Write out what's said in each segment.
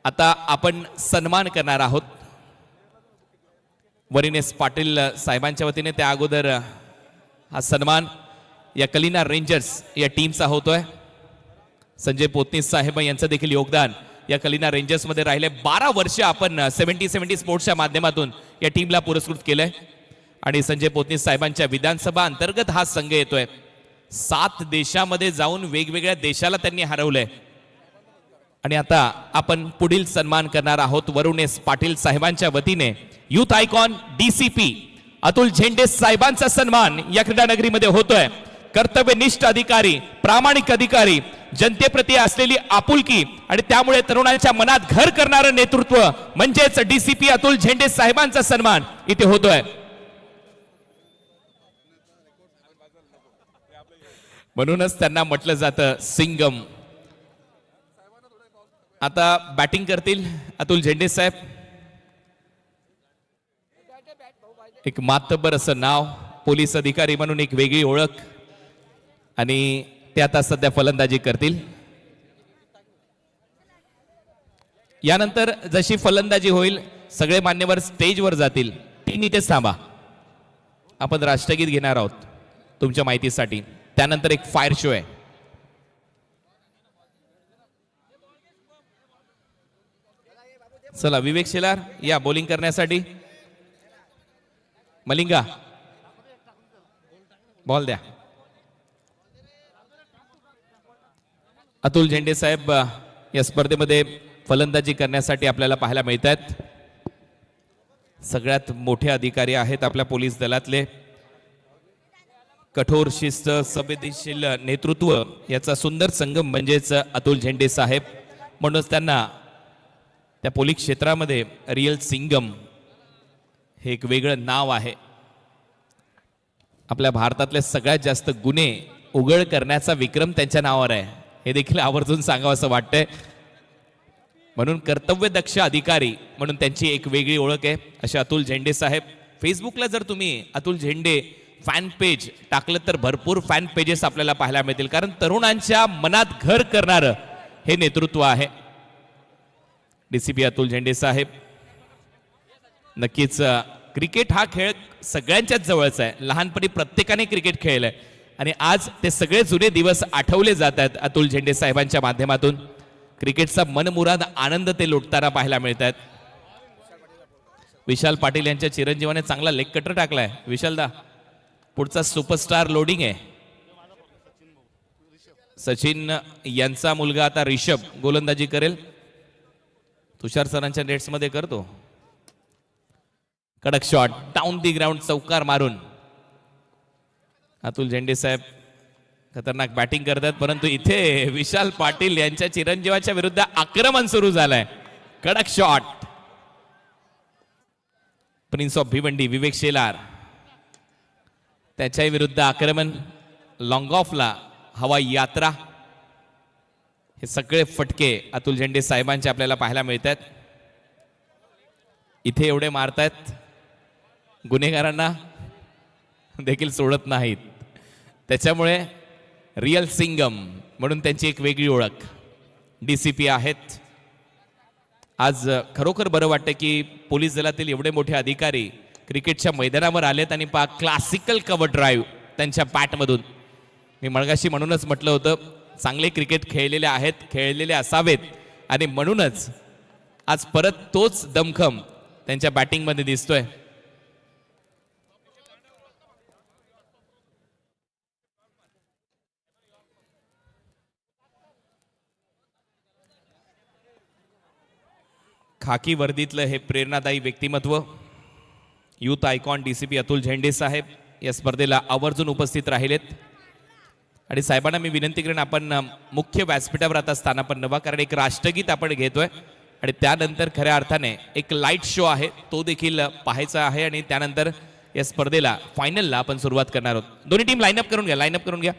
आता आपण सन्मान करणार आहोत वरिनेश पाटील साहेबांच्या वतीने। त्या अगोदर हा सन्मान या कलिना रेंजर्स या टीमचा होतोय। संजय पोतनीस साहेब यांचं देखील योगदान या कलिना रेंजर्स मध्ये राहिले। 12 वर्ष आपण 70 स्पोर्ट्सच्या माध्यमातून या टीमला पुरस्कृत केलंय आणि संजय पोतनीस साहेबांच्या विधानसभा अंतर्गत हा संघ येतोय। 7 देशामध्ये जाऊन वेगवेगळ्या देशाला त्यांनी हरवलंय आणि आता आपण पुढील सन्मान करणार आहोत वरुणेश पाटील साहेबांच्या वतीने। युथ आयकॉन डीसीपी अतुल झेंडे साहेबांचा सन्मान या क्रीडा नगरीमध्ये होतोय। कर्तव्यनिष्ठ अधिकारी, प्रामाणिक अधिकारी, जनतेप्रती असलेली आपुलकी आणि त्यामुळे तरुणांच्या मनात घर करणारं नेतृत्व म्हणजेच डीसीपी अतुल झेंडे साहेबांचा सन्मान इथे होतोय। म्हणूनच त्यांना म्हटलं जातं सिंगम। आता बॅटिंग करतील अतुल झेंडे साहेब। एक मातब्बर असं नाव, पोलीस अधिकारी म्हणून एक वेगळी ओळख आणि ते आता सध्या फलंदाजी करतील। यानंतर जशी फलंदाजी होईल सगळे मान्यवर स्टेजवर जातील। टीम इथेच थांबा, आपण राष्ट्रगीत घेणार आहोत तुमच्या माहितीसाठी। त्यानंतर एक फायर शो आहे। चला विवेक शेलार या बॉलिंग करण्यासाठी। मलिंगा बॉल द्या। अतुल झेंडे साहेब या स्पर्धेमध्ये फलंदाजी करण्यासाठी आपल्याला पाहायला मिळत आहेत। सगळ्यात मोठे अधिकारी आहेत आपल्या पोलीस दलातले। कठोर शिस्त, संवेदनशील नेतृत्व याचा सुंदर संगम म्हणजेच अतुल झेंडे साहेब। म्हणूनच त्यांना त्या पोलीस क्षेत्रामध्ये रियल सिंगम हे एक वेगळं नाव आहे। आपल्या भारतातले सगळ्यात जास्त गुन्हे उघड करण्याचा विक्रम त्यांच्या नावावर आहे, हे देखील आवर्जून सांगावं असं वाटतंय। म्हणून कर्तव्यदक्ष अधिकारी म्हणून त्यांची एक वेगळी ओळख आहे असे अतुल झेंडे साहेब। फेसबुकला जर तुम्ही अतुल झेंडे फॅन पेज टाकलं तर भरपूर फॅन पेजेस आपल्याला पाहायला मिळतील, कारण तरुणांच्या मनात घर करणारं हे नेतृत्व आहे डीसीपी अतुल झेंडे साहेब। नक्कीच क्रिकेट हा खेळ सगळ्यांच्याच जवळचा आहे। लहानपणी प्रत्येकाने क्रिकेट खेळलंय आणि आज ते सगळे जुने दिवस आठवले जात आहेत अतुल झेंडे साहेबांच्या माध्यमातून। क्रिकेटचा मनमुराद आनंद ते लुटताना पाहायला मिळत आहेत। विशाल पाटील यांच्या चिरंजीवाने चांगला लेग कटर टाकलाय। विशालदा पुढचा सुपरस्टार लोडिंग आहे। सचिन यांचा मुलगा आता रिषभ गोलंदाजी करेल। तुषार सरांच्या नेट्स मध्ये करतो कडक शॉट, डाऊन दी ग्राउंड, चौकार मारून अतुल झेंडे साहेब खतरनाक बॅटिंग करतात। परंतु इथे विशाल पाटील यांच्या चिरंजीवाच्या विरुद्ध आक्रमण सुरू झालंय। कडक शॉट, प्रिन्स ऑफ भिवंडी विवेक शेलार त्याच्या विरुद्ध आक्रमण। लॉंग ऑफला हवाई यात्रा, हे सगळे फटके अतुल झेंडे साहेबांचे आपल्याला पाहायला मिळतात। इथे एवढे मारतायत गुन्हेगारांना देखील सोडत नाहीत, त्याच्यामुळे रियल सिंगम म्हणून त्यांची एक वेगळी ओळख डीसीपी आहेत। आज खरोखर बरं वाटतं की पोलीस दलातील एवढे मोठे अधिकारी क्रिकेटच्या मैदानावर आलेत आणि पा क्लासिकल कव्हर ड्राईव्ह त्यांच्या बॅटमधून। मी मळगाशी म्हणूनच म्हटलं होतं चांगले क्रिकेट खेळलेले आहेत, खेळलेले असावेत आणि म्हणूनच आज परत तोच दमखम त्यांच्या बॅटिंगमध्ये दिसतोय। खाकी वर्दीतलं हे प्रेरणादायी व्यक्तिमत्व युथ आयकॉन डीसीपी अतुल झेंडे साहेब या स्पर्धेला आवर्जून उपस्थित राहिलेत आणि साहेबांना मी विनंती करेन आपण मुख्य व्यासपीठावर आता स्थानापन्न व्हा, कारण एक राष्ट्रगीत आपण घेतोय आणि त्यानंतर खऱ्या अर्थाने एक लाईट शो आहे तो देखील पाहायचा आहे आणि त्यानंतर या स्पर्धेला फायनलला आपण सुरुवात करणार आहोत। दोन्ही टीम लाईनअप करून घ्या, लाईनअप करून घ्या।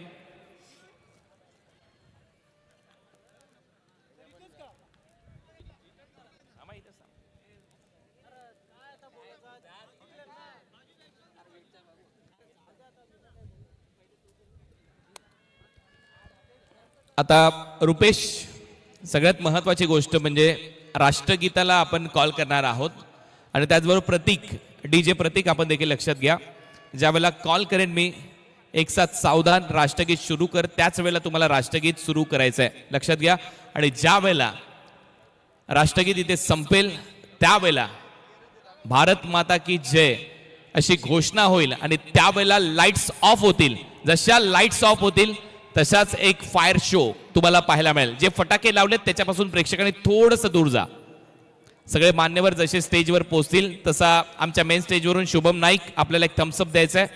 आता रुपेश, सगळ्यात महत्त्वाची गोष्ट म्हणजे राष्ट्रगीताला आपण कॉल करणार आहोत आणि त्याचबरोबर प्रतीक डीजे प्रतीक आपण देखील लक्षात घ्या. ज्या वेळेला कॉल करेन मी एक साथ सावधान राष्ट्रगीत सुरू कर, त्याच वेळेला तुम्हाला राष्ट्रगीत सुरू करायचं आहे, लक्षात घ्या. आणि ज्या वेळेला राष्ट्रगीत इथे संपेल त्यावेळेला भारत माता की जय अशी घोषणा होईल आणि त्यावेळेला लाईट्स ऑफ होतील. जशा लाईट्स ऑफ होतील तशाच एक फायर शो तुम्हाला पाहायला मिळेल. जे फटाके लावलेत त्याच्यापासून प्रेक्षकांनी थोडंसं दूर जा. सगळे मान्यवर जसे स्टेजवर पोहोचतील तसा आमच्या मेन स्टेजवरून शुभम नाईक आपल्याला एक थम्सअप द्यायचा आहे.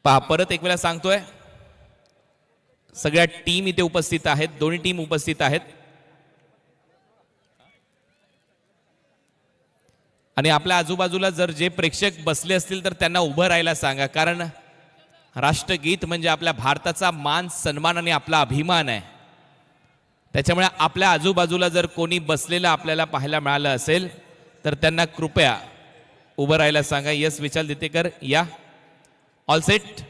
पहा परत एक वेळा सांगतोय, सगळ्या टीम इथे उपस्थित आहेत, दोन्ही टीम उपस्थित आहेत. आणि आपल्या आजूबाजूला जर जे प्रेक्षक बसले असतील तर त्यांना उभं राहायला सांगा, कारण राष्ट्रगीत म्हणजे आपल्या भारताचा मान सन्मान आणि आपला अभिमान आहे. त्याच्यामुळे आपल्या आजूबाजूला जर कोणी बसलेलं आपल्याला पाहायला मिळालं असेल तर त्यांना कृपया उभं राहायला सांगा. यस विशाल दितेकर या. All set.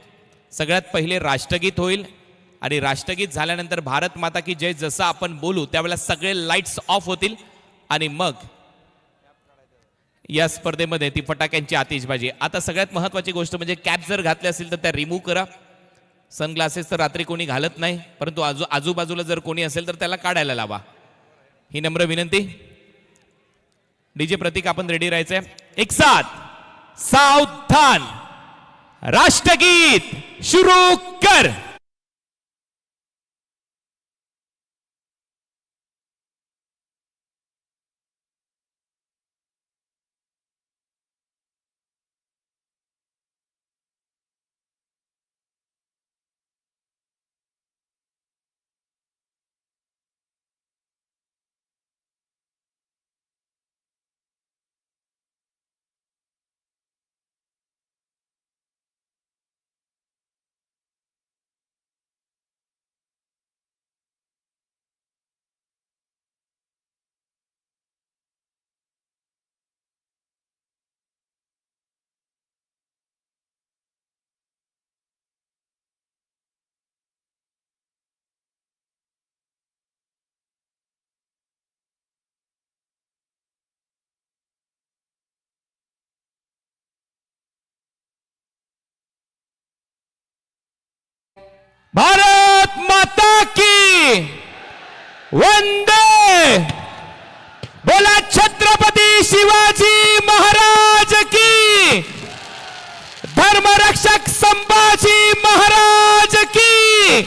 सगळ्यात पहिले राष्ट्रगीत होईल आणि राष्ट्रगीत झाल्यानंतर भारत माता की जय जसं आपण बोलू त्यावेळेला सगळे लाईट्स ऑफ होतील आणि मग या स्पर्धेमध्ये ती फटाक्यांची आतिषबाजी. आता सगळ्यात महत्वाची गोष्ट म्हणजे कॅप जर घातले असेल तर त्या रिमूव्ह करा. सनग्लासेस तर रात्री कोणी घालत नाही, परंतु आजूबाजूला जर कोणी असेल तर त्याला काढायला लावा, ही नम्र विनंती. डीजे प्रतीक आपण रेडी राहायचंय. एक साथ सावधान राष्ट्रगीत सुरू कर. भारत माता की वंदे. बोला छत्रपती शिवाजी महाराज की. धर्मरक्षक संभाजी महाराज की.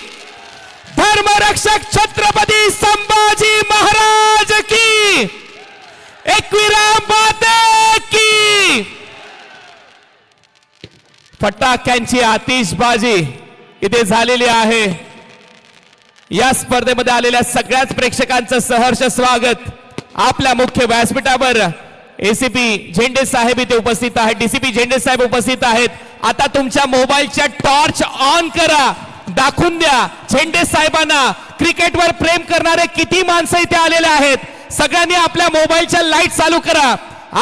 धर्मरक्षक छत्रपती संभाजी महाराज की. एकविरा माते की. फटाक्यांची आतिषबाजी इथे झालेली आहे. या स्पर्धेमध्ये आलेल्या सगळ्याच प्रेक्षकांचं सहर्ष स्वागत. आपल्या मुख्य व्यासपीठावर एसीपी झेंडे साहेब इथे उपस्थित आहेत, डीसीपी झेंडे साहेब उपस्थित आहेत. आता तुमच्या मोबाईलच्या टॉर्च ऑन करा, दाखवून द्या झेंडे साहेबांना क्रिकेटवर प्रेम करणारे किती माणसं इथे आलेले आहेत. सगळ्यांनी आपल्या मोबाईलच्या लाईट चालू करा.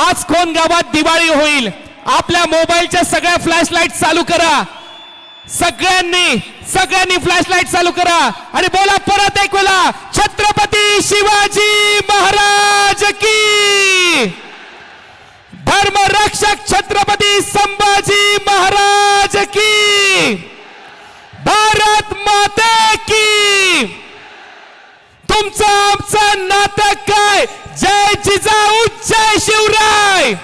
आज कोण गावात दिवाळी होईल, आपल्या मोबाईलच्या सगळ्या फ्लॅश लाईट चालू करा. सगळ्यांनी फ्लॅश लाईट चालू करा आणि बोला परत एक वेळा छत्रपती शिवाजी महाराज की. धर्मरक्षक छत्रपती संभाजी महाराज की. भारत माते की. तुमचं आमचं नातं काय. जय जिजाऊ जय शिवराय.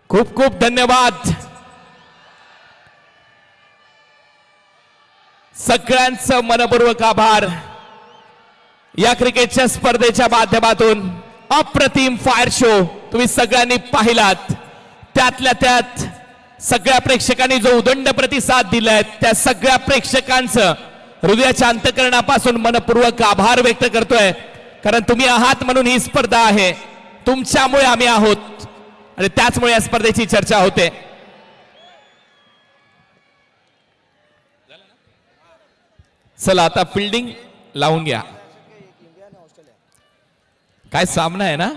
खूप खूप धन्यवाद. सगळ्यांचं मनपूर्वक आभार. या क्रिकेटच्या स्पर्धेच्या माध्यमातून अप्रतिम फायर शो तुम्ही सगळ्यांनी पाहिलात. त्यातल्या त्यात सगळ्या प्रेक्षकांनी जो उदंड प्रतिसाद दिलाय त्या सगळ्या प्रेक्षकांचं हृदयाच्या अंतःकरणापासून मनपूर्वक आभार व्यक्त करतोय. कारण तुम्ही आहात म्हणून ही स्पर्धा आहे, तुमच्यामुळे आम्ही आहोत आणि त्याचमुळे या स्पर्धेची चर्चा होते. चला आता फिल्डिंग लावून घ्या. काय सामना आहे ना.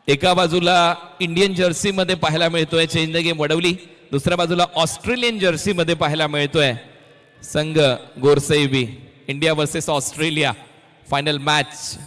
एका बाजूला इंडियन जर्सी मध्ये पाहायला मिळतोय चेंज द गेम वडवली, दुसऱ्या बाजूला ऑस्ट्रेलियन जर्सी मध्ये पाहायला मिळतोय संघ गोरसैबी. India versus Australia final match.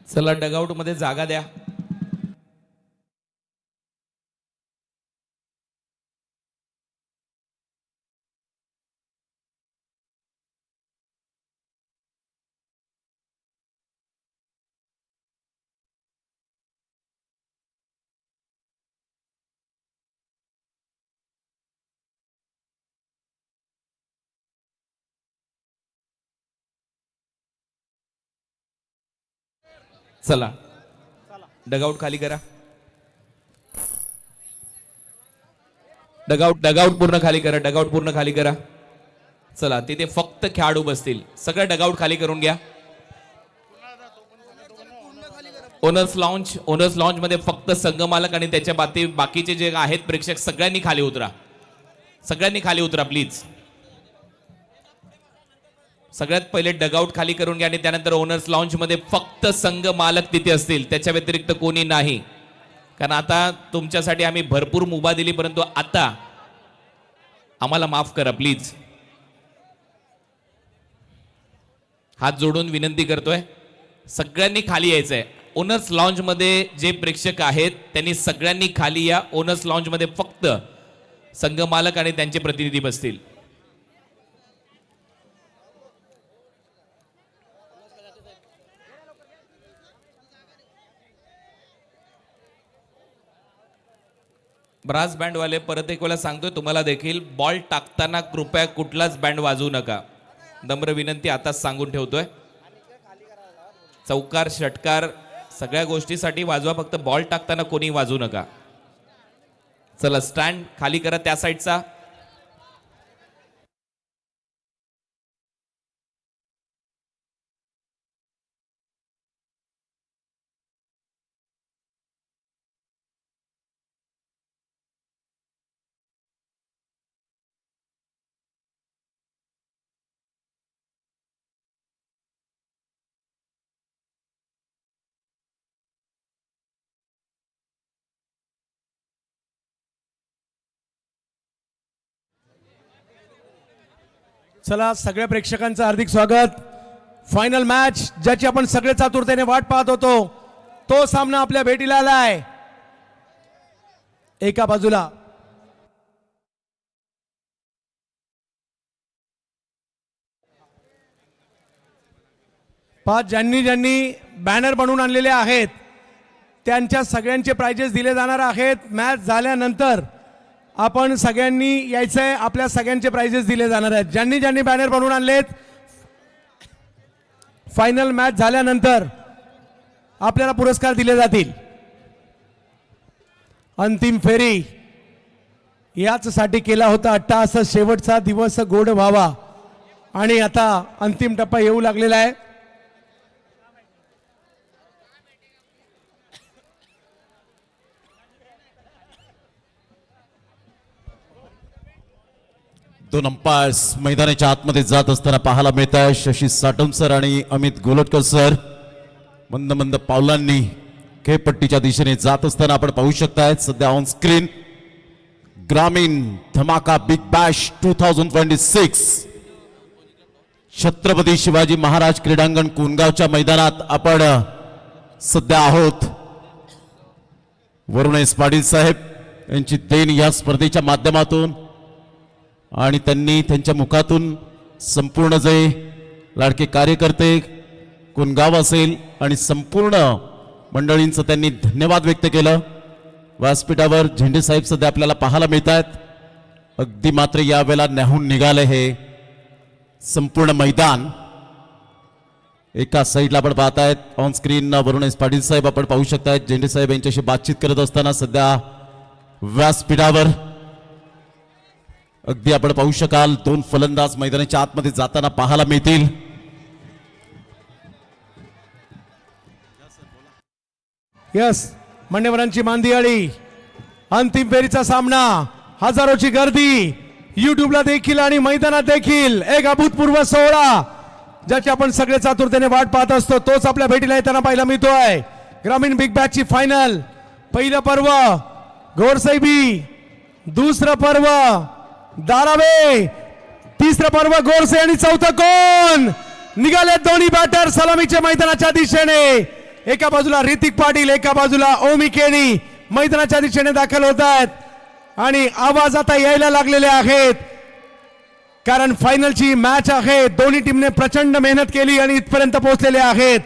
चला डगआउट मध्ये जागा द्या. चला डगआउट खाली करा. डगआउट पूर्ण खाली करा. डगआउट पूर्ण खाली करा. चला तिथे फक्त खेळाडू बसतील. सगळं डगआउट खाली करून घ्या. ओनर्स लॉन्च मध्ये फक्त संघ मालक आणि त्याच्या बाकीचे जे आहेत प्रेक्षक सगळ्यांनी खाली उतरा. सगळ्यांनी खाली उतरा प्लीज. सगळ्यात पहिले डगआउट खाली करून घ्या आणि त्यानंतर ओनर्स लॉन्च मध्ये फक्त संघ मालक तिथे असतील, त्याच्या व्यतिरिक्त कोणी नाही. कारण आता तुमच्यासाठी आम्ही भरपूर मुभा दिली, परंतु आता आम्हाला माफ करा प्लीज. हात जोडून विनंती करतोय, सगळ्यांनी खाली यायचंय. ओनर्स लॉन्च मध्ये जे प्रेक्षक आहेत त्यांनी सगळ्यांनी खाली या. ओनर्स लॉन्च मध्ये फक्त संघ मालक आणि त्यांचे प्रतिनिधी बसतील. ब्रास बँड वाले परत एक वेळा सांगतोय तुम्हाला देखील, बॉल टाकताना कृपया कुठलाच बँड वाजवू नका. नम्र विनंती आताच सांगून ठेवतोय. चौकार षटकार सगळ्या गोष्टीसाठी वाजवा, फक्त बॉल टाकताना कोणी वाजवू नका. चला स्टँड खाली करा त्या साईडचा. चला सगळ्या प्रेक्षकांचं हार्दिक स्वागत. फायनल मॅच ज्याची आपण सगळे चातुर्तेने वाट पाहत होतो, तो सामना आपल्या भेटीला आलाय. एका बाजूला ज्यांनी बॅनर बनवून आणलेले आहेत त्यांच्या सगळ्यांचे प्राइजेस दिले जाणार आहेत. मॅच झाल्यानंतर आपण सगळ्यांनी यायचंय, आपल्या सगळ्यांचे प्राइजेस दिले जाणार आहेत. ज्यांनी बॅनर बनवून आणलेत, फायनल मॅच झाल्यानंतर आपल्याला पुरस्कार दिले जातील. अंतिम फेरी याच साठी केला होता अट्टाहास, शेवटचा दिवस गोड व्हावा. आणि आता अंतिम टप्पा येऊ लागलेला आहे. दोन अंपायर्स मैदानाच्या आतमध्ये जात असताना पाहायला मिळत आहे. शशी साटम सर आणि अमित गोलटकर सर मंद मंद पावलांनी खेळपट्टीच्या दिशेने जात असताना आपण पाहू शकताय. सध्या ऑन स्क्रीन ग्रामीण धमाका बिग बॅश 2026 छत्रपती शिवाजी महाराज क्रीडांगण कुनगावच्या मैदानात आपण सध्या आहोत. वरुण एस पाटील साहेब यांची देण या स्पर्धेच्या माध्यमातून आणि त्यांनी त्यांच्या मुखातून संपूर्ण जे लाडके कार्यकर्ते कुनगाव असेल आणि संपूर्ण मंडळींचं त्यांनी धन्यवाद व्यक्त केलं. व्यासपीठावर झेंडे साहेब सध्या आपल्याला पाहायला मिळत आहेत. अगदी मात्र यावेळेला न्याहून निघाले हे संपूर्ण मैदान. एका साईडला आपण पाहतायत on screen Varun S Patil साहेब आपण पाहू शकतायत. झेंडे साहेब यांच्याशी बातचीत करत असताना सध्या व्यासपीठावर अगदी आपण पाहू शकाल दोन फलंदाज मैदानाच्या आतमध्ये जाताना पाहायला मिळतील. यस, मान्यवरांची मांदियाळी, अंतिम फेरीचा सामना, हजारोची गर्दी युट्यूबला देखील आणि मैदानात देखील एक अभूतपूर्व सोहळा ज्याची आपण सगळे चातुर्याने वाट पाहत असतो तोच आपल्या भेटीला येताना पाहायला मिळतोय. ग्रामीण बिग बॅचची फायनल, पहिलं पर्व गोरसाहेबी, दुसरं पर्व दारावे, तिसरं पर्व गोरसे आणि चौथं कोण निघाले दोन्ही बॅटर सलामीच्या मैदानाच्या दिशेने. एका बाजूला ऋतिक पाटील, एका बाजूला ओमी केणी मैदानाच्या दिशेने दाखल होत आहेत आणि आवाज आता यायला लागलेले आहेत कारण फायनलची मॅच आहे. दोन्ही टीमने प्रचंड मेहनत केली आणि इथपर्यंत पोहोचलेले आहेत.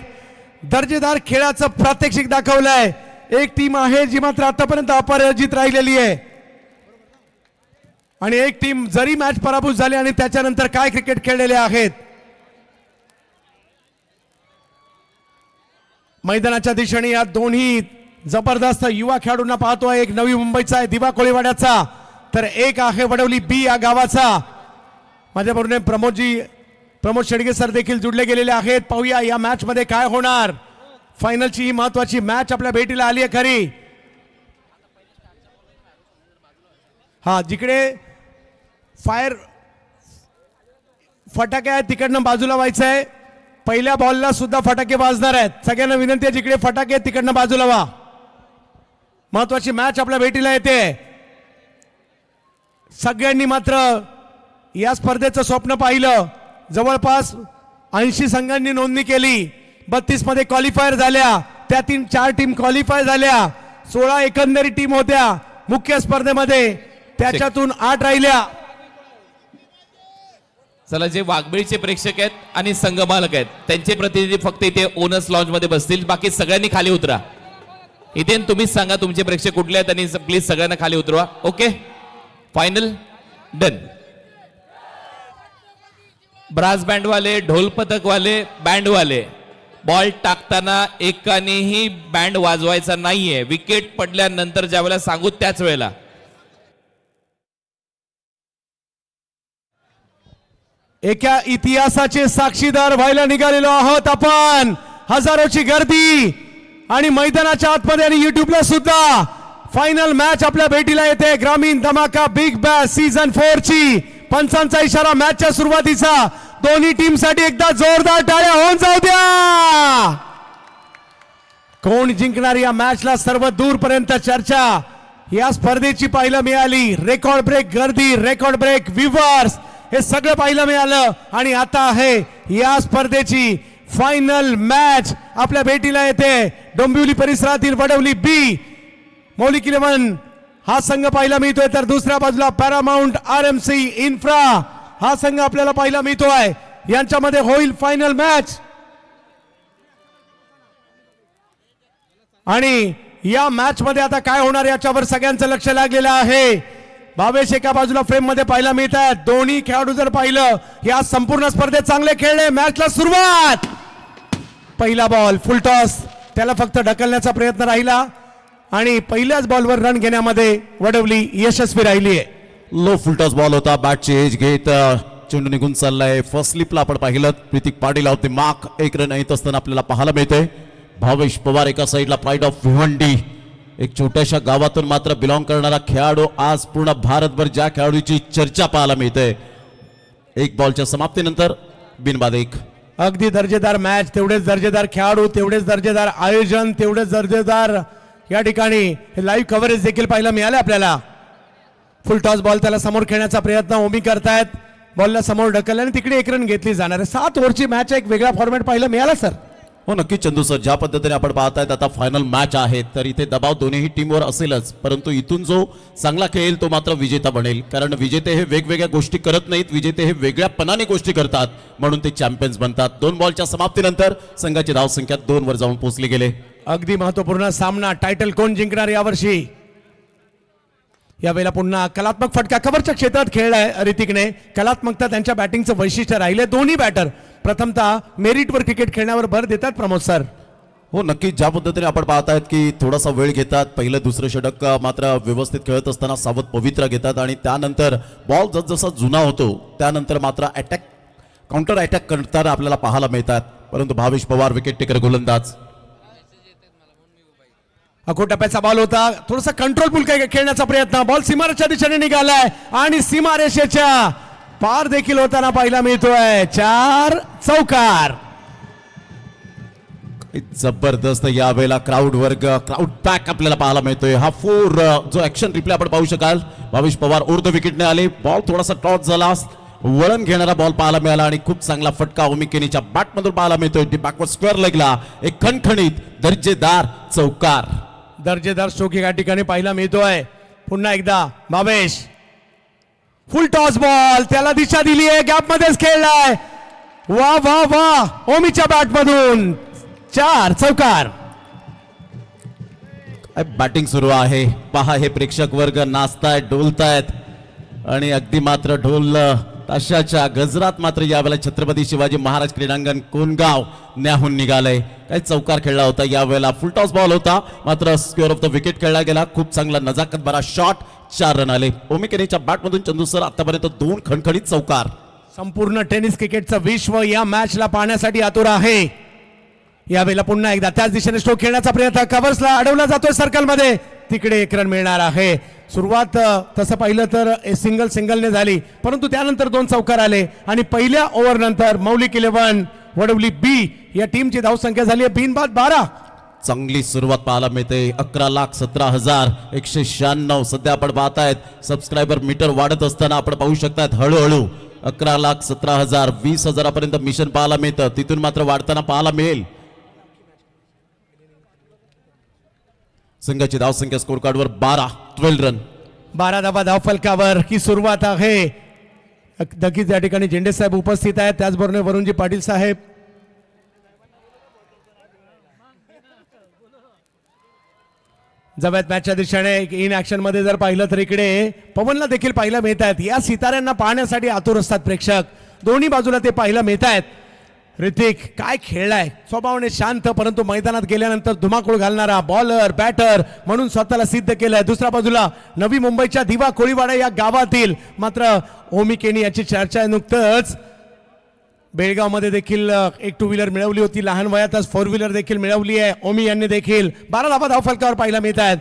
दर्जेदार खेळाचं प्रात्यक्षिक दाखवलंय. एक टीम आहे जी मात्र आतापर्यंत अपराजित राहिलेली आहे आणि एक टीम जरी मॅच पराभूत झाली आणि त्याच्यानंतर काय क्रिकेट खेळलेले आहेत. मैदानाच्या दिशेने या दोन्ही जबरदस्त युवा खेळाडूंना पाहतोय. एक नवी मुंबईचा आहे दिवा कोळीवाड्याचा, तर एक आहे वडवली बी या गावाचा. माझ्याबरोबर प्रमोद शेडगे सर देखील जुडले गेलेले आहेत. पाहूया या मॅच मध्ये काय होणार. फायनलची ही महत्वाची मॅच आपल्या भेटीला आली आहे खरी. हा, जिकडे फायर फटाके आहेत तिकडनं बाजूला व्हायचं आहे. पहिल्या बॉलला सुद्धा फटाके वाजणार आहेत. सगळ्यांना विनंती आहे जिकडे फटाके आहेत तिकडनं बाजूला व्हा. महत्वाची मॅच आपल्या भेटीला येते. सगळ्यांनी मात्र या स्पर्धेचं स्वप्न पाहिलं. जवळपास 80 संघांनी नोंदणी केली. 32 मध्ये क्वालिफायर झाल्या, त्यातील 4 टीम क्वालिफाय झाल्या. 16 एकंदरी टीम होत्या मुख्य स्पर्धेमध्ये, त्याच्यातून 8 राहिल्या. चला, जे वाघबीळचे प्रेक्षक आहेत आणि संघमालक आहेत त्यांचे प्रतिनिधी फक्त इथे ओनर्स लॉन्ज मध्ये बसतील. बाकी सगळ्यांनी खाली उतरा. इथे तुम्हीच सांगा तुमचे प्रेक्षक कुठले आहेत आणि प्लीज सगळ्यांना खाली उतरवा. Okay, final done. Brass band वाले, ढोल पथक वाले, बँड वाले, बॉल टाकताना एकानेही बँड वाजवायचा नाहीये. विकेट पडल्यानंतर ज्या वेळेला सांगू त्याच वेळेला. एका इतिहासाचे साक्षीदार व्हायला निघालेलो आहोत आपण. हजारोची गर्दी आणि मैदानाच्या आतमध्ये आणि युट्यूबला सुद्धा फायनल मॅच आपल्या भेटीला येते. ग्रामीण धमाका बिग बॅश सीझन 4 ची पंचांचा इशारा मॅचच्या सुरुवातीचा. दोन्ही टीम साठी एकदा जोरदार टाळ्या होऊन जाऊ द्या. कोण जिंकणार या मॅचला सर्व दूरपर्यंत चर्चा या स्पर्धेची पाहायला मिळाली. रेकॉर्ड ब्रेक गर्दी, रेकॉर्ड ब्रेक व्ह्यूअर्स, हे सगळं पाहायला मिळालं आणि आता आहे या स्पर्धेची फायनल मॅच आपल्या भेटीला येते. डोंबिवली परिसरातील वडवली बी मौलिक 11 हा संघ पाहायला मिळतोय, तर दुसऱ्या बाजूला पॅरामाउंट RMC इन्फ्रा हा संघ आपल्याला पाहायला मिळतोय. यांच्यामध्ये होईल फायनल मॅच आणि या मॅच मध्ये आता काय होणार याच्यावर सगळ्यांचं लक्ष लागलेलं आहे. भावेश एका बाजूला फ्रेम मध्ये पाहायला मिळत आहेत. दोन्ही खेळाडू जर पाहिलं या संपूर्ण स्पर्धेत चांगले खेळले. मॅचला सुरुवात, पहिला बॉल फुल टॉस, त्याला फक्त ढकलण्याचा प्रयत्न राहिला आणि पहिल्याच बॉलवर रन घेण्यामध्ये वडवली यशस्वी राहिली आहे. लो फुलटॉस बॉल होता. बॅटची एज घेत चेंडू निघून चाललाय. फर्स्ट स्लिपला आपण पाहिलं ऋतिक पाटील होते मार्क 1 रन येत असताना आपल्याला पाहायला मिळते. भावेश पवार एका साईडला प्राईड ऑफ भिवंडी, एक छोट्याशा गावातून मात्र बिलॉंग करणारा खेळाडू. आज पूर्ण भारतभर ज्या खेळाडूची चर्चा पाहायला मिळते. एक बॉलच्या समाप्तीनंतर बिनबाद एक. अगदी दर्जेदार मॅच, तेवढेच दर्जेदार खेळाडू, तेवढेच दर्जेदार आयोजन, तेवढेच दर्जेदार या ठिकाणी हे लाईव्ह कव्हरेज देखील पाहायला मिळाले आपल्याला. फुल टॉस बॉल त्याला समोर खेळण्याचा प्रयत्न ओमी करतायत. बॉलला समोर ढकलल्याने तिकडे 1 रन घेतली जाणार आहे. 7 ओव्हरची मॅच, एक वेगळा फॉर्मॅट पाहायला मिळाला सर. हो नक्की चंदू सर, ज्या पद्धतीने आपण पाहतायत आता फायनल मॅच आहे तर इथे दबाव दोन्ही टीमवर असेलच, परंतु इथून जो चांगला खेळेल तो मात्र विजेता बनेल. कारण विजेते हे वेगवेगळ्या गोष्टी करत नाहीत, विजेते हे वेगळ्यापणाने गोष्टी करतात, म्हणून ते चॅम्पियन्स बनतात. 2 बॉलच्या समाप्तीनंतर संघाची धावसंख्या 2 वर जाऊन पोहोचली गेले. अगदी महत्वपूर्ण सामना. टायटल कोण जिंकणार यावर्षी? यावेळेला पुन्हा कलात्मक फटका कव्हरच्या क्षेत्रात खेळलाय ऋतिकने. कलात्मकता त्यांच्या बॅटिंगचं वैशिष्ट्य राहिले. दोन्ही बॅटर प्रथमतः मेरिटवर क्रिकेट खेळण्यावर भर देतात प्रमोद सर. हो नक्की, ज्या पद्धतीने आपण पाहतायत की थोडासा वेळ घेतात, पहिलं दुसरं षटक मात्र व्यवस्थित खेळत असताना सावध पवित्रा घेतात आणि त्यानंतर बॉल जसजसा जुना होतो त्यानंतर मात्र अटॅक काउंटर अटॅक करताना आपल्याला पाहायला मिळतात. परंतु भावेश पवार विकेट टेकर गोलंदाज. टप्प्याचा बॉल होता, थोडासा कंट्रोल खेळण्याचा प्रयत्न, बॉल सीमारेषेच्या दिशेने निघालाय आणि सीमारेषेच्या पार देखील होताना पाहायला मिळतोय. 4 चौकार. जबरदस्त यावेळेला क्राऊड बॅक आपल्याला पाहायला मिळतोय. हा 4 जो ऍक्शन रिप्ले आपण पाहू शकाल. भावेश पवार ओर द विकेटने आले, बॉल थोडासा टॉस झाला, वळण घेणारा बॉल पाहायला मिळाला आणि खूप चांगला फटका ओमी केनीच्या बॅट मधून पाहायला मिळतोय. बॅकवर्ड स्क्वेअर लेगला एक खणखणीत दर्जेदार चौकार. दर्जेदार स्ट्रोक या ठिकाणी पाहायला मिळतोय. पुन्हा एकदा भावेश फुल टॉस बॉल, त्याला दिशा दिली आहे, गॅप मध्येच खेळलाय. वा वा वा, ओमीच्या बॅट मधून 4 चौकार. बॅटिंग सुरू आहे, पहा हे प्रेक्षक वर्ग नाचतायत, डोलतायत आणि अगदी मात्र ढोल ताशाच्या गजरात मात्र यावेळेला छत्रपती शिवाजी महाराज क्रीडांगण कोणगाव न्याहून निघालंय. काही चौकार खेळला होता, यावेळेला फुल टॉस बॉल होता, मात्र स्क्वेअर ऑफ द विकेट खेळला गेला. खूप चांगला नजाकत भरा शॉट, 4 रन आले. ओमी केनीच्या बॅट मधून चंदू सर आतापर्यंत 2 खणखणीत चौकार. संपूर्ण टेनिस क्रिकेटचं विश्व या मॅचला पाहण्यासाठी आतुर आहे. यावेळेला पुन्हा एकदा त्याच दिशेने स्ट्रोक खेळण्याचा प्रयत्न, कव्हर्सला अडवला जातोय सर्कल मध्ये, तिकडे 1 रन मिळणार आहे. सुरुवात तसं पाहिलं तर सिंगलने झाली, परंतु त्यानंतर 2 चौकार आले आणि पहिल्या ओव्हर नंतर मौलिक 11 वडवली बी या टीमची धावसंख्या झाली आहे बिनबाद 12. चांगली सुरुवात पाहायला मिळते. 11,17,196. सध्या आपण पाहतायत सबस्क्रायबर मीटर वाढत असताना आपण पाहू शकतात हळूहळू 11,17,000 20,000 मिशन पाहायला मिळतं. तिथून मात्र वाढताना पाहायला मिळेल. संघाची धावसंख्या स्कोर कार्डवर 12 रन. 12 धावा धावफलकावर ही सुरुवात आहे. नक्कीच या ठिकाणी झेंडे साहेब उपस्थित आहेत, त्याचबरोबर वरुणजी पाटील साहेब. जवळ मॅचच्या दिशेने इन ऍक्शन मध्ये जर पाहिलं तर इकडे पवनला देखील पाहायला मिळत आहेत. या सिताऱ्यांना पाहण्यासाठी आतुर असतात प्रेक्षक, दोन्ही बाजूला ते पाहायला मिळत आहेत. ऋतिक काय खेळलाय, स्वभावाने शांत परंतु मैदानात गेल्यानंतर धुमाकूळ घालणारा बॉलर बॅटर म्हणून स्वतःला सिद्ध केलंय. दुसऱ्या बाजूला नवी मुंबईच्या दिवा कोळीवाडा या गावातील मात्र ओमी केनी याची चर्चा आहे. नुकतंच बेळगावमध्ये देखील एक 2 व्हीलर मिळवली होती, लहान वयातच 4 व्हीलर देखील मिळवली आहे ओमी यांनी देखील. 12 धावा धावफलकावर पाहायला मिळत आहेत.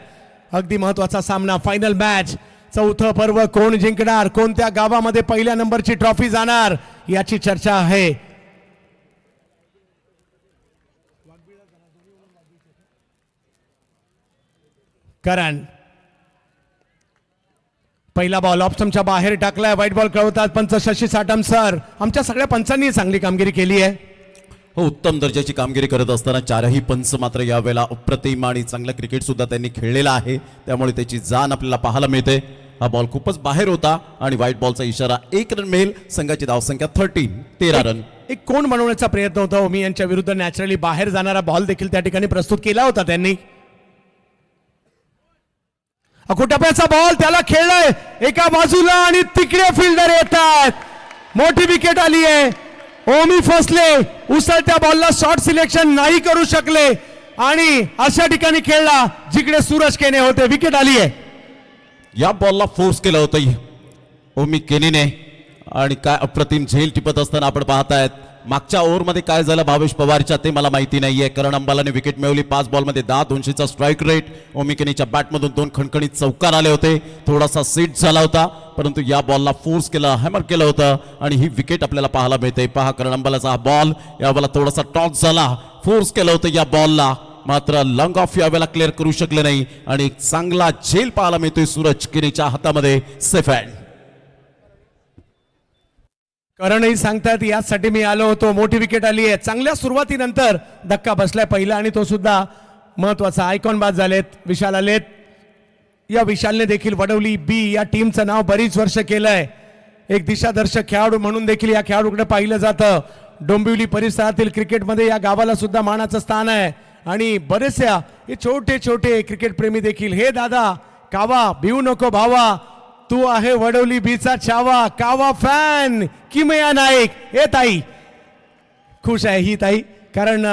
अगदी महत्वाचा सामना, फायनल मॅच, 4थं पर्व कोण जिंकणार, कोणत्या गावामध्ये पहिल्या नंबरची ट्रॉफी जाणार याची चर्चा आहे. करण पहिला बॉल ऑप्शनच्या बाहेर टाकलाय, व्हाईट बॉल कळवतात पंच शशी साटम सर. आमच्या सगळ्या पंचांनी चांगली कामगिरी केली आहे. हो, उत्तम दर्जाची कामगिरी करत असताना 4ही पंच मात्र यावेळेला अप्रतिम आणि चांगलं क्रिकेट सुद्धा त्यांनी खेळलेला आहे, त्यामुळे त्याची जाण आपल्याला पाहायला मिळते. हा बॉल खूपच बाहेर होता आणि व्हाईट बॉलचा इशारा. 1 रन मिळेल. संघाची धावसंख्या 13 रन. एक कोण बनवण्याचा प्रयत्न होता ओमी यांच्या विरुद्ध. नॅचरली बाहेर जाणारा बॉल देखील त्या ठिकाणी प्रस्तुत केला होता त्यांनी. टप्प्याचा बॉल त्याला खेळलाय एका बाजूला आणि तिकडे फिल्डर येत आहेत. मोठी विकेट आली आहे. ओमी फसले, उसळत्या बॉलला शॉर्ट सिलेक्शन नाही करू शकले आणि अशा ठिकाणी खेळला जिकडे सूरज केने होते. विकेट आली आहे. या बॉलला फोर्स केलं होतं ओमी केनीने आणि काय अप्रतिम झेल टिपत असताना आपण पाहतायत. मागच्या ओव्हरमध्ये काय झालं भावेश पवारच्या ते मला माहिती नाहीये. करण अंबालाने विकेट मिळवली. 5 बॉलमध्ये 10 200चा स्ट्राईक रेट. ओमी केनीच्या बॅटमधून 2 खणखणीत चौकार आले होते. थोडासा सीट झाला होता परंतु या बॉलला फोर्स केलं, हॅमर केलं होतं आणि ही विकेट आपल्याला पाहायला मिळते. पहा करण अंबालाचा हा बॉल, यावेळेला थोडासा टॉस झाला, फोर्स केलं होतं या बॉलला, मात्र लॉंग ऑफ यावेळेला क्लिअर करू शकले नाही आणि एक चांगला झेल पाहायला मिळतोय सूरज केनीच्या हातामध्ये. Safe hand. करणही सांगतात यासाठी मी आलो होतो. मोठी विकेट आली आहे. चांगल्या सुरुवातीनंतर धक्का बसलाय पहिला आणि तो सुद्धा महत्वाचा. आयकॉन बाद झालेत, विशाल आलेत. या विशालने देखील वडवली बी या टीमचं नाव बरीच वर्ष केलंय. एक दिशादर्शक खेळाडू म्हणून देखील या खेळाडूकडे पाहिलं जातं. डोंबिवली परिसरातील क्रिकेटमध्ये या गावाला सुद्धा मानाचं स्थान आहे आणि बरेचशा हे छोटे छोटे क्रिकेट प्रेमी देखील, हे दादा कावा भिवू नको भावा, तू आहे वडवली बीचा छावा, कावा फॅन किमया नाईक. हे ताई खुश आहे ही ताई, कारण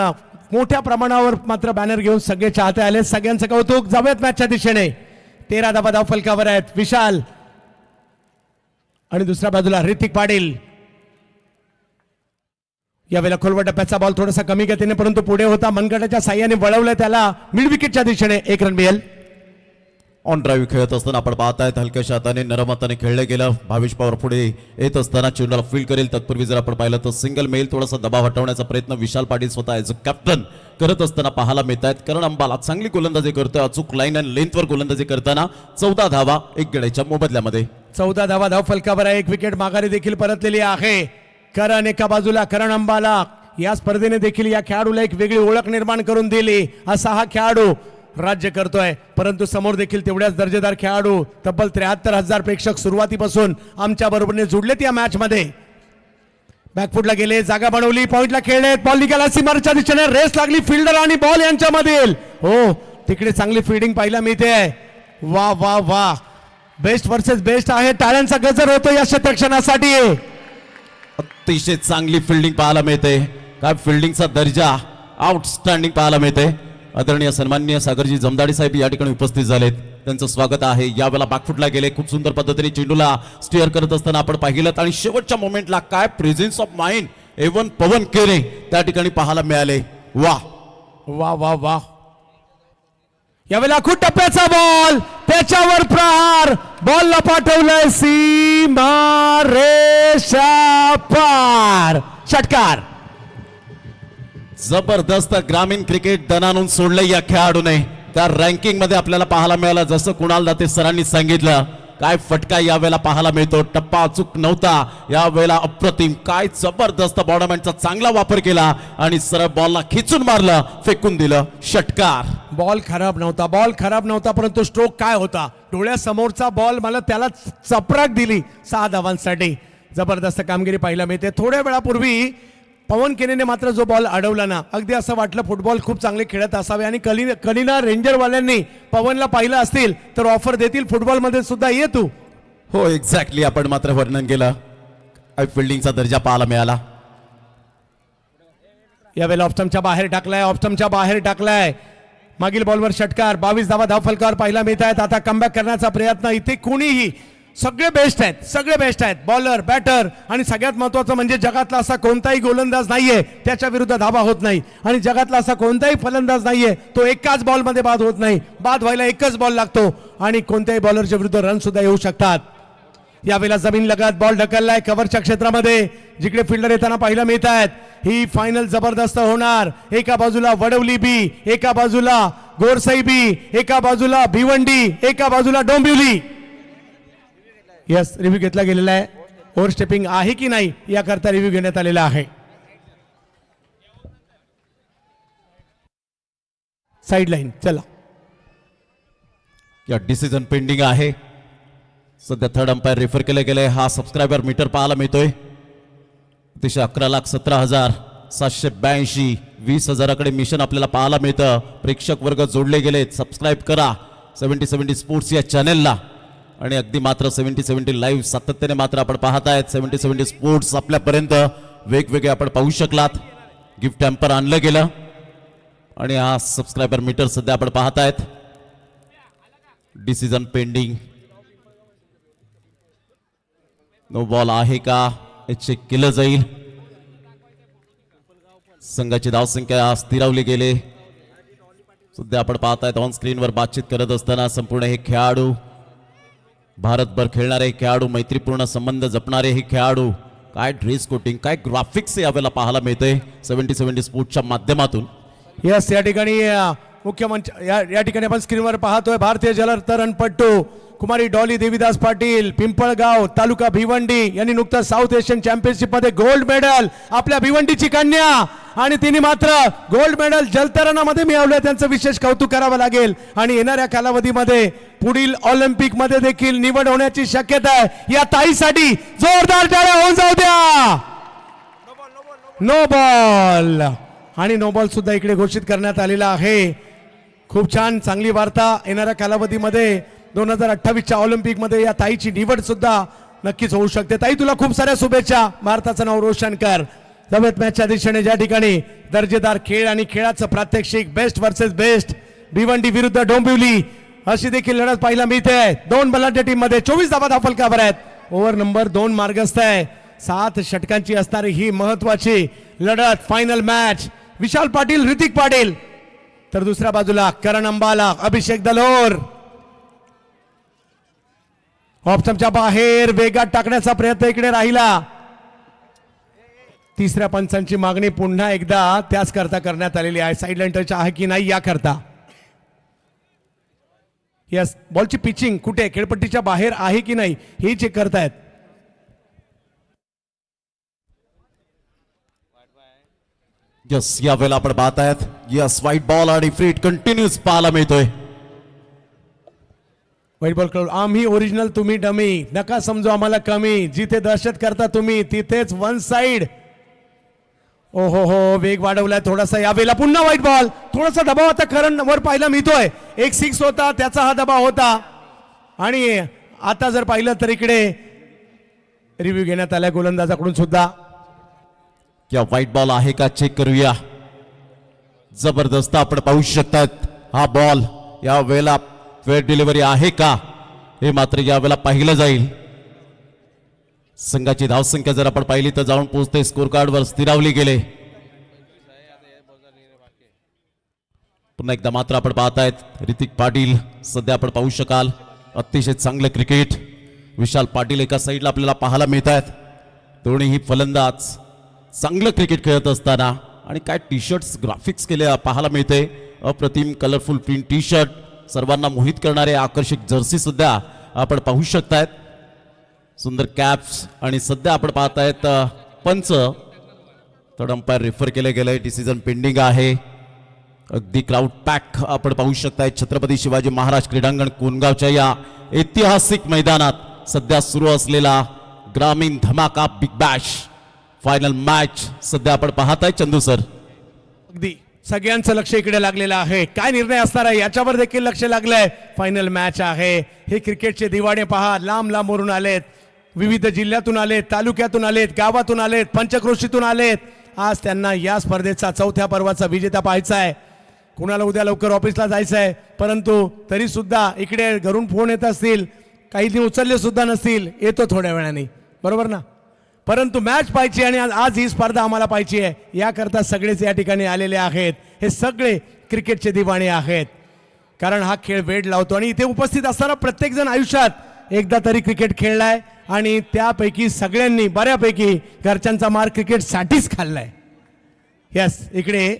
मोठ्या प्रमाणावर मात्र बॅनर घेऊन सगळे चाहते आले. सगळ्यांचं कौतुक. जाऊयात मॅचच्या दिशेने. 13 धावा धाव फलकावर आहेत. विशाल आणि दुसऱ्या बाजूला ऋतिक पाटील. यावेळेला खोलवर टप्प्याचा बॉल थोडासा कमी गतीने परंतु पुढे होता. मनगटाच्या साह्याने वळवलं त्याला मिड विकेटच्या दिशेने. 1 रन मिळेल. ऑन ड्राईव्ह खेळत असताना आपण पाहतायत हलक्याशा हाताने नरम हाताने खेळलं गेलं. भावेश पवार पुढे येत असताना चेंडूला फील्ड करेल. तत्पूर्वी जर आपण पाहिलं तर सिंगल मेल थोडासा दबाव हटवण्याचा प्रयत्न विशाल पाटील स्वतः ॲज अ कॅप्टन करत असताना पाहायला मिळत आहेत. कारण अंबाला चांगली गोलंदाजी करतोय. अचूक लाईन आणि लेंथवर गोलंदाजी करताना 14 धावा 1 गड्याच्या मोबदल्यामध्ये. 14 धावा धाव फलकावर आहे. 1 विकेट माघारी देखील परतलेली आहे. करण एका बाजूला. करण अंबाला या स्पर्धेने देखील या खेळाडूला एक वेगळी ओळख निर्माण करून दिली. असा हा खेळाडू राज्य करतोय. परंतु समोर देखील तेवढ्याच दर्जेदार खेळाडू तब्बल 73,000 प्रेक्षक सुरुवातीपासून आमच्या बरोबरने जुडलेत या मॅच मध्ये. बॅकफुटला गेले. जागा बनवली. पॉइंटला खेळले. बॉल निघाला सीमारच्या दिशेने. रेस लागली फिल्डर आणि बॉल यांच्यामधील. हो तिकडे चांगली फिल्डिंग पाहायला मिळते. वा वा वा. बेस्ट वर्सेस बेस्ट आहे. टाळ्यांचा गजर होतो या शतक्षणासाठी. अतिशय चांगली फिल्डिंग पाहायला मिळते. काय फिल्डिंगचा दर्जा आउटस्टँडिंग पाहायला मिळते. आदरणीय सन्माननीय सागरजी जमदाडे साहेब या ठिकाणी उपस्थित झालेत. त्यांचं स्वागत आहे. यावेळेला बॅकफुटला गेले. खूप सुंदर पद्धतीने चेंडूला स्टिअर करत असताना आपण पाहिलं आणि शेवटच्या मोमेंटला काय प्रेझेन्स ऑफ माइंड एवन पवन केरे त्या ठिकाणी पाहायला मिळाले. वा वा वा वा. यावेळेला खूप टप्प्याचा बॉल. त्याच्यावर प्रहार. बॉलला पाठवलंय सीमा रेषा पार. षटकार. जबरदस्त ग्रामीण क्रिकेट दणानून सोडलं या खेळाडूने. त्या रँकिंग मध्ये आपल्याला पाहायला मिळालं जसं कुणाल दाते सरांनी सांगितलं. काय फटका यावेळेला पाहायला मिळतो. टप्पा अचूक नव्हता यावेळेला. अप्रतिम. काय जबरदस्त बॉर्डरमॅनचा चांगला वापर केला आणि सरळ बॉलला खिचून मारलं. फेकून दिलं. षटकार. बॉल खराब नव्हता. बॉल खराब नव्हता परंतु स्ट्रोक काय होता. डोळ्यासमोरचा बॉल मला त्याला चपराक दिली 6 धावांसाठी. जबरदस्त कामगिरी पाहायला मिळते. थोड्या वेळापूर्वी पवन केनेने मात्र जो बॉल अडवला ना अगदी असं वाटलं फुटबॉल खूप चांगले खेळत असावे आणि कलिना रेंजरवाल्यांनी पवनला पाहिलं असतील तर ऑफर देतील फुटबॉलमध्ये सुद्धा ये तू. हो एक्झॅक्टली. आपण मात्र वर्णन केलं. फिल्डिंगचा दर्जा पाहायला मिळाला. यावेळेला ऑफस्टंपच्या बाहेर टाकलाय. ऑफस्टंपच्या बाहेर टाकलाय. मागील बॉलवर षटकार. 22 धावा धाव फलकावर पाहायला मिळत आहेत. आता कमबॅक करण्याचा प्रयत्न. इथे कोणीही सगळे बेस्ट आहेत. सगळे बेस्ट आहेत. बॉलर बॅटर आणि सगळ्यात महत्वाचं म्हणजे जगातला असा कोणताही गोलंदाज नाहीये त्याच्या विरुद्ध धावा होत नाही. आणि जगातला असा कोणताही फलंदाज नाहीये तो एकाच बॉलमध्ये बाद होत नाही. बाद व्हायला एकच बॉल लागतो आणि कोणत्याही बॉलरच्या विरुद्ध रन सुद्धा येऊ शकतात. यावेळेला जमीन लगत बॉल ढकललाय कव्हरच्या क्षेत्रामध्ये. जिकडे फिल्डर येताना पाहायला मिळत आहेत. ही फायनल जबरदस्त होणार. एका बाजूला वडवली बी. एका बाजूला गोरसाई बी. एका बाजूला भिवंडी. एका बाजूला डोंबिवली. यस रिव्ह्यू घेतला गेलेला आहे. ओव्हर स्टेपिंग आहे की नाही याकरता रिव्ह्यू घेण्यात आलेला आहे. Side line. चला या डिसिजन पेंडिंग आहे. सध्या थर्ड अंपायर रेफर केले गेले. हा सबस्क्रायबर मीटर पाहायला मिळतोय. अतिशय 11,17,782 20,000कडे मिशन आपल्याला पाहायला मिळतं. प्रेक्षक वर्ग जोडले गेलेत. सबस्क्राईब करा 70-70 स्पोर्ट्स या चॅनेलला. आणि अगदी मात्र 70-70 लाईव्ह सातत्याने मात्र आपण पाहतायत. 70-70 स्पोर्ट्स आपल्यापर्यंत वेगवेगळे आपण पाहू शकलात. गिफ्ट हॅम्पर आणलं गेलं आणि हा सबस्क्रायबर मीटर सध्या आपण पाहतायत. Decision pending. नो बॉल आहे का हे चेक केलं जाईल. संघाची धावसंख्या स्थिरावली गेले. सध्या आपण पाहतायत ऑन स्क्रीनवर बातचीत करत असताना संपूर्ण हे खेळाडू भारतभर खेळणारे खेळाडू मैत्रीपूर्ण संबंध जपणारे हे खेळाडू काय ड्रेस कोटिंग काय ग्राफिक्स यावेळेला पाहायला मिळतंय 70-70 स्पोर्ट्सच्या माध्यमातून. यस या ठिकाणी मुख्य मंच या ठिकाणी आपण स्क्रीनवर पाहतोय भारतीय जलतरणपटू कुमारी डॉली देवीदास पाटील पिंपळगाव तालुका भिवंडी यांनी नुकताच साऊथ एशियन चॅम्पियनशिप मध्ये गोल्ड मेडल आपल्या भिवंडीची कन्या आणि तिने मात्र गोल्ड मेडल जलतरणामध्ये मिळवलं. त्यांचं विशेष कौतुक करावं लागेल. आणि येणाऱ्या कालावधीमध्ये पुढील ऑलिम्पिक मध्ये देखील निवड होण्याची शक्यता आहे. या ताईसाठी जोरदार टाळ्या होऊन जाऊ द्या. नो बॉल आणि नो बॉल सुद्धा इकडे घोषित करण्यात आलेला आहे. खूप छान चांगली वार्ता. येणाऱ्या कालावधीमध्ये 2028च्या ऑलिम्पिक मध्ये या ताईची निवड सुद्धा नक्कीच होऊ शकते. ताई तुला खूप साऱ्या शुभेच्छा. भारताचं नाव रोशन कर. जमेत मॅचच्या दिशेने ज्या ठिकाणी दर्जेदार खेळ आणि खेळाचं प्रात्यक्षिक बेस्ट वर्सेस बेस्ट भिवंडी विरुद्ध डोंबिवली अशी देखील लढत पाहायला मिळते. दोन बलाढ्य टीम मध्ये 24 धावा फलकावर आहेत. ओव्हर नंबर 2 मार्गस्थ आहे. 7 षटकांची असणारी ही महत्वाची लढत फायनल मॅच. विशाल पाटील ऋतिक पाटील तर दुसऱ्या बाजूला करण अंबाला अभिषेक दलोर. ऑप्शनच्या बाहेर वेगात टाकण्याचा प्रयत्न इकडे राहिला. तिसऱ्या पंचांची मागणी पुन्हा एकदा त्याच करता करण्यात आलेली आहे. साईडलाईन टच आहे की नाही याकरता. यस बॉलची पिचिंग कुठे खेळपट्टीच्या बाहेर आहे की नाही हे चेक करतायत. यस यावेळेला आपण पाहत आहेत यस व्हाईट बॉल आणि फ्री हिट कंटिन्यूस पाहायला मिळतोय. वाईट बॉल कळून आम्ही ओरिजिनल तुम्ही डमी नका समजू आम्हाला कमी. जिथे दहशत करता तुम्ही तिथेच वन साइड. ओहो हो वेग वाढवलाय थोडासा यावेळेला. पुन्हा व्हाईट बॉल. थोडासा दबाव आता करण वर पाहायला मिळतोय. एक 6 होता त्याचा हा दबाव होता आणि आता जर पाहिलं तर इकडे रिव्ह्यू घेण्यात आलाय गोलंदाजाकडून सुद्धा. या व्हाईट बॉल आहे का चेक करूया. जबरदस्त आपण पाहू शकतात हा बॉल या वेळेला वेळ डिलिव्हरी आहे का हे मात्र यावेळेला पाहिलं जाईल. संघाची धावसंख्या जर आपण पाहिली तर जाऊन पोहोचते स्कोर कार्डवर स्थिरावली गेले. पुन्हा एकदा मात्र आपण पाहतायत ऋतिक पाटील सध्या आपण पाहू शकाल अतिशय चांगलं क्रिकेट. विशाल पाटील एका साईडला आपल्याला पाहायला मिळत आहेत. दोन्हीही फलंदाज चांगलं क्रिकेट खेळत असताना आणि काय टी शर्ट्स ग्राफिक्स केले पाहायला मिळते. अप्रतिम कलरफुल प्रिंट टी शर्ट सर्वांना मोहित करणारे आकर्षक जर्सी सुद्धा आपण पाहू शकतायत. सुंदर कॅप्स आणि सध्या आपण पाहतायत पंच थर्ड अंपायर रेफर केले गेले. डिसिजन पेंडिंग आहे. अगदी क्राऊड पॅक आपण पाहू शकताय छत्रपती शिवाजी महाराज क्रीडांगण कोणगावच्या या ऐतिहासिक मैदानात सध्या सुरू असलेला ग्रामीण धमाका बिग बॅश फायनल मॅच सध्या आपण पाहताय चंदू सर. अगदी सगळ्यांचं लक्ष इकडे लागलेलं आहे. काय निर्णय असणार आहे याच्यावर देखील लक्ष लागलंय. फायनल मॅच आहे. हे क्रिकेटचे दिवाणे पहा लांब लांबवरून आलेत. विविध जिल्ह्यातून आलेत, तालुक्यातून आलेत, गावातून आलेत, पंचक्रोशीतून आलेत. आज त्यांना या स्पर्धेचा चौथ्या पर्वाचा विजेता पाहायचा आहे. कुणाला उद्या लवकर ऑफिसला जायचं आहे परंतु तरी सुद्धा इकडे घरून फोन येत असतील. काही उचलले सुद्धा नसतील. येतो थोड्या वेळाने बरोबर ना. परंतु मॅच पाहिजे आणि आज ही स्पर्धा आम्हाला पाहिजे आहे. याकरता सगळेच या ठिकाणी आलेले आहेत. हे सगळे क्रिकेटचे दिवाणे आहेत कारण हा खेळ वेळ लावतो आणि इथे उपस्थित असताना प्रत्येक जण आयुष्यात एकदा तरी क्रिकेट खेळलाय आणि त्यापैकी सगळ्यांनी बऱ्यापैकी घरच्यांचा मार क्रिकेटसाठीच खाल्लाय. यस इकडे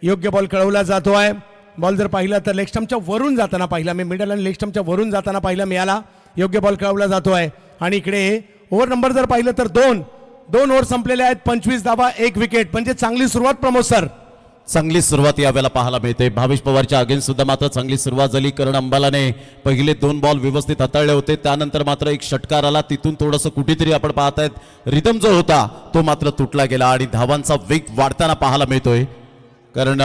योग्य बॉल कळवला जातोय. बॉल जर पाहिला तर लेग स्टंपच्या वरून जाताना पाहिला मी. मिडल आणि लेग स्टंपच्या वरून जाताना पाहिला मिळाला. योग्य बॉल कळवला जातोय आणि इकडे ओव्हर नंबर जर पाहिलं तर दोन ओव्हर संपलेले आहेत. 25 धावा 1 विकेट म्हणजे चांगली सुरुवात प्रमोद सर. चांगली सुरुवात यावेळेला पाहायला मिळते. भावेश पवारच्या अगेन्स्ट सुद्धा मात्र चांगली सुरुवात झाली. करण अंबालाने पहिले 2 बॉल व्यवस्थित हाताळले होते. त्यानंतर मात्र एक षटकार आला. तिथून थोडंसं कुठेतरी आपण पाहतायत रिदम जो होता तो मात्र तुटला गेला आणि धावांचा वेग वाढताना पाहायला मिळतोय. कारण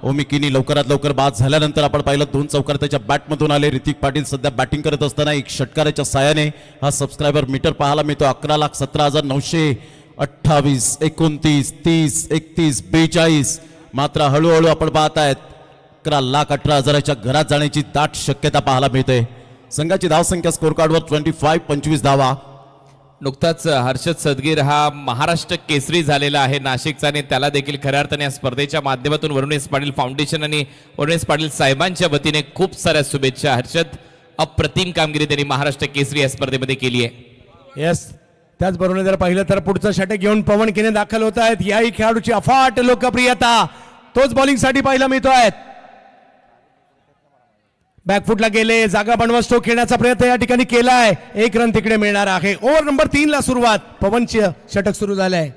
ओमिकीनी लवकरात लवकर बाद झाल्यानंतर आपण पाहिलं 2 चौकार त्याच्या बॅटमधून आले. ऋतिक पाटील सध्या बॅटिंग करत असताना एक षटकाराच्या साहाय्याने हा सबस्क्रायबर मीटर पाहायला मिळतो. 11,17,928 29 30 31 42 मात्र हळूहळू आपण पाहतायत 11,18,000च्या घरात जाण्याची दाट शक्यता पाहायला मिळते. संघाची धावसंख्या स्कोर कार्डवर 25 धावा. नुकताच हर्षद सदगीर हा महाराष्ट्र केसरी झालेला आहे नाशिकचा आणि त्याला देखील खऱ्या अर्थाने या स्पर्धेच्या माध्यमातून वरुणेश पाटील फाउंडेशन आणि वरुणेश पाटील साहेबांच्या वतीने खूप साऱ्या शुभेच्छा. हर्षद अप्रतिम कामगिरी त्यांनी महाराष्ट्र केसरी या स्पर्धेमध्ये केली आहे. येस त्याचबरोबर जर पाहिलं तर पुढचं षटक घेऊन पवन केने दाखल होत आहेत. याही खेळाडूची अफाट लोकप्रियता तोच बॉलिंगसाठी पाहायला मिळतोय. बॅकफुटला गेले जागा बनवा स्ट्रोक खेळण्याचा प्रयत्न या ठिकाणी केलाय. 1 रन तिकडे मिळणार आहे. ओव्हर नंबर 3 ला सुरुवात. पवनचे षटक सुरू झालंय.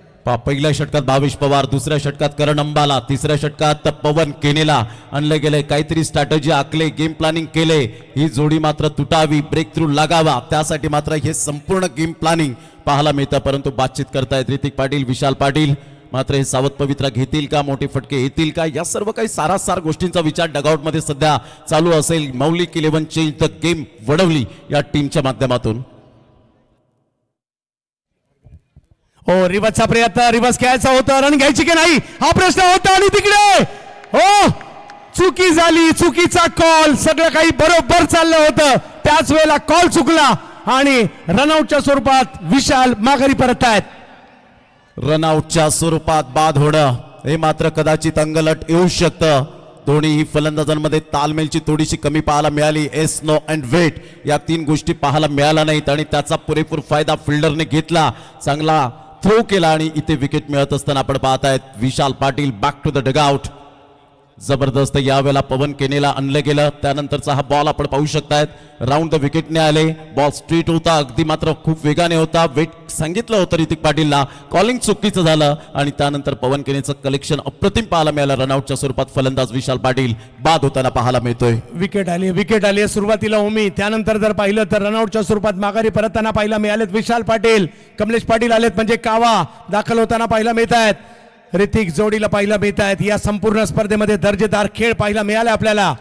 पहिल्या षटकात भावेश पवार, दुसऱ्या षटकात करण अंबाला, तिसऱ्या षटकात पवन केनेला आणले गेले. काहीतरी स्ट्रॅटेजी आखले, गेम प्लॅनिंग केले. ही जोडी मात्र तुटावी, ब्रेक थ्रू लागावा त्यासाठी मात्र हे संपूर्ण गेम प्लॅनिंग पाहायला मिळतं. परंतु बातचीत करतायत ऋतिक पाटील, विशाल पाटील. मात्र हे सावध पवित्रा घेतील का, मोठे फटके येतील का, या सर्व काही सारासार गोष्टींचा विचार डगआउट मध्ये सध्या चालू असेल. मौलिक 11 चेंज द गेम वडवली या टीमच्या माध्यमातून. हो रिवर्सचा प्रयत्न, रिवर्स घ्यायचा होता, रन घ्यायची की नाही हा प्रश्न होता आणि तिकडे हो चुकी झाली, चुकीचा कॉल. सगळं काही बरोबर चाललं होतं, त्याच वेळेला कॉल चुकला आणि रनआउटच्या स्वरूपात विशाल माघारी परत आहेत. रनआउटच्या स्वरूपात बाद होणं हे मात्र कदाचित अंगलट येऊ शकतं. दोन्ही फलंदाजांमध्ये तालमेलची थोडीशी कमी पाहायला मिळाली. एस नो अँड वेट या तीन गोष्टी पाहायला मिळाल्या नाहीत आणि त्याचा पुरेपूर फायदा फिल्डरने घेतला. चांगला थ्रो केला आणि इथे विकेट मिळत असताना आपण पाहतायत Vishal Patil back to the dugout. जबरदस्त यावेळेला पवन केनेला आणलं गेलं. त्यानंतरचा हा बॉल आपण पाहू शकतायत राऊंड द विकेटने आले. बॉल स्ट्रेट होता, अगदी मात्र खूप वेगाने होता. वेट सांगितलं होतं ऋतिक पाटीलला, कॉलिंग चुकीचं झालं आणि त्यानंतर पवन केनेचं कलेक्शन अप्रतिम पाहायला मिळालं. रनआउटच्या स्वरूपात फलंदाज विशाल पाटील बाद होताना पाहायला मिळतोय. विकेट आली सुरुवातीला उमी, त्यानंतर जर पाहिलं तर रनआउटच्या स्वरूपात माघारी परतताना पाहायला मिळालेत विशाल पाटील. कमलेश पाटील आलेत म्हणजे कावा दाखल होताना पाहायला मिळत आहेत. ऋतिक जोडीला पाहायला मिळत आहेत. या संपूर्ण स्पर्धेमध्ये दर्जेदार खेळ पाहायला मिळाला आपल्याला.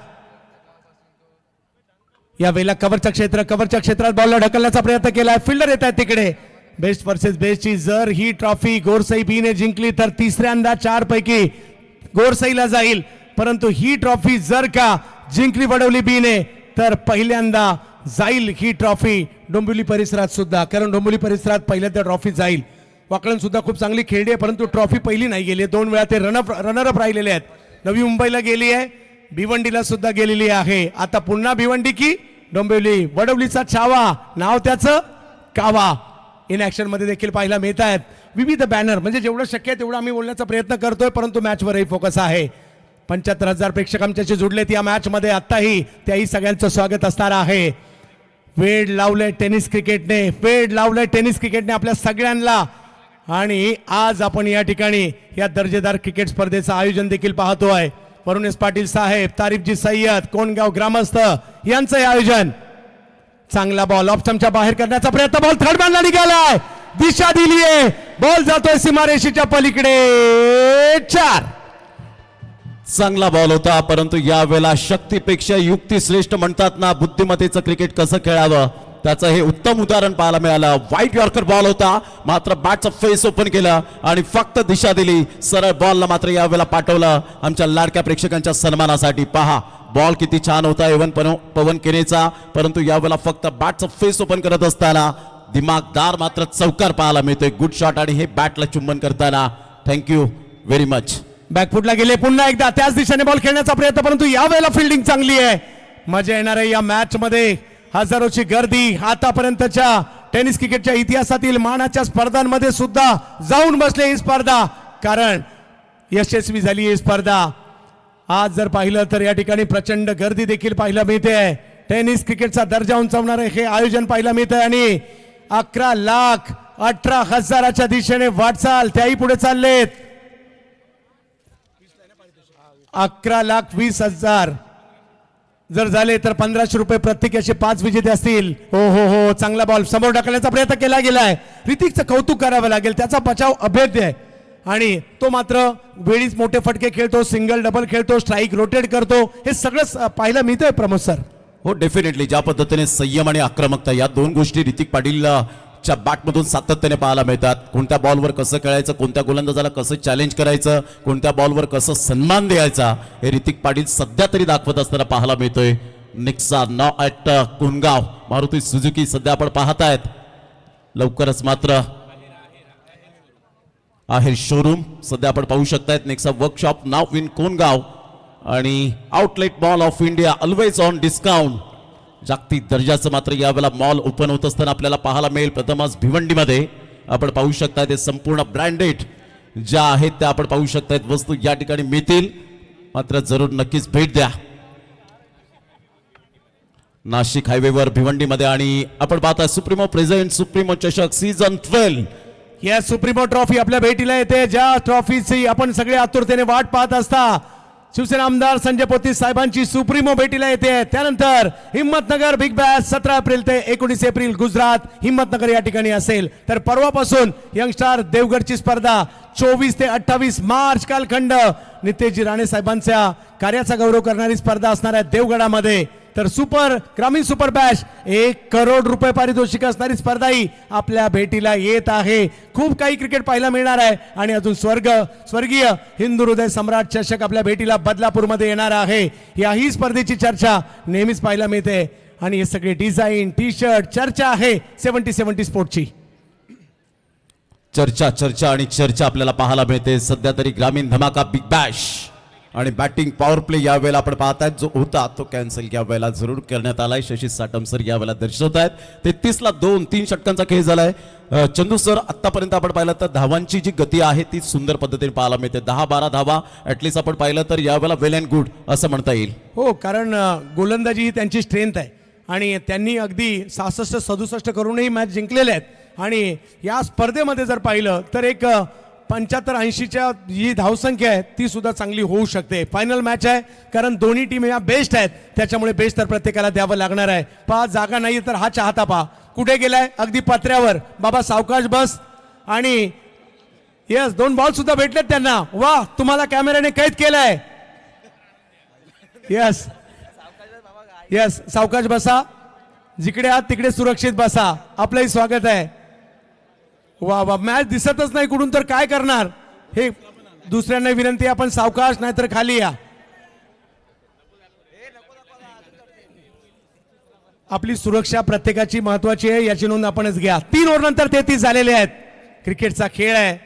या वेळेला कव्हरच्या क्षेत्रात बॉलला ढकलण्याचा प्रयत्न केलाय. फिल्डर येत आहेत तिकडे. बेस्ट वर्सेस बेस्टची जर ही ट्रॉफी गोरसई बीने जिंकली तर तिसऱ्यांदा 4 पैकी गोरसईला जाईल, परंतु ही ट्रॉफी जर का जिंकली वडवली बीने तर पहिल्यांदा जाईल ही ट्रॉफी डोंबिवली परिसरात सुद्धा, कारण डोंबिवली परिसरात पहिल्यांदा ट्रॉफी जाईल. वाकळण सुद्धा खूप चांगली खेळली आहे, परंतु ट्रॉफी पहिली नाही गेली. 2 वेळा ते रनरअप राहिलेले आहेत. नवी मुंबईला गेली आहे, भिवंडीला सुद्धा गेलेली आहे. आता पुन्हा भिवंडी की डोंबिवली, वडवलीचा छावा नाव त्याचं कावा. इन ऍक्शन मध्ये देखील पाहायला मिळत आहेत. विविध बॅनर म्हणजे जेवढं शक्य आहे तेवढं आम्ही बोलण्याचा प्रयत्न करतोय, परंतु मॅचवरही फोकस आहे. 75,000 प्रेक्षक आमच्याशी जुडलेत या मॅच मध्ये. आताही त्याही सगळ्यांचं स्वागत असणार आहे. वेड लावलंय टेनिस क्रिकेटने आपल्या सगळ्यांना. आणि आज आपण या ठिकाणी या दर्जेदार क्रिकेट स्पर्धेचं आयोजन देखील पाहतोय. वरुण एस पाटील साहेब, तारिफजी सय्यद, कोणगाव ग्रामस्थ यांचं हे आयोजन. चांगला बॉल ऑफ स्टंपच्या बाहेर करण्याचा प्रयत्न, बॉल थर्ड मॅनला निघालाय, दिशा दिलीये, बॉल जातोय सीमारेषेच्या पलीकडे. 4. चांगला बॉल होता, परंतु यावेळेला शक्तीपेक्षा युक्ती श्रेष्ठ म्हणतात ना, बुद्धिमत्तेचं क्रिकेट कसं खेळावं त्याचं हे उत्तम उदाहरण पाहायला मिळालं. व्हाईट यॉर्कर बॉल होता, मात्र बॅटचं फेस ओपन केलं आणि फक्त दिशा दिली. सरळ बॉलला मात्र यावेळेला पाठवलं आमच्या लाडक्या प्रेक्षकांच्या सन्मानासाठी. पहा बॉल किती छान होता एवन पवन केनेचा, परंतु यावेळेला फक्त बॅटचं फेस ओपन करत असताना दिमागदार मात्र चौकार पाहायला मिळतोय. गुड शॉट आणि हे बॅटला चुंबन करताना. Thank you very much. बॅकफुटला गेले पुन्हा एकदा त्याच दिशेने बॉल खेळण्याचा प्रयत्न, परंतु यावेळेला फिल्डिंग चांगली आहे. मजा येणार आहे या मॅच मध्ये. हजारोची गर्दी आतापर्यंतच्या टेनिस क्रिकेटच्या इतिहासातील मानाच्या स्पर्धांमध्ये सुद्धा जाऊन बसले ही स्पर्धा, कारण यशस्वी झाली ही स्पर्धा. आज जर पाहिलं तर या ठिकाणी प्रचंड गर्दी देखील पाहायला मिळते. टेनिस क्रिकेटचा दर्जा उंचावणारे हे आयोजन पाहायला मिळतंय आणि 11,18,000च्या दिशेने वाटचाल त्याही पुढे चाललेत. 11,20,000 जर झाले तर 1,500 रुपये प्रत्येक असे 5 विजेते असतील. हो चांगला बॉल समोर ढकलण्याचा प्रयत्न केला गेलाय. ऋतिकचं कौतुक करावं लागेल, त्याचा बचाव अभेद्य आहे आणि तो मात्र वेळीच मोठे फटके खेळतो, सिंगल डबल खेळतो, स्ट्राईक रोटेट करतो. हे सगळं पाहायला मिळतंय प्रमोद सर. हो डेफिनेटली ज्या पद्धतीने संयम आणि आक्रमकता या 2 गोष्टी ऋतिक पाटीलच्या बॅटमधून सातत्याने पाहायला मिळतात. कोणत्या बॉलवर कसं खेळायचं, कोणत्या गोलंदाजाला कसं चॅलेंज करायचं, कोणत्या बॉलवर कसं सन्मान द्यायचा, हे ऋतिक पाटील सध्या तरी दाखवत असताना पाहायला मिळतोय. निक्सा नाव ॲट कुनगाव मारुती सुझुकी सध्या आपण पाहतायत. लवकरच मात्र आहे शोरूम सध्या आपण पाहू शकतायत. नेक्सा वर्कशॉप नाव इन कोनगाव आणि outlet mall of India always on discount. जागतिक दर्जाचं मात्र यावेळेला मॉल ओपन होत असताना आपल्याला पाहायला मिळेल. प्रथमच भिवंडीमध्ये आपण पाहू शकताय ते संपूर्ण ब्रँडेड ज्या आहेत त्या आपण पाहू शकतायत वस्तू या ठिकाणी मिळतील. मात्र जरूर नक्कीच भेट द्या नाशिक हायवेवर भिवंडीमध्ये. आणि आपण पाहताय सुप्रीमो प्रेझेंट सुप्रीमो चषक सीझन 12. या सुप्रीमो ट्रॉफी आपल्या भेटीला येते, ज्या ट्रॉफीची आपण सगळे आतुरतेने वाट पाहत असता. शिवसेना आमदार संजय पोतीस साहेबांची सुप्रीमो भेटीला येते. त्यानंतर हिम्मतनगर बिग बॅश 17 एप्रिल ते 19 एप्रिल गुजरात हिम्मतनगर या ठिकाणी असेल. तर परवापासून यंगस्टार देवगडची स्पर्धा 24 ते 28 मार्च कालखंड नितेशजी राणे साहेबांच्या कार्याचा गौरव करणारी स्पर्धा असणार आहे देवगडामध्ये. तर ग्रामीण सुपर बॅश 1 करोड रुपये पारितोषिक असणारी स्पर्धा ही आपल्या भेटीला येत आहे. खूप काही क्रिकेट पाहायला मिळणार आहे आणि अजून स्वर्गीय हिंदू हृदय सम्राट चषक आपल्या भेटीला बदलापूरमध्ये येणार आहे. याही स्पर्धेची चर्चा नेहमीच पाहायला मिळते आणि हे सगळे डिझाईन टी शर्ट चर्चा आहे 70-70 स्पोर्टची. चर्चा आणि चर्चा आपल्याला पाहायला मिळते. सध्या तरी ग्रामीण धमाका बिग बॅश आणि बॅटिंग पॉवर प्ले यावेळेला आपण पाहतायत जो होता तो कॅन्सल यावेळेला जरूर करण्यात आलाय. शशी साटम सर यावेळेला दर्शवत आहेत. 33ला 2-3 षटकांचा खेळ झालाय. चंदू सर आतापर्यंत आपण पाहिलं तर धावांची जी गती आहे ती सुंदर पद्धतीने पाहायला मिळते. 10-12 धावा ऍटलीस्ट आपण पाहिलं तर यावेळेला वेल अँड गुड असं म्हणता येईल. हो, कारण गोलंदाजी ही त्यांची स्ट्रेंथ आहे आणि त्यांनी अगदी 66-67 करूनही मॅच जिंकलेले आहेत आणि या स्पर्धेमध्ये जर पाहिलं तर एक 75-80च्या जी धावसंख्या आहे ती सुद्धा चांगली होऊ शकते. फायनल मॅच आहे कारण दोन्ही टीम या बेस्ट आहेत त्याच्यामुळे बेस्ट तर प्रत्येकाला द्यावं लागणार आहे. पहा जागा नाही तर हा चाहता पहा कुठे गेलाय अगदी पत्र्यावर. बाबा सावकाश बस आणि यस 2 बॉल सुद्धा भेटलेत त्यांना. वा तुम्हाला कॅमेऱ्याने कैद केलाय. यस यस सावकाश बसा जिकडे आहात तिकडे सुरक्षित बसा. आपलंही स्वागत आहे. वा वा मॅच दिसतच नाही कुठून तर काय करणार. हे दुसऱ्यांना विनंती आपण सावकाश नाहीतर खाली या. आपली सुरक्षा प्रत्येकाची महत्वाची आहे याची नोंद आपणच घ्या. 3 ओव्हर नंतर 33 झालेले आहेत. क्रिकेटचा खेळ आहे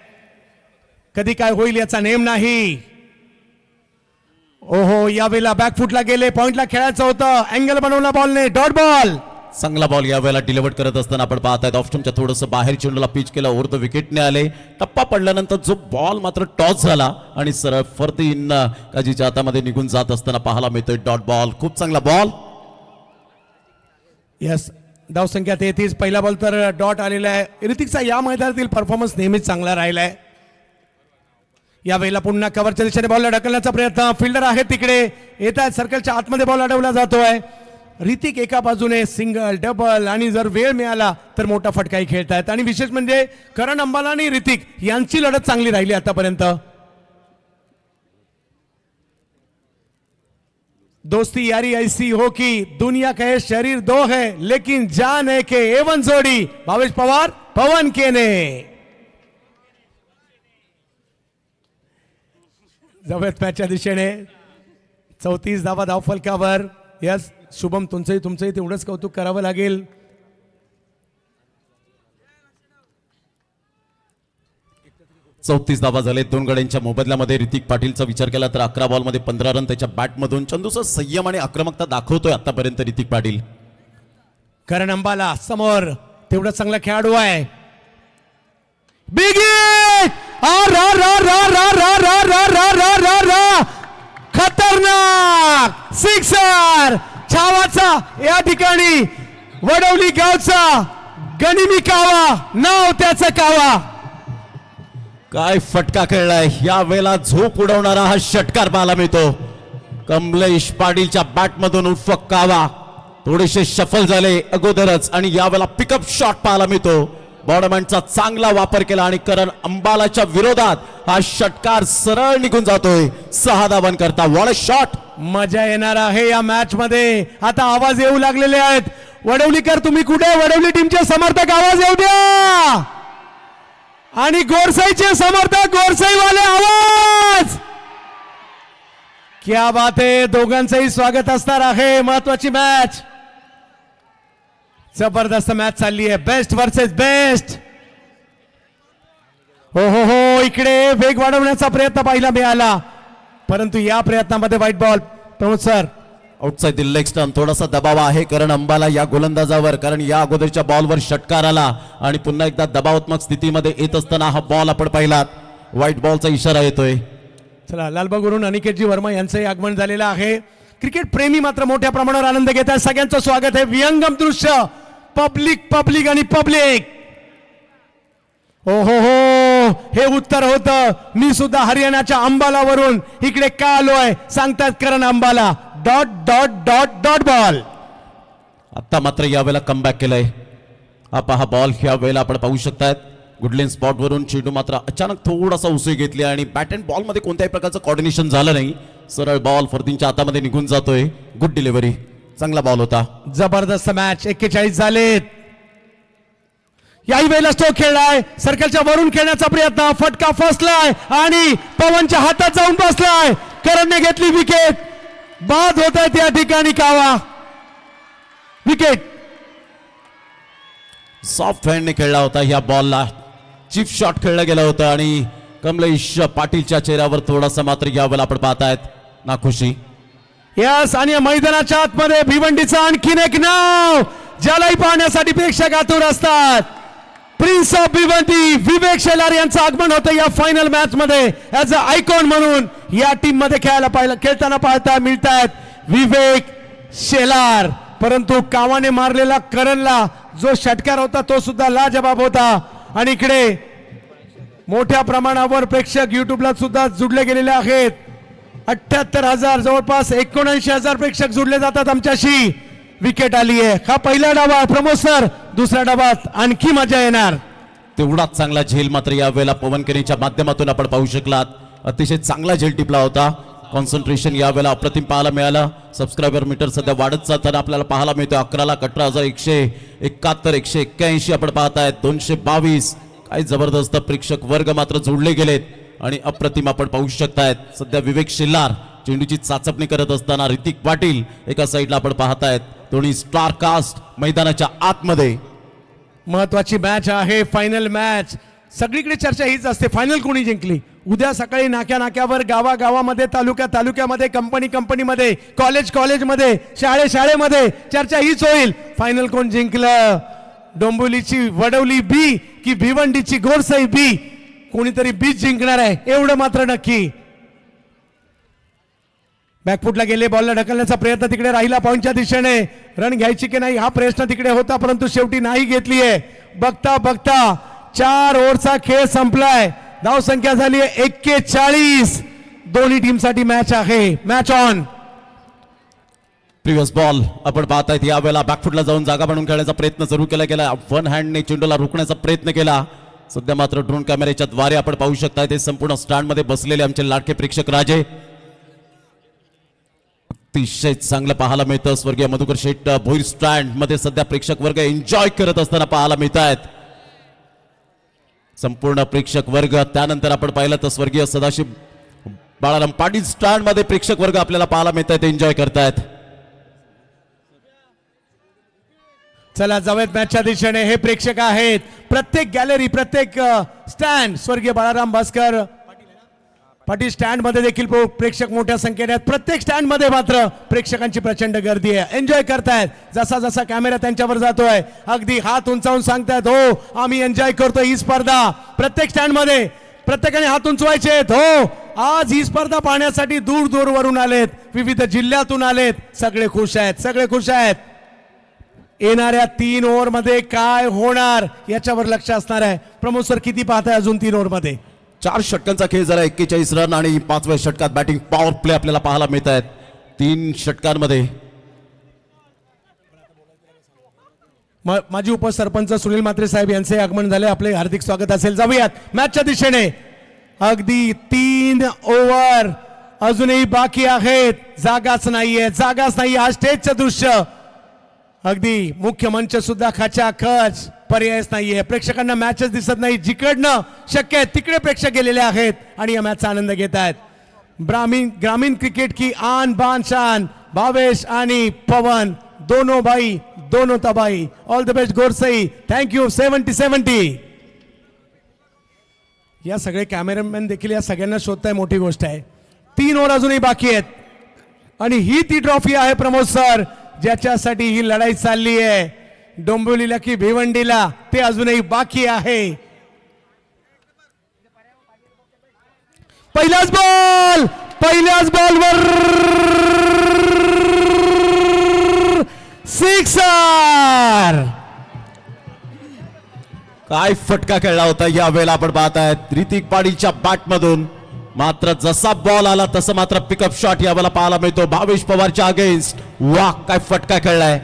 कधी काय होईल याचा नेम नाही. ओहो यावेळेला बॅकफुटला गेले पॉइंटला खेळायचं होतं. अँगल बनवला बॉलने डॉट बॉल. चांगला बॉल यावेळेला डिलिव्हर करत असताना आपण पाहतायत ऑफस्टमच्या थोडंसं बाहेर चेंडूला पिच केला ओव्हर द विकेटने आले. टप्पा पडल्यानंतर जो बॉल मात्र टॉस झाला आणि सरळ फरतीन काजीच्या हातामध्ये निघून जात असताना पाहायला मिळतोय डॉट बॉल. खूप चांगला बॉल. यस धावसंख्या 33. पहिला बॉल तर डॉट आलेला आहे. ऋतिकचा या मैदानातील परफॉर्मन्स नेहमीच चांगला राहिला आहे. यावेळेला पुन्हा कव्हरच्या दिशेने बॉलला ढकलण्याचा प्रयत्न. फिल्डर आहे तिकडे येत आहेत. सर्कलच्या आतमध्ये बॉल अडवला जातोय. ऋतिक एका बाजूने सिंगल डबल आणि जर वेळ मिळाला तर मोठा फटकाही खेळतायत आणि विशेष म्हणजे करण अंबाला आणि ऋतिक यांची लढत चांगली राहिली आतापर्यंत. दोस्ती यारी ऐसी हो की दुनिया कहे शरीर 2 है लेकिन जान है के एवन जोडी. भावेश पवार पवन केने जवळ मॅचच्या दिशेने 34 धावा धावफलकावर. यस शुभम तुमचंही तेवढंच कौतुक करावं लागेल. चौतीस धावा झाले 2 गड्यांच्या मोबदल्यामध्ये. ऋतिक पाटीलचा विचार केला तर 11 बॉलमध्ये 15 रन त्याच्या बॅटमधून. चंदूचा संयम आणि आक्रमकता दाखवतोय आतापर्यंत ऋतिक पाटील. करण अंबाला समोर तेवढा चांगला खेळाडू आहे. Big hit! खतरनाक सिक्सर. छावाचा या ठिकाणी वडवली गावचा गनिमी कावा नाव त्याचं कावा. काय फटका खेळलाय. या वेळेला झोप उडवणारा हा षटकार पाहायला मिळतो. कमलेश पाटीलच्या बॅटमधून उर्फ कावा थोडेसे शफल झाले अगोदरच आणि यावेळेला पिकअप शॉट पाहायला मिळतो. बॉडमॅनचा चांगला वापर केला आणि करण अंबालाच्या विरोधात हा षटकार सरळ निघून जातोय 6 धावांकरता. What a shot. मजा येणार आहे या मॅच मध्ये. आता आवाज येऊ लागलेले आहेत. वडवलीकर तुम्ही कुठे. वडवली टीमचे समर्थक आवाज येऊ द्या आणि गोरसाईचे समर्थक गोरसाईवाले आवाज. क्या बात आहे. दोघांचंही स्वागत असणार आहे. महत्वाची मॅच जबरदस्त मॅच चालली आहे. Best versus best. हो इकडे वेग वाढवण्याचा प्रयत्न पाहायला मिळाला परंतु या प्रयत्नामध्ये white ball. Pramod sir outside the leg stump. थोडासा दबाव आहे करण अंबाला या गोलंदाजावर कारण या अगोदरच्या बॉलवर षटकार आला आणि पुन्हा एकदा दबावात्मक स्थितीमध्ये येत असताना हा बॉल आपण पाहिलात. व्हाईट बॉलचा इशारा येतोय. चला लालबागवरून अनिकेतजी वर्मा यांचंही आगमन झालेलं आहे. क्रिकेट प्रेमी मात्र मोठ्या प्रमाणावर आनंद घेत आहेत. सगळ्यांचं स्वागत आहे. विहंगम दृश्य पब्लिक आणि पब्लिक. हो हे उत्तर होतं. मी सुद्धा हरियाणाच्या अंबालावरून इकडे का आलोय सांगतात Karan Ambala. Dot dot dot dot ball. आता मात्र यावेळेला कमबॅक केलंय. हा बॉल या वेळेला आपण पाहू शकतायत. गुडलेन स्पॉट वरून चेंडू मात्र अचानक थोडासा उसळी घेतली आणि बॅट अँड बॉल मध्ये कोणत्याही प्रकारचं कॉर्डिनेशन झालं नाही. सरळ बॉल फर्दींच्या हातामध्ये निघून जातोय. Good delivery. चांगला बॉल होता. जबरदस्त मॅच. 41 झालेत. याही वेळेला स्ट्रोक खेळलाय, सर्कलच्या वरून खेळण्याचा प्रयत्न, फटका फसलाय आणि पवनच्या हातात जाऊन बसलाय. करणने घेतली विकेट. बाद होत आहे त्या ठिकाणी कावा. विकेट. सॉफ्ट हँडने खेळला होता या बॉलला. चिप शॉट खेळला गेला होता आणि कमलेश पाटीलच्या चेहऱ्यावर थोडासा मात्र यावेळेला आपण पाहतायत नाखुशी. यस, आणि या मैदानाच्या आतमध्ये भिवंडीचं आणखीन एक नाव ज्यालाही पाहण्यासाठी प्रेक्षक आतुर असतात. प्रिन्स ऑफ भिवंडी विवेक शेलार यांचं आगमन होतं या फायनल मॅच मध्ये ऍज अ आयकॉन म्हणून या टीम मध्ये खेळताना पाहता मिळतात विवेक शेलार. परंतु कावाने मारलेला करणला जो षटकार होता तो सुद्धा लाजबाब होता. आणि इकडे मोठ्या प्रमाणावर प्रेक्षक युट्यूबला सुद्धा जुडले गेलेले आहेत. 78,000 जवळपास 79,000 प्रेक्षक जुडले जातात आमच्याशी. विकेट आली आहे. हा पहिला डावा प्रमोद सर, दुसऱ्या डावात आणखी मजा येणार. तेवढाच चांगला झेल मात्र यावेळेला पवनकरेच्या माध्यमातून आपण पाहू शकलात. अतिशय चांगला झेल टिपला होता. कॉन्सन्ट्रेशन यावेळेला अप्रतिम पाहायला मिळालं. सबस्क्रायबर मीटर सध्या वाढत जाताना आपल्याला पाहायला मिळतो. 11,18,171, 181 आपण पाहतायत. 222. काय जबरदस्त प्रेक्षक वर्ग मात्र जोडले गेलेत आणि अप्रतिम आपण पाहू शकतायत. सध्या विवेक शेलार चेंडूची चाचपणी करत असताना ऋतिक पाटील एका साईडला आपण पाहतायत. दोन्ही स्टार कास्ट मैदानाच्या आतमध्ये. महत्वाची मॅच आहे, फायनल मॅच. सगळीकडे चर्चा हीच असते, फायनल कोणी जिंकली. उद्या सकाळी नाक्या नाक्यावर, गावागावामध्ये, तालुक्यामध्ये, कंपनीमध्ये, कॉलेजमध्ये, शाळेमध्ये चर्चा हीच होईल. फायनल कोण जिंकलं. डोंबिवलीची वडवली बी की भिवंडीची गोरसई बी. कोणीतरी बीच जिंकणार आहे एवढं मात्र नक्की. बॅकफुटला गेले, बॉलला ढकलण्याचा प्रयत्न तिकडे राहिला पॉईंटच्या दिशेने. रन घ्यायची की नाही हा प्रश्न तिकडे होता, परंतु शेवटी नाही घेतलीये. बघता 4 ओव्हरचा खेळ संपलाय. धाव संख्या झाली आहे 41. दोन्ही टीमसाठी मॅच आहे. Match on. प्रिव्हियस बॉल आपण पाहतायत. यावेळेला बॅकफुटला जाऊन जागा बनवून खेळण्याचा प्रयत्न सुरू केला गेला. वन हँडने चेंडूला रोखण्याचा प्रयत्न केला. सध्या मात्र ड्रोन कॅमेऱ्याच्या द्वारे आपण पाहू शकताय ते संपूर्ण स्टँड मध्ये बसलेले आमचे लाडके प्रेक्षक राजे. अतिशय चांगलं पाहायला मिळतं. स्वर्गीय मधुकर शेठ भोईर स्टँड मध्ये सध्या प्रेक्षक वर्ग एन्जॉय करत असताना पाहायला मिळत आहेत. संपूर्ण प्रेक्षक वर्ग. त्यानंतर आपण पाहिलं तर स्वर्गीय सदाशिव बाळाराम पाटील स्टँड मध्ये प्रेक्षक वर्ग आपल्याला पाहायला मिळत आहेत, एन्जॉय करतायत. चला जाऊयात मॅचच्या दिशेने. हे प्रेक्षक आहेत. प्रत्येक गॅलरी, प्रत्येक स्टँड, स्वर्गीय बाळाराम भास्कर पाटील स्टँड मध्ये देखील प्रेक्षक मोठ्या संख्येने आहेत. प्रत्येक स्टँड मध्ये मात्र प्रेक्षकांची प्रचंड गर्दी आहे. एन्जॉय करतायत. जसा जसा कॅमेरा त्यांच्यावर जातोय अगदी हात उंचावून सांगतायत हो आम्ही एन्जॉय करतोय ही स्पर्धा. प्रत्येक स्टँड मध्ये प्रत्येकाने हात उंचवायचे आहेत. हो, आज ही स्पर्धा पाहण्यासाठी दूर वरून आलेत, विविध जिल्ह्यातून आलेत. सगळे खुश आहेत. येणाऱ्या 3 ओव्हर मध्ये काय होणार याच्यावर लक्ष असणार आहे. प्रमोद सर किती पाहताय अजून 3 ओव्हर मध्ये? 4 षटकांचा खेळ झाला. 41 रन आणि 5व्या षटकात बॅटिंग पॉवर प्ले आपल्याला पाहायला मिळत आहेत. 3 षटकांमध्ये. माजी उपसरपंच सुनील म्हात्रे साहेब यांचे आगमन झाले. आपले हार्दिक स्वागत असेल. जाऊयात मॅचच्या दिशेने. अगदी 3 ओव्हर अजूनही बाकी आहेत. जागाच नाहीये. हा स्टेजचं दृश्य. अगदी मुख्य मंच सुद्धा खचाखच. पर्यायच नाहीये. प्रेक्षकांना मॅचच दिसत नाही. जिकडनं शक्य आहे तिकडे प्रेक्षक गेलेले आहेत आणि या मॅचचा आनंद घेत आहेत. ग्रामीण क्रिकेट की आन बान शान भावेश आणि पवन, दोनों भाई दोनों तबाई. All the best Gorsai. Thank you. 70-70. या सगळे कॅमेरामॅन देखील या सगळ्यांना शोधताय, मोठी गोष्ट आहे. 3 ओव्हर अजूनही बाकी आहेत आणि ही ती ट्रॉफी आहे प्रमोद सर ज्याच्यासाठी ही लढाई चालली आहे. डोंबिवलीला की भिवंडीला ते अजूनही बाकी आहे. पहिल्याच बॉलवर सिक्सर. काय फटका खेळला होता यावेळेला आपण पाहतायत ऋतिक पाटीलच्या बॅट मधून. मात्र जसा बॉल आला तसं मात्र पिकअप शॉट यावेळेला पाहायला मिळतो भावेश पवारच्या अगेन्स्ट. वाह, काय फटका खेळलाय.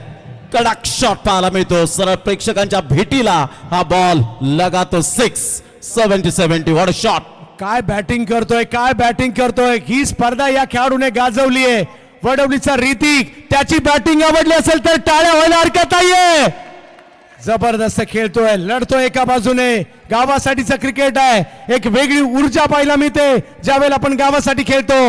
कडक शॉट पाहायला मिळतो. सरळ प्रेक्षकांच्या भेटीला हा बॉल लगातो 6. 70-70. What a shot. काय बॅटिंग करतोय. ही स्पर्धा या खेळाडूने गाजवली आहे. वडवलीचा ऋतिक, त्याची बॅटिंग आवडली असेल तर टाळ्या व्हायला हरकत नाहीये. जबरदस्त खेळतोय, लढतोय एका बाजूने. गावासाठीचं क्रिकेट आहे, एक वेगळी ऊर्जा पाहायला मिळते ज्यावेळेला आपण गावासाठी खेळतो.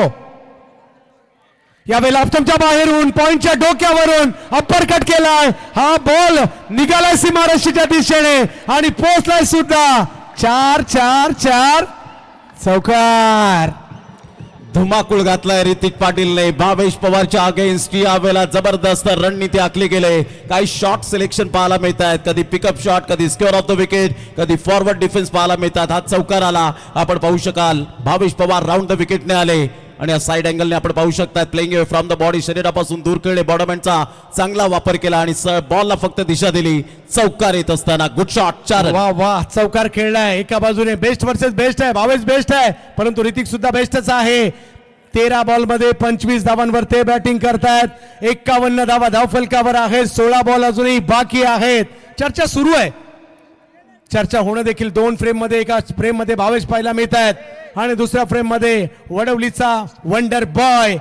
यावेळेला ऑप्टमच्या बाहेरून पॉइंटच्या डोक्यावरून अप्पर कट केलाय. हा बॉल निघालाय सीमारक्षीच्या दिशेने आणि पोहोचलाय सुद्धा. 4-4-4 चौकार. धुमाकूळ घातलाय ऋतिक पाटीलने भावेश पवारच्या अगेन्स्ट. यावेळेला जबरदस्त रणनीती आखली गेले. काही शॉट सिलेक्शन पाहायला मिळत आहेत, कधी पिकअप शॉट, कधी स्क्वेअर ऑफ द विकेट, कधी फॉरवर्ड डिफेन्स पाहायला मिळतात. हा चौकार आला, आपण पाहू शकाल. भावेश पवार राऊंड द विकेटने आले आणि या साइड अँगलने आपण पाहू शकतात. Playing away from the body, शरीरापासून दूर खेळले. बॉडमॅनचा चांगला वापर केला आणि बॉलला फक्त दिशा दिली. चौकार येत असताना गुड शॉट. 4 वा वा, चौकार खेळलाय. एका बाजूने बेस्ट वर्सेस बेस्ट आहे, भावेश बेस्ट आहे, परंतु ऋतिक सुद्धा बेस्टच आहे. 13 बॉल मध्ये 25 धावांवर ते बॅटिंग करतायत. 51 धावा धावफलकावर आहेत. 16 बॉल अजूनही बाकी आहेत. चर्चा सुरू आहे. चर्चा होणं देखील 2 फ्रेम मध्ये, एका फ्रेम मध्ये भावेश पाहायला मिळत आहेत आणि दुसऱ्या फ्रेम मध्ये वडवलीचा वंडर बॉय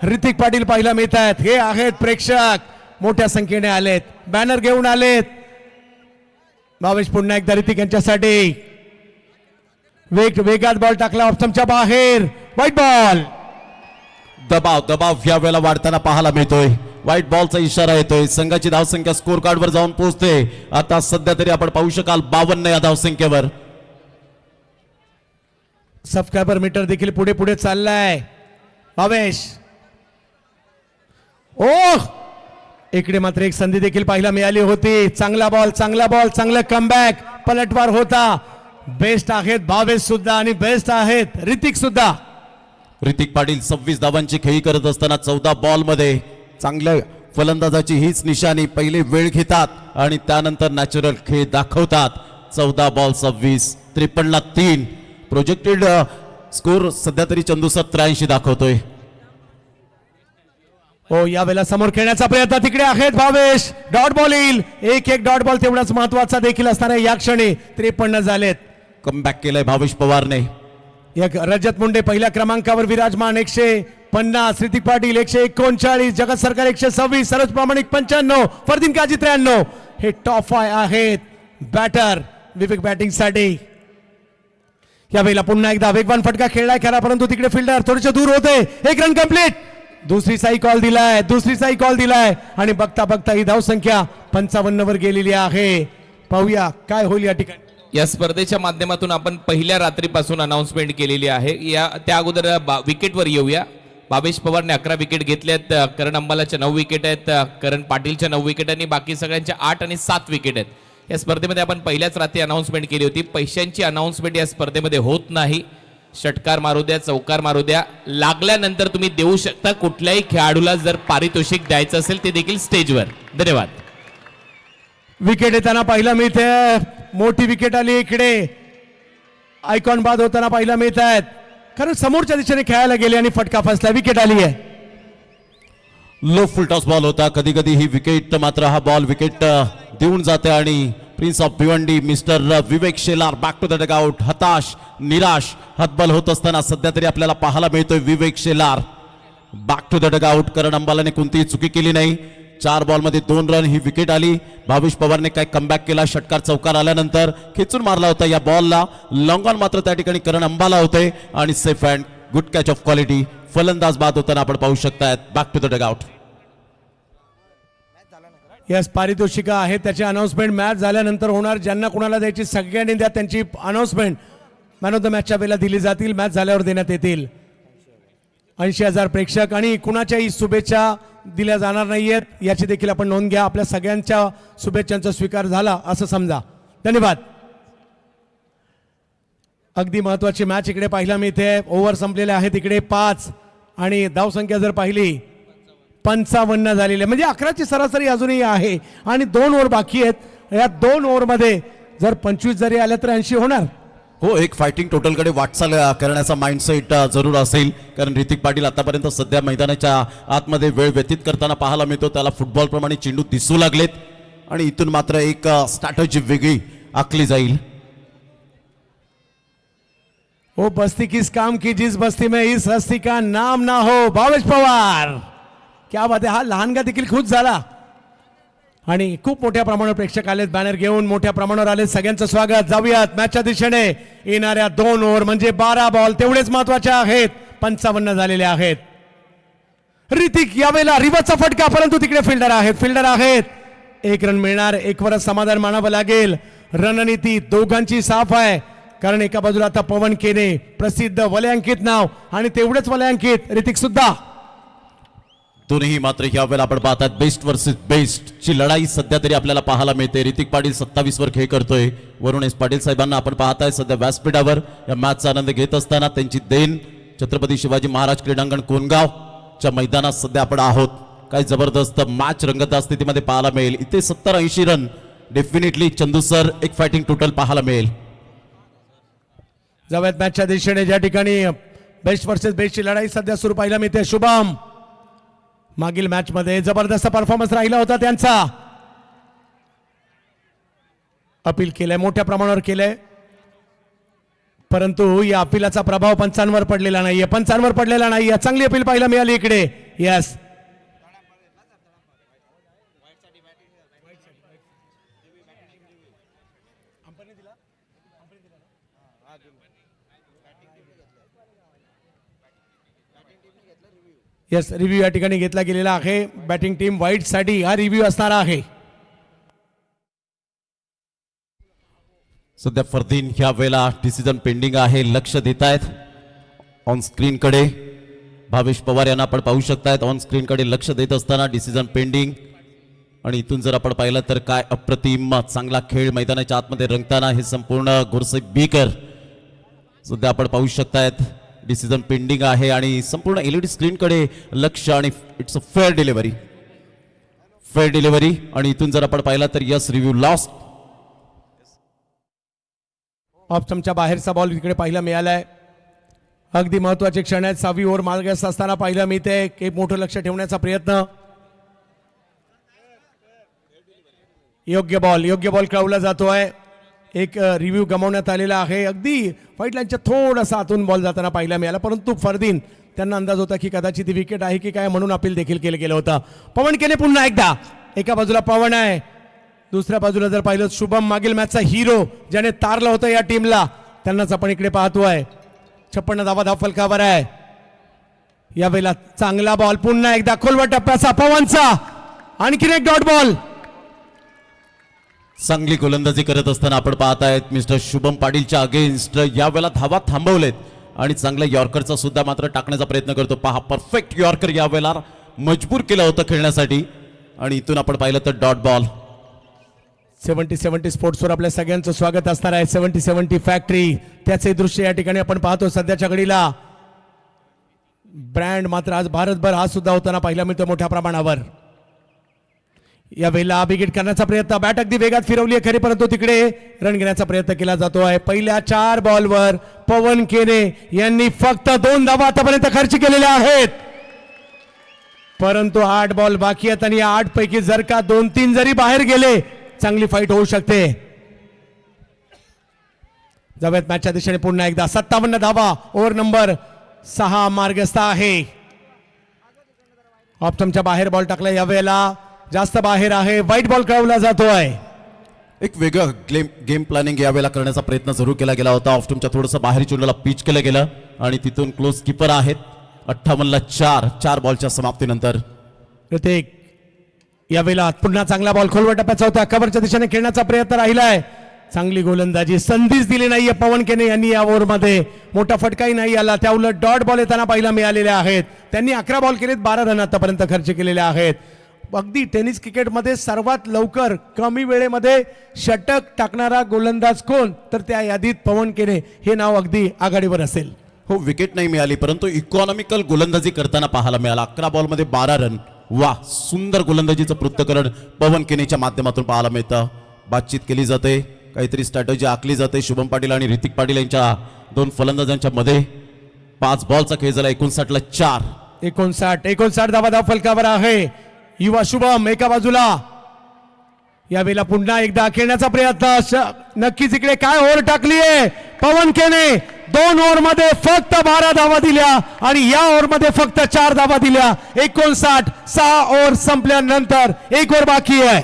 ऋतिक पाटील पाहायला मिळत आहेत. हे आहेत प्रेक्षक, मोठ्या संख्येने आलेत, बॅनर घेऊन आलेत. भावेश पुन्हा एकदा ऋतिक यांच्यासाठी वेगात बॉल टाकला ऑप्शनच्या बाहेर. White ball. दबाव यावेळेला वाढताना पाहायला मिळतोय. व्हाईट बॉलचा इशारा येतोय. संघाची धावसंख्या स्कोर कार्डवर जाऊन पोहोचते. आता सध्या तरी आपण पाहू शकाल 52 या धावसंख्येवर. सबस्क्रायबर मीटर देखील पुढे पुढे चाललाय. भावेश ओह, इकडे मात्र एक संधी देखील पाहायला मिळाली होती. चांगला बॉल, चांगलं कमबॅक, पलटवार होता. बेस्ट आहेत भावेश सुद्धा आणि बेस्ट आहेत ऋतिक सुद्धा. ऋतिक पाटील 26 धावांची खेळी करत असताना 14 बॉल मध्ये चांगल्या फलंदाजाची हीच निशाणी. पहिले वेळ घेतात आणि त्यानंतर नॅचरल खेळ दाखवतात. 14 बॉल 26, 53 3. प्रोजेक्टेड स्कोर सध्या तरी चंदू 83 दाखवतोय. हो, यावेळेला समोर खेळण्याचा प्रयत्न तिकडे आहेत भावेश. डॉट बॉल येईल. एक डॉट बॉल तेवढाच महत्वाचा देखील असणार आहे. या क्षणी 53 झालेत. कमबॅक केलंय भावेश पवारने. एक रजत मुंडे पहिल्या क्रमांकावर विराजमान 150, ऋतिक पाटील 139, जगत सरकार 126, सरोज प्रामाणिक 95, फरदीन काजी 93. हे टॉप 5 आहेत बॅटर विवेक बॅटिंग साठी. यावेळेला पुन्हा एकदा वेगवान फटका खेळलाय खरा, परंतु तिकडे फिल्डर थोडेसे दूर होते. एक रन कंप्लीट. दुसरी साई कॉल दिलाय आणि बघता बघता ही धावसंख्या 55 वर गेलेली आहे. पाहूया काय होईल या ठिकाणी. या स्पर्धेच्या माध्यमातून आपण पहिल्या रात्रीपासून अनाउन्समेंट केलेली आहे. त्या अगोदर विकेटवर येऊया. भावेश पवारने 11 विकेट घेतल्यात. करण अंबालाच्या 9 विकेट आहेत. करण पाटीलच्या 9 विकेट आणि बाकी सगळ्यांच्या 8 आणि 7 विकेट आहेत. या स्पर्धेमध्ये आपण पहिल्याच रात्री अनाउन्समेंट केली होती. पैशांची अनाउन्समेंट या स्पर्धेमध्ये होत नाही. षटकार मारू द्या, चौकार मारू द्या, लागल्यानंतर तुम्ही देऊ शकता. कुठल्याही खेळाडूला जर पारितोषिक द्यायचं असेल ते देखील स्टेजवर. धन्यवाद. विकेट येताना पाहिला मिळते. मोठी विकेट आली इकडे. आयकॉन बाद होताना पाहिला मिळत आहेत. खरं समोरच्या दिशेने खेळायला गेले आणि फटका फसला. विकेट आली आहे. लो फुल टॉस बॉल होता. कधी कधी ही विकेट मात्र हा बॉल विकेट देऊन जाते आणि prince of Bhiwandi mister Vivek Shelar back to the dugout. हताश, निराश, हतबल होत असताना सध्या तरी आपल्याला पाहायला मिळतोय Vivek Shelar back to the dugout. Karan अंबालाने कोणतीही चुकी केली नाही. 4 बॉल मध्ये 2 रन ही विकेट आली. भावेश पवारने काय कमबॅक केला. षटकार चौकार आल्यानंतर खेचून मारला होता या बॉलला. लॉंग ऑन मात्र त्या ठिकाणी करण अंबाला होते आणि safe and good catch of quality. फलंदाज बाद होताना आपण पाहू शकतायत. Back to the dugout. Yes, पारितोषिका आहे त्याची अनाउन्समेंट मॅच झाल्यानंतर होणार. ज्यांना कुणाला द्यायची सगळ्यांनी द्या. त्यांची अनाउन्समेंट मॅन ऑफ द मॅचच्या वेळेला दिली जातील. मॅच झाल्यावर देण्यात येतील. 80,000 प्रेक्षक आणि कुणाच्याही शुभेच्छा दिल्या जाणार नाहीयेत याची देखील आपण नोंद घ्या. आपल्या सगळ्यांच्या शुभेच्छांचा स्वीकार झाला असं समजा. धन्यवाद. अगदी महत्वाची मॅच इकडे पाहायला मिळते. ओव्हर संपलेले आहेत इकडे 5 आणि धावसंख्या जर पाहिली 55 झालेली, म्हणजे 11ची सरासरी अजूनही आहे आणि 2 ओव्हर बाकी आहेत. या 2 ओव्हरमध्ये जर 25 जरी आल्या तर 80 होणार. हो, एक फायटिंग टोटलकडे वाटचाल करण्याचा माइंडसेट जरूर असेल. कारण ऋतिक पाटील आतापर्यंत सध्या मैदानाच्या आतमध्ये वेळ व्यतीत करताना पाहायला मिळतो. त्याला फुटबॉल प्रमाणे चेंडू दिसू लागलेत आणि इथून मात्र एक स्ट्रॅटेजी वेगळी आखली जाईल. वो बस्ती किस काम की जिस बस्ती में इस हस्ती का नाम ना हो. भावेश पवार क्या बात आहे, हा लहानगा देखील खुश झाला आणि खूप मोठ्या प्रमाणावर प्रेक्षक आलेत, बॅनर घेऊन मोठ्या प्रमाणावर आले. सगळ्यांचं स्वागत. जाऊयात मॅचच्या दिशेने. येणाऱ्या 2 ओव्हर म्हणजे 12 बॉल तेवढेच महत्वाचे आहेत. 55 झालेले आहेत. ऋतिक यावेळेला रिव्हर्सचा फटका, परंतु तिकडे फिल्डर आहेत. 1 रन मिळणार, 1 वरच समाधान मानावं लागेल. रणनीती दोघांची साफ आहे, कारण एका बाजूला आता पवन केने, प्रसिद्ध वलयांकित नाव, आणि तेवढेच वलयांकित ऋतिक सुद्धा. दोन्ही मात्र यावेळेला आपण पाहतात बेस्ट वर्सेस बेस्ट ची लढाई सध्या तरी आपल्याला पाहायला मिळते. ऋतिक पाटील 27 वर खेळ करतोय. वरुण एस पाटील साहेबांना आपण पाहताय सध्या व्यासपीठावर या मॅचचा आनंद घेत असताना. त्यांची देण छत्रपती शिवाजी महाराज क्रीडांगण कोनगाव च्या मैदानात सध्या आपण आहोत. काय जबरदस्त मॅच रंगत स्थितीमध्ये पाहायला मिळेल. इथे 70-80 रन डेफिनेटली चंदू सर एक फायटिंग टोटल पाहायला मिळेल. जाऊयात मॅचच्या दिशेने, ज्या ठिकाणी बेस्ट वर्सेस बेस्टची लढाई सध्या सुरू पाहायला मिळते. शुभम मागील मॅच मध्ये जबरदस्त परफॉर्मन्स राहिला होता त्यांचा. अपील केलंय, मोठ्या प्रमाणावर केलंय, परंतु या अपिलाचा प्रभाव पंचांवर पडलेला नाहीये. चांगली अपील पाहायला मिळाली इकडे. यस, यस, रिव्ह्यू या ठिकाणी घेतला गेलेला आहे. बॅटिंग टीम वाईट साठी हा रिव्ह्यू असणार आहे. सध्या फरदीन ह्या वेळेला डिसिजन पेंडिंग आहे. लक्ष देत आहेत ऑन स्क्रीन कडे. भावेश पवार यांना आपण पाहू शकतायत ऑन स्क्रीन कडे लक्ष देत असताना डिसिजन पेंडिंग. आणि इथून जर आपण पाहिलं तर काय अप्रतिम चांगला खेळ मैदानाच्या आतमध्ये रंगताना हे संपूर्ण गुरसेफ बीकर सध्या आपण पाहू शकतायत. डिसिजन पेंडिंग आहे आणि संपूर्ण एलईडी स्क्रीन कडे लक्ष. आणि इट्स अ फेअर डिलिव्हरी. आणि इथून जर आपण पाहिलं तर यस, रिव्ह्यू लॉस्ट. ऑफ स्टंपच्या बाहेरचा बॉल इकडे पाहायला मिळालाय. अगदी महत्वाचे क्षण आहेत. 6वी ओव्हर मार्गस्थ असताना पाहायला मिळते. एक मोठं लक्ष ठेवण्याचा प्रयत्न. योग्य बॉल कळवला जातोय. एक रिव्ह्यू गमावण्यात आलेला आहे. अगदी व्हाईट लाईनच्या थोडासा आतून बॉल जाताना पाहायला मिळाला, परंतु फरदीन त्यांना अंदाज होता की कदाचित ती विकेट आहे की काय, म्हणून अपील देखील केलं गेलं होतं. पवन केने पुन्हा एकदा. एका बाजूला पवन आहे, दुसऱ्या बाजूला जर पाहिलं शुभम, मागील मॅचचा हिरो ज्याने तारलं होतं या टीमला, त्यांनाच आपण इकडे पाहतोय. 56 धाव फलकावर आहे. यावेळेला चांगला बॉल, पुन्हा एकदा खोलवर टप्प्याचा पवनचा, आणखीन एक डॉट बॉल. चांगली गोलंदाजी करत असताना आपण पाहतायत मिस्टर शुभम पाटीलच्या अगेन्स्ट यावेळेला धावा थांबवलेत आणि चांगल्या यॉर्करचा सुद्धा मात्र टाकण्याचा प्रयत्न करतो. पहा, परफेक्ट यॉर्कर यावेळेला मजबूर केलं होतं खेळण्यासाठी. आणि इथून आपण पाहिलं तर डॉट बॉल. 70-70 स्पोर्ट्सवर आपल्या सगळ्यांचं स्वागत असणार आहे. 70-70 फॅक्टरी, त्याचे दृश्य या ठिकाणी आपण पाहतो सध्याच्या घडीला. ब्रँड मात्र आज भारतभर हा सुद्धा होताना पाहायला मिळतो मोठ्या प्रमाणावर. या वेळेला बिगिट करण्याचा प्रयत्न, बॅट अगदी वेगात फिरवली आहे खरी, परंतु तिकडे रन घेण्याचा प्रयत्न केला जातोय. पहिल्या 4 बॉलवर पवन केने यांनी फक्त 2 धावा आतापर्यंत खर्च केलेल्या आहेत, परंतु 8 बॉल बाकी आहेत आणि या 8 पैकी जर का 2-3 जरी बाहेर गेले, चांगली फाईट होऊ शकते. जाऊयात मॅचच्या दिशेने पुन्हा एकदा. 57 धावा, ओव्हर नंबर 6 मार्गस्थ आहे. ऑफ स्टंपच्या बाहेर बॉल टाकला, यावेळेला जास्त बाहेर आहे. व्हाईट बॉल कळवला जातोय. एक वेगळं गेम प्लॅनिंग यावेळेला करण्याचा प्रयत्न जरूर केला गेला होता. ऑफ स्टंपच्या थोडंसं बाहेर चुनला पिच केलं गेलं आणि तिथून क्लोज कीपर आहेत. 58ला 4 बॉलच्या समाप्तीनंतर. ऋतिक यावेळेला पुन्हा चांगला बॉल खोलवर टप्प्याचा होता, कव्हरच्या दिशेने खेळण्याचा प्रयत्न राहिलाय. चांगली गोलंदाजी, संधीच दिली नाहीये पवन केने यांनी या ओव्हरमध्ये. मोठा फटकाही नाही आला, त्या उलट डॉट बॉल येताना पाहायला मिळालेले आहेत. त्यांनी 11 बॉल केलेत, 12 रन आतापर्यंत खर्च केलेले आहेत. अगदी टेनिस क्रिकेटमध्ये सर्वात लवकर कमी वेळेमध्ये षटक टाकणारा गोलंदाज कोण, तर त्या यादीत पवन केने हे नाव अगदी आघाडीवर असेल. हो, विकेट नाही मिळाली, परंतु इकॉनॉमिकल गोलंदाजी करताना पाहायला मिळाला. 11 बॉलमध्ये 12 रन. वा, सुंदर गोलंदाजीचं पृथक्करण पवन केनेच्या माध्यमातून पाहायला मिळतं. बातचीत केली जाते, काहीतरी स्ट्रॅटेजी आखली जाते. शुभम पाटील आणि ऋतिक पाटील यांच्या 2 फलंदाजांच्या मध्ये 5 बॉलचा खेळ झाला. 59ला 4. 59 धावा फलकावर आहे. युवा शुभम एका बाजूला. यावेळेला पुन्हा एकदा खेळण्याचा प्रयत्न, नक्कीच इकडे काय ओव्हर टाकलीये पवन केने. 2 ओव्हरमध्ये फक्त 12 धावा दिल्या आणि या ओव्हरमध्ये फक्त 4 धावा दिल्या. 59 6 ओव्हर संपल्यानंतर 1 ओव्हर बाकी आहे.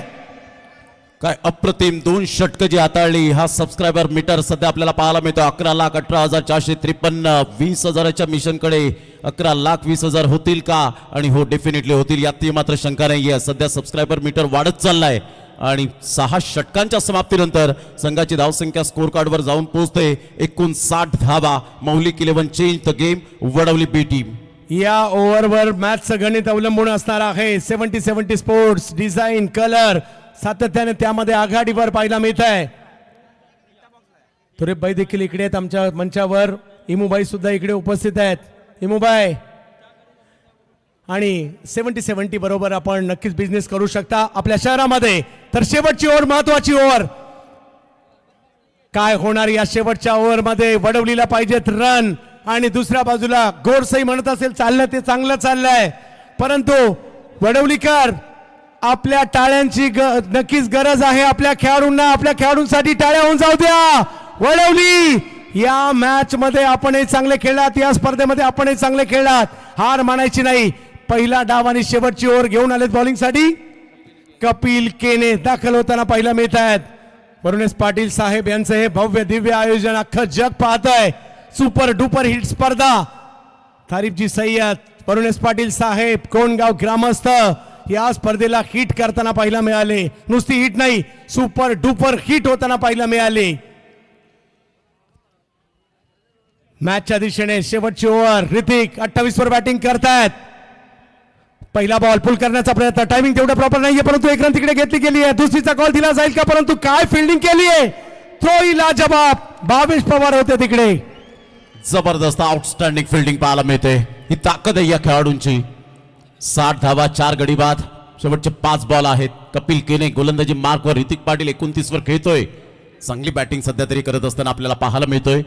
काय अप्रतिम 2 षटकं जी हाताळली. हा सबस्क्रायबर मीटर सध्या आपल्याला पाहायला मिळतो 11,18,453. 20,000च्या मिशनकडे 11,20,000 होतील का? आणि हो, डेफिनेटली होतील, यात मात्र शंका नाहीये. सध्या सबस्क्रायबर मीटर वाढत चाललाय आणि 6 षटकांच्या समाप्तीनंतर संघाची धावसंख्या स्कोर कार्डवर जाऊन पोहोचते 59 धावा. Maulik 11 change the game, Wadavali B team. या ओव्हरवर मॅचचं गणित अवलंबून असणार आहे. 70-70 स्पोर्ट्स डिझाईन कलर सातत्याने त्यामध्ये आघाडीवर पाहायला मिळत आहे. थोरेबाई देखील इकडे आहेत आमच्या मंचावर. इमुबाई सुद्धा इकडे उपस्थित आहेत. इमुबाई आणि 70-70 बरोबर आपण नक्कीच बिझनेस करू शकता आपल्या शहरामध्ये. तर शेवटची ओव्हर, महत्वाची ओव्हर काय होणार या शेवटच्या ओव्हरमध्ये? वडवलीला पाहिजेत रन आणि दुसऱ्या बाजूला गोरसई म्हणत असेल चाललं ते चांगलं चाललंय, परंतु वडवलीकर आपल्या टाळ्यांची नक्कीच गरज आहे. आपल्या खेळाडूंना, आपल्या खेळाडूंसाठी टाळ्या होऊन जाऊ द्या. वडवली या मॅच मध्ये आपणही चांगले खेळलात, या स्पर्धेमध्ये आपणही चांगले खेळलात. हार मानायची नाही. पहिला डाव आणि शेवटची ओव्हर घेऊन आलेत बॉलिंगसाठी कपिल केने दाखल होताना पाहायला मिळत आहेत. वरुणेश पाटील साहेब यांचं हे भव्य दिव्य आयोजन अख्खं जग पाहतंय. सुपर डुपर हिट स्पर्धा. तारीफजी सय्यद, वरुणेश पाटील साहेब, कोणगाव ग्रामस्थ या स्पर्धेला हिट करताना पाहायला मिळाले. नुसती हिट नाही, सुपर डुपर हिट होताना पाहायला मिळाले. मॅचच्या दिशेने शेवटची ओव्हर. ऋतिक 28 वर बॅटिंग करतायत. पहिला बॉल पुल करण्याचा प्रयत्न, टायमिंग तेवढं प्रॉपर नाहीये, परंतु एक रन तिकडे घेतली गेली आहे. दुसरीचा कॉल दिला जाईल का? परंतु काय फिल्डिंग केली आहे. थ्रो लाजवाब. भावेश पवार होते तिकडे. जबरदस्त आउटस्टँडिंग फिल्डिंग पाहायला मिळते. ही ताकद आहे या खेळाडूंची. 60 धावा, 4 गडी बाद. शेवटचे 5 बॉल आहेत. कपिल केने गोलंदाजी मार्कवर. ऋतिक पाटील 29 वर खेळतोय. चांगली बॅटिंग सध्या तरी करत असताना आपल्याला पाहायला मिळतोय.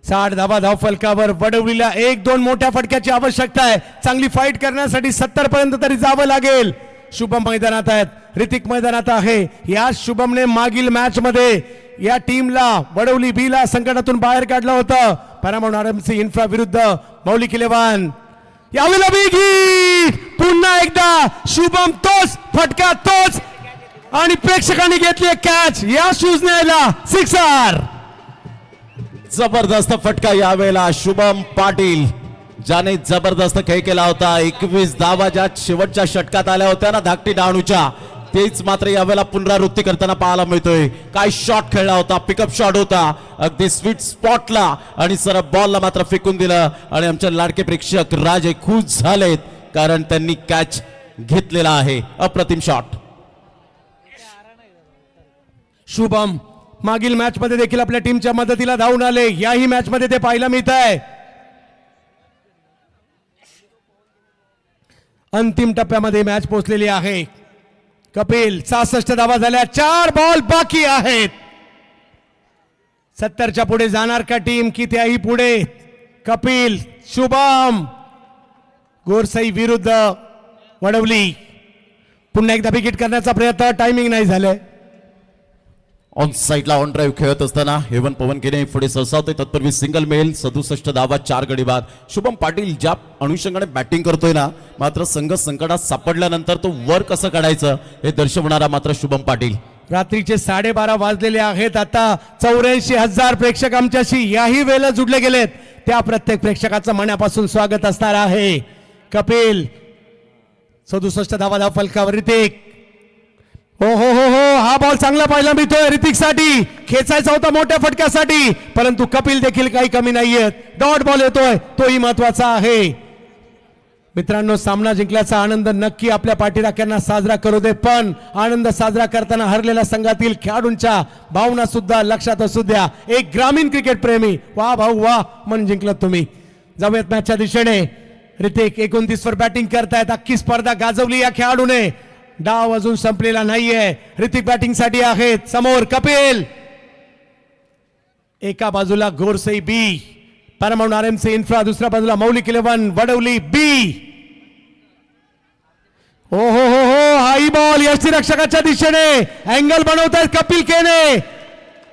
60 धावा धाव फलकावर. वडवलीला 1-2 मोठ्या फटक्याची आवश्यकता आहे. चांगली फाईट करण्यासाठी 70 पर्यंत तरी जावं लागेल. शुभम मैदानात आहेत, ऋतिक मैदानात आहे. या शुभमने मागील मॅच मध्ये या टीमला, वडवली बी ला संकटातून बाहेर काढलं होतं. पॅरामाउंट आरएमसी इन्फ्रा विरुद्ध मौलिक 11. यावेळेला बिग हिट. पुन्हा एकदा शुभम, तोच फटका, तोच, आणि प्रेक्षकांनी घेतली कॅच. या शूज न्यायला सिक्सर. जबरदस्त फटका यावेळेला शुभम पाटील, ज्याने जबरदस्त खेळ केला होता. 21 धावा ज्या शेवटच्या षटकात आल्या होत्या ना धाकटी डहाणूच्या, तेच मात्र यावेळेला पुनरावृत्ती करताना पाहायला मिळतोय. काय शॉट खेळला होता, पिकअप शॉट होता, अगदी स्वीट स्पॉटला, आणि सरळ बॉलला मात्र फेकून दिलं. आणि आमचे लाडके प्रेक्षक राजे खुश झालेत कारण त्यांनी कॅच घेतलेला आहे. अप्रतिम शॉट. शुभम मागील मॅच मध्ये देखील आपल्या टीमच्या मदतीला धावून आले. याही मॅच मध्ये ते पाहायला मिळत आहे. अंतिम टप्प्यामध्ये मॅच पोहोचलेली आहे. कपिल 66 धावा झाल्या, 4 बॉल बाकी आहेत. 70च्या पुढे जाणार का टीम की त्याही पुढे? कपिल, शुभम, गोरसई विरुद्ध वडवली. पुन्हा एकदा विकेट करण्याचा प्रयत्न, टायमिंग नाही झालंय. ऑन साइडला ऑन ड्राईव्ह खेळत असताना हेवन पवन केने पुढे सरसावते. तत्पूर्वी सिंगल मेल, 67 धावा, 4 गडी बाद. शुभम पाटील ज्या अनुषंगाने बॅटिंग करतोय ना, मात्र संघ संकटात सापडल्यानंतर तो वर कसं काढायचं हे दर्शवणारा मात्र शुभम पाटील. रात्रीचे 12:30 वाजलेले आहेत. आता 84,000 प्रेक्षक आमच्याशी याही वेळेला जुडले गेलेत. त्या प्रत्येक प्रेक्षकाचं मनापासून स्वागत असणार आहे. कपिल 67 धावा धाव फलकावर. ऋतिक, हो हो हो हो, हा बॉल चांगला पाहायला मिळतोय ऋतिक साठी. खेचायचा होता मोठ्या फटक्यासाठी, परंतु कपिल देखील काही कमी नाहीयेत. डॉट बॉल येतोय, तोही महत्वाचा आहे. मित्रांनो, सामना जिंकल्याचा आनंद नक्की आपल्या पाठीराख्यांना साजरा करू दे, पण आनंद साजरा करताना हरलेल्या संघातील खेळाडूंच्या भावना सुद्धा लक्षात असू द्या. एक ग्रामीण क्रिकेट प्रेमी, वा भाऊ वा, मन जिंकलात तुम्ही. जाऊयात मॅचच्या दिशेने. ऋतिक 29 वर बॅटिंग करतायत. अख्खी स्पर्धा गाजवली या खेळाडूने. डाव अजून संपलेला नाहीये. ऋतिक बॅटिंग साठी आहेत. समोर कपिल, एका बाजूला गोरसई बी, पॅरामाउंट आरएमसी इन्फ्रा, दुसऱ्या बाजूला मौलिक 11 वडवली बी. हो हो हो हो, हाई बॉल यष्टीरक्षकाच्या दिशेने. अँगल बनवतायत कपिल केने.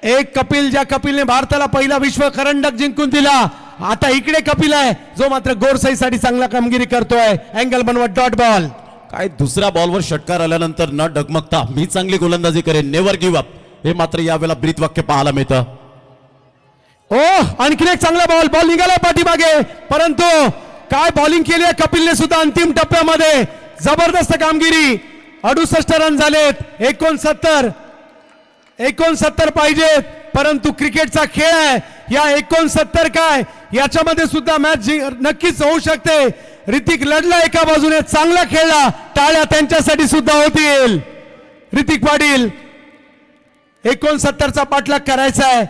एक कपिल, ज्या कपिलने भारताला पहिला विश्व करंडक जिंकून दिला. आता इकडे कपिल आहे जो मात्र गोरसाईसाठी चांगला कामगिरी करतोय. अँगल बनवत डॉट बॉल. काय दुसऱ्या बॉलवर षटकार आल्यानंतर न डगमगता मी चांगली गोलंदाजी करेन, नेव्हर गिव्ह अप, हे मात्र यावेळेला ब्रीथ वाक्य पाहायला मिळतं. आणखीन एक चांगला बॉल निघाला पाठीमागे, परंतु काय बॉलिंग केली आहे कपिलने सुद्धा अंतिम टप्प्यामध्ये. जबरदस्त कामगिरी. 68 रन झालेत. 69 पाहिजेत, परंतु क्रिकेटचा खेळ आहे. या 69 काय याच्यामध्ये सुद्धा मॅच नक्कीच होऊ शकते. ऋतिक लढला एका बाजूने, चांगला खेळला. टाळ्या त्यांच्यासाठी सुद्धा होतील. ऋतिक पाटील 69चा पाठलाग करायचा आहे.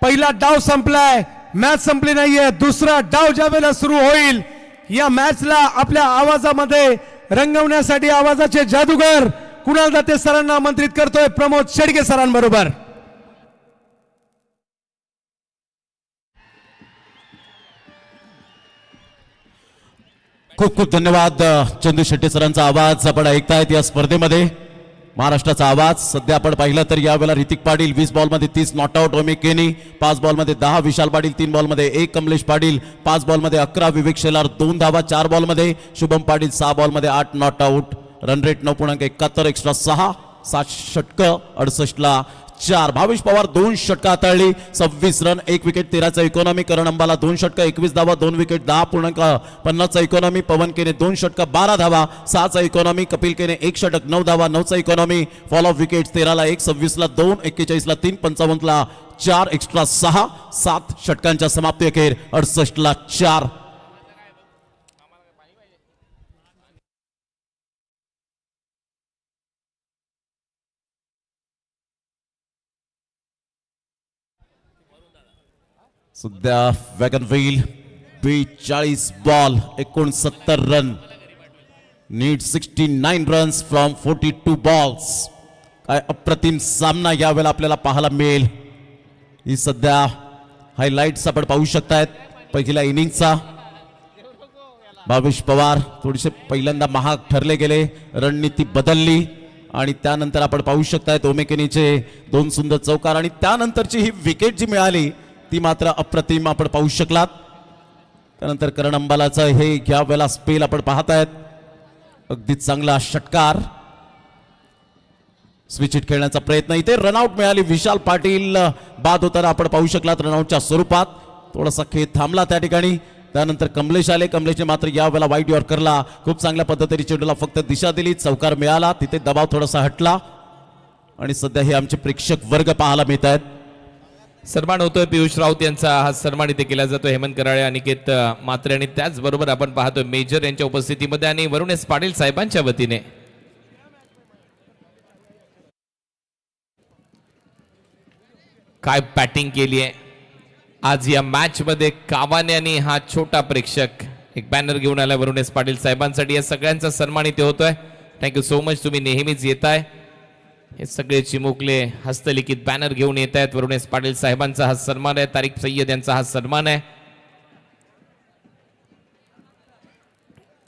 पहिला डाव संपलाय, मॅच संपली नाहीये. दुसरा डाव ज्या वेळेला सुरू होईल, या मॅचला आपल्या आवाजामध्ये रंगवण्यासाठी आवाजाचे जादूगर कुणाल दाते सरांना आमंत्रित करतोय प्रमोद शेडगे सरांबरोबर. खूप खूप धन्यवाद चंदू शेट्टी सरांचा आवाज आपण ऐकतायत या स्पर्धेमध्ये. महाराष्ट्राचा आवाज. सध्या आपण पाहिलं तर यावेळेला ऋतिक पाटील 20 बॉलमध्ये 30 नॉट आउट. ओमी केनी 5 बॉलमध्ये 10, विशाल पाटील 3 बॉलमध्ये 1, कमलेश पाटील 5 बॉलमध्ये 11, विवेक शेलार 2 धावा 4 बॉलमध्ये, शुभम पाटील 6 बॉलमध्ये 8 not out. Run rate 9.71, extra 6, 7 षटकं 68ला 4. भावेश पवार 2 षटकं हाताळली, 26 रन 1 विकेट 13चा इकॉनॉमी. करण अंबाला 2 षटकं 21 धावा 2 विकेट 10.50चा इकॉनॉमी. पवन केने 2 षटकं 12 धावा 6चा इकॉनॉमी. कपिल केने 1 षटक 9 धावा 9चा इकॉनॉमी. फॉल ऑफ विकेट 13ला 1, 26ला 2, 41ला 3, 55ला 4, एक्स्ट्रा 6, 7 षटकांच्या समाप्ती अखेर 68ला 4. सध्या wagon wheel 42 ball 69 run. Need 69 runs from 42 balls. काय अप्रतिम सामना यावेळेला आपल्याला पाहायला मिळेल. ही सध्या हायलाइट्स आपण पाहू शकतायत पहिल्या इनिंगचा. भावेश पवार थोडेसे पहिल्यांदा महाग ठरले गेले, रणनीती बदलली आणि त्यानंतर आपण पाहू शकतायत ओमेकेनीचे 2 सुंदर चौकार आणि त्यानंतरची ही विकेट जी मिळाली ती मात्र अप्रतिम आपण पाहू शकलात. त्यानंतर करण अंबालाचं हे या वेळेला स्पेल आपण पाहतायत. अगदी चांगला षटकार. स्विच हिट खेळण्याचा प्रयत्न, इथे रनआउट मिळाली. विशाल पाटील बाद होताना आपण पाहू शकलात रनआउटच्या स्वरूपात. थोडासा खेळ थांबला त्या ठिकाणी. त्यानंतर कमलेश आले. कमलेशने मात्र या वेळेला वाईट यॉर्करला खूप चांगल्या पद्धतीने चेंडूला फक्त दिशा दिली. चौकार मिळाला, तिथे दबाव थोडासा हटला आणि सध्या हे आमचे प्रेक्षक वर्ग पाहायला मिळत आहेत. सन्मान होतोय पियुष राऊत यांचा. हा सन्मान इथे केला जातो हेमंत कराळे, अनिकेत मात्रे आणि त्याचबरोबर आपण पाहतोय मेजर यांच्या उपस्थितीमध्ये आणि वरुण एस पाटील साहेबांच्या वतीने. काय बॅटिंग केली आहे आज या मॅच मध्ये कावाने आणि हा छोटा प्रेक्षक एक बॅनर घेऊन आलाय वरुण एस पाटील साहेबांसाठी. या सगळ्यांचा सन्मान इथे होतोय. Thank you so much. तुम्ही नेहमीच येताय. हे सगळे चिमुकले हस्तलिखित बॅनर घेऊन येत आहेत. वरुण एस पाटील साहेबांचा हा सन्मान आहे. तारिक सय्यद यांचा हा सन्मान आहे.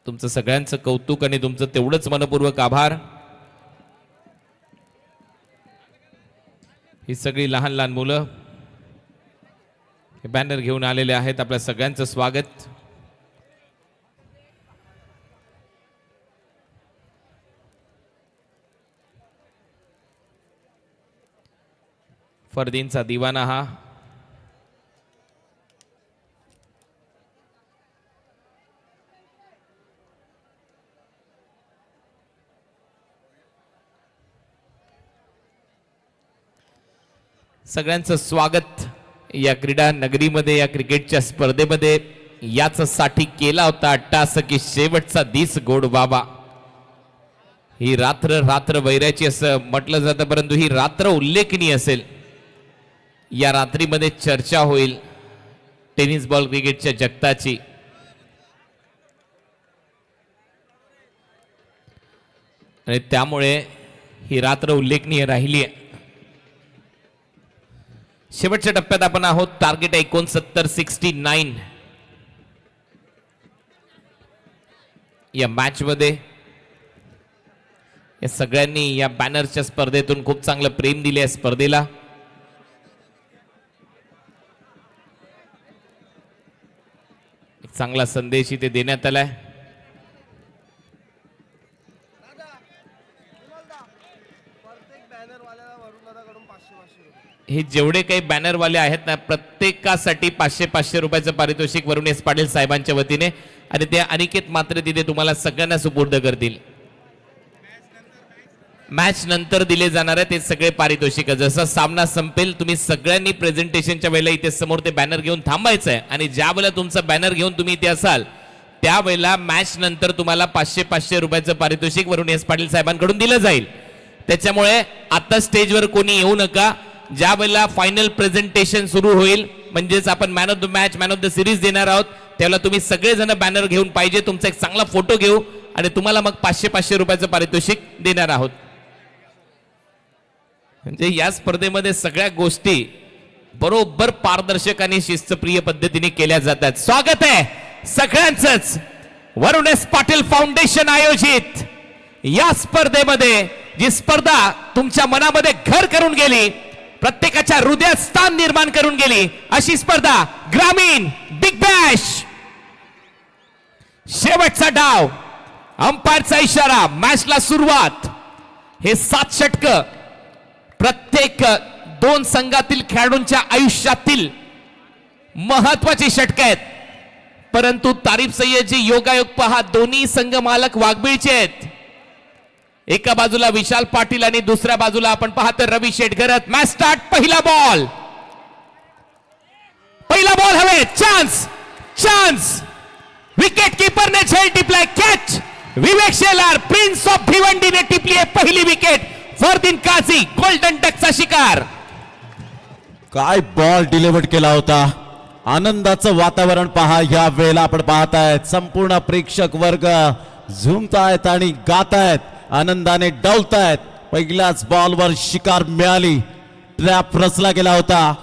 तुमचं सगळ्यांचं कौतुक आणि तुमचं तेवढंच मनपूर्वक आभार. ही सगळी लहान लहान मुलं हे बॅनर घेऊन आलेले आहेत. आपल्या सगळ्यांचं स्वागत. फरदीनचा दिवाना हा सगळ्यांचं स्वागत या क्रीडा नगरीमध्ये, या क्रिकेटच्या स्पर्धेमध्ये. याच साठी केला होता अट्टासकी शेवटचा दिस गोड बाबा. ही रात्र रात्र वैराची असं म्हटलं जातं, परंतु ही रात्र उल्लेखनीय असेल. या रात्रीमध्ये चर्चा होईल टेनिस बॉल क्रिकेटच्या जगताची. आणि त्यामुळे ही रात्र उल्लेखनीय राहिली आहे. शेवटच्या टप्प्यात आपण आहोत. टार्गेट 69 या मॅच मध्ये. या सगळ्यांनी या बॅनरच्या स्पर्धेतून खूप चांगलं प्रेम दिले या स्पर्धेला. एक चांगला संदेश इथे देण्यात आलाय. हे जेवढे काही बॅनरवाले आहेत ना प्रत्येकासाठी 500 रुपयाचं पारितोषिक वरुण एस पाटील साहेबांच्या वतीने आणि ते अनिकेत मात्र तिथे तुम्हाला सगळ्यांना सुपूर्द करतील. मॅच नंतर दिले जाणार आहे ते सगळे पारितोषिक. जसा सामना संपेल तुम्ही सगळ्यांनी प्रेझेंटेशनच्या वेळेला इथे समोर ते बॅनर घेऊन थांबायचं आहे आणि ज्या वेळेला तुमचा बॅनर घेऊन तुम्ही इथे असाल त्यावेळेला मॅच नंतर तुम्हाला 500 रुपयाचं पारितोषिक वरुण एस पाटील साहेबांकडून दिलं जाईल. त्याच्यामुळे आता स्टेजवर कोणी येऊ नका. ज्या वेळेला फायनल प्रेझेंटेशन सुरू होईल म्हणजेच आपण man of the match man of the series देणार आहोत त्यावेळेला तुम्ही सगळेजण बॅनर घेऊन पाहिजे. तुमचा एक चांगला फोटो घेऊ आणि तुम्हाला मग 500 रुपयाचं पारितोषिक देणार आहोत. म्हणजे या स्पर्धेमध्ये सगळ्या गोष्टी बरोबर पारदर्शक आणि शिस्तप्रिय पद्धतीने केल्या जातात. स्वागत आहे सगळ्यांचंच वरुण एस पाटील फाउंडेशन आयोजित या स्पर्धेमध्ये. जी स्पर्धा तुमच्या मनामध्ये घर करून गेली, प्रत्येकाच्या हृदयात स्थान निर्माण करून गेली अशी स्पर्धा ग्रामीण बिग बॅश. शेवटचा डाव, अंपायरचा इशारा, मॅचला सुरुवात. हे 7 षटक प्रत्येक 2 संघातील खेळाडूंच्या आयुष्यातील महत्वाची षटक आहेत. परंतु तारीफ सय्यदची योगायोग पहा, दोन्ही संघ मालक वाघबीळचे आहेत. एका बाजूला विशाल पाटील आणि दुसऱ्या बाजूला आपण पाहतो रवी शेटघरत. Match start. पहिला बॉल हवे. चान्स विकेट कीपरने झेल टिपलाय. Catch Vivek Shelar prince of भिवंडीने टिपली आहे पहिली विकेट. फरदीन काझी गोल्डन डकचा शिकार. काय बॉल डिलिव्हर्ड केला होता. आनंदाचं वातावरण पहा. या वेळेला आपण पाहतायत संपूर्ण प्रेक्षक वर्ग झुमतायत आणि गातायत, आनंदाने डौलतायत. पहिल्याच बॉलवर शिकार मिळाली. ट्रॅप रचला गेला होता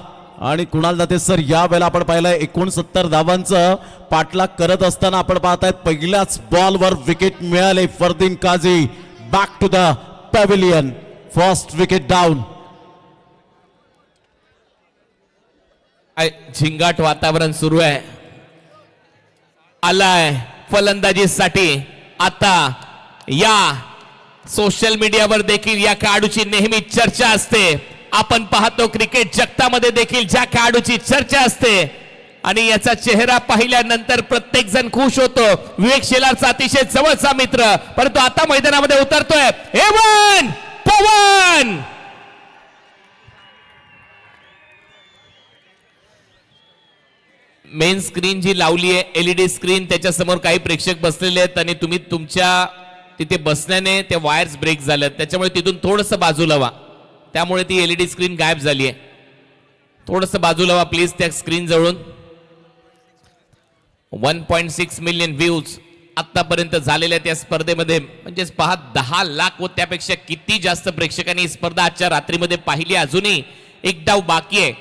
आणि कुणाल दाते सर या वेळेला आपण पाहिलं 69 धावांचं पाठलाग करत असताना आपण पाहतायत पहिल्याच बॉलवर विकेट मिळाले. Fardeen Kazi back to the pavilion. First wicket down. झिंगाट वातावरण सुरू आहे. आलाय फलंदाजीसाठी. आता या सोशल मीडियावर देखील या खेळाडूची नेहमी चर्चा असते. आपण पाहतो क्रिकेट जगतामध्ये देखील ज्या खेळाडूची चर्चा असते आणि याचा चेहरा पाहिल्यानंतर प्रत्येक जण खुश होतो. विवेक शेलारचा अतिशय जवळचा मित्र, परंतु आता मैदानामध्ये उतरतोय एवन पवन. मेन स्क्रीन जी लावली आहे एलईडी स्क्रीन, त्याच्या समोर काही प्रेक्षक बसलेले आहेत आणि तुम्ही तुमच्या तिथे बसण्याने ते वायर्स ब्रेक झाल्यात, त्याच्यामुळे तिथून थोडस बाजूला व्हा. त्यामुळे ती एलईडी स्क्रीन गायब झाली आहे. थोडस बाजूला व्हा प्लीज त्या स्क्रीन जवळून. 1.6 मिलियन व्ह्यूज आतापर्यंत झालेल्या त्या स्पर्धेमध्ये. म्हणजेच पहा 10 लाख व त्यापेक्षा किती जास्त प्रेक्षकांनी ही स्पर्धा आजच्या रात्रीमध्ये पाहिली. अजूनही एक डाव बाकी आहे.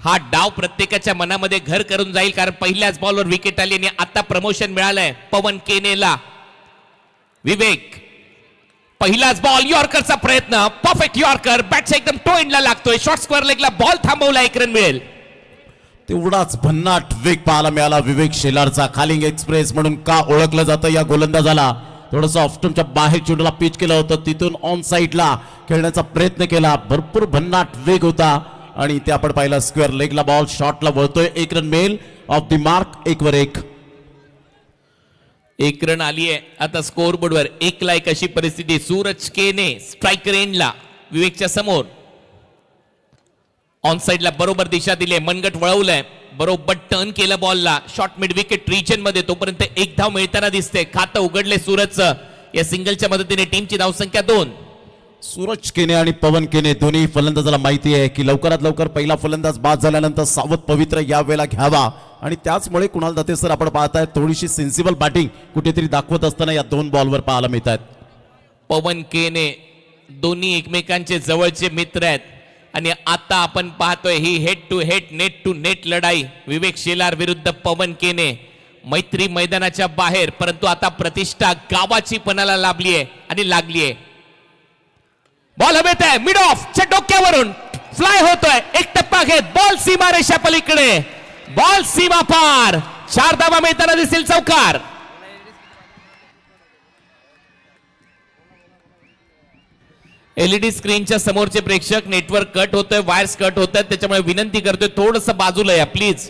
हा डाव प्रत्येकाच्या मनामध्ये घर करून जाईल, कारण पहिल्याच बॉलवर विकेट आली आणि आता प्रमोशन मिळालंय पवन केनेला. विवेक पहिलाच बॉल, यॉर्करचा प्रयत्न, परफेक्ट यॉर्कर, बॅटचा एकदम टो एंडला लागतोय. शॉर्ट स्क्वेअर लेगला बॉल थांबवला, 1 रन मिळेल. तेवढाच भन्नाट वेग पाहायला मिळाला विवेक शेलारचा. खालिंग एक्सप्रेस म्हणून का ओळखलं जातं या गोलंदाजाला. थोडस ऑफस्टमच्या बाहेर चेंडूला पिच केलं होतं, तिथून ऑन साईडला खेळण्याचा प्रयत्न केला. भरपूर भन्नाट वेग होता आणि ते आपण पाहिलं स्क्वेअर लेगला बॉल शॉटला वळतोय. 1 रन मिळेल. ऑफ द मार्क 1 वर 1. 1 रन आली आहे आता स्कोर बोर्डवर. 1-1 अशी परिस्थिती. सूरज केने स्ट्राईक रेंजला विवेकच्या समोर. ऑन साइडला बरोबर दिशा दिली, मनगट वळवलंय, बरोबर टर्न केलं बॉलला. शॉर्ट मिड विकेट रिजन मध्ये तोपर्यंत 1 धाव मिळताना दिसते. खातं उघडले सूरजचं. या सिंगलच्या मदतीने टीमची धावसंख्या 2. सूरज केने आणि पवन केने दोन्ही फलंदाजाला माहिती आहे की लवकरात लवकर पहिला फलंदाज बाद झाल्यानंतर सावध पवित्र या वेळेला घ्यावा आणि त्याचमुळे कुणाल दाते सर आपण पाहताय थोडीशी सेन्सिबल बॅटिंग कुठेतरी दाखवत असताना या 2 बॉलवर पाहायला मिळत आहेत. पवन केने दोन्ही एकमेकांचे जवळचे मित्र आहेत आणि आता आपण पाहतोय ही हेड टू नेट लढाई. विवेक शेलार विरुद्ध पवन केने. मैत्री मैदानाच्या बाहेर, परंतु आता प्रतिष्ठा गावाची पणाला लाभली आहे आणि लागली आहे. बॉल हवेत आहे, मिड ऑफ च्या डोक्यावरून फ्लाय होतोय. 1 टप्पा घेत बॉल सीमा रेषा पलीकडे. बॉल सीमा पार. 4 धावा मिळताना दिसेल चौकार. एलईडी स्क्रीनच्या समोरचे प्रेक्षक नेटवर्क कट होतोय, वायर्स कट होत आहेत, त्याच्यामुळे विनंती करतोय थोडंसं बाजूला या please.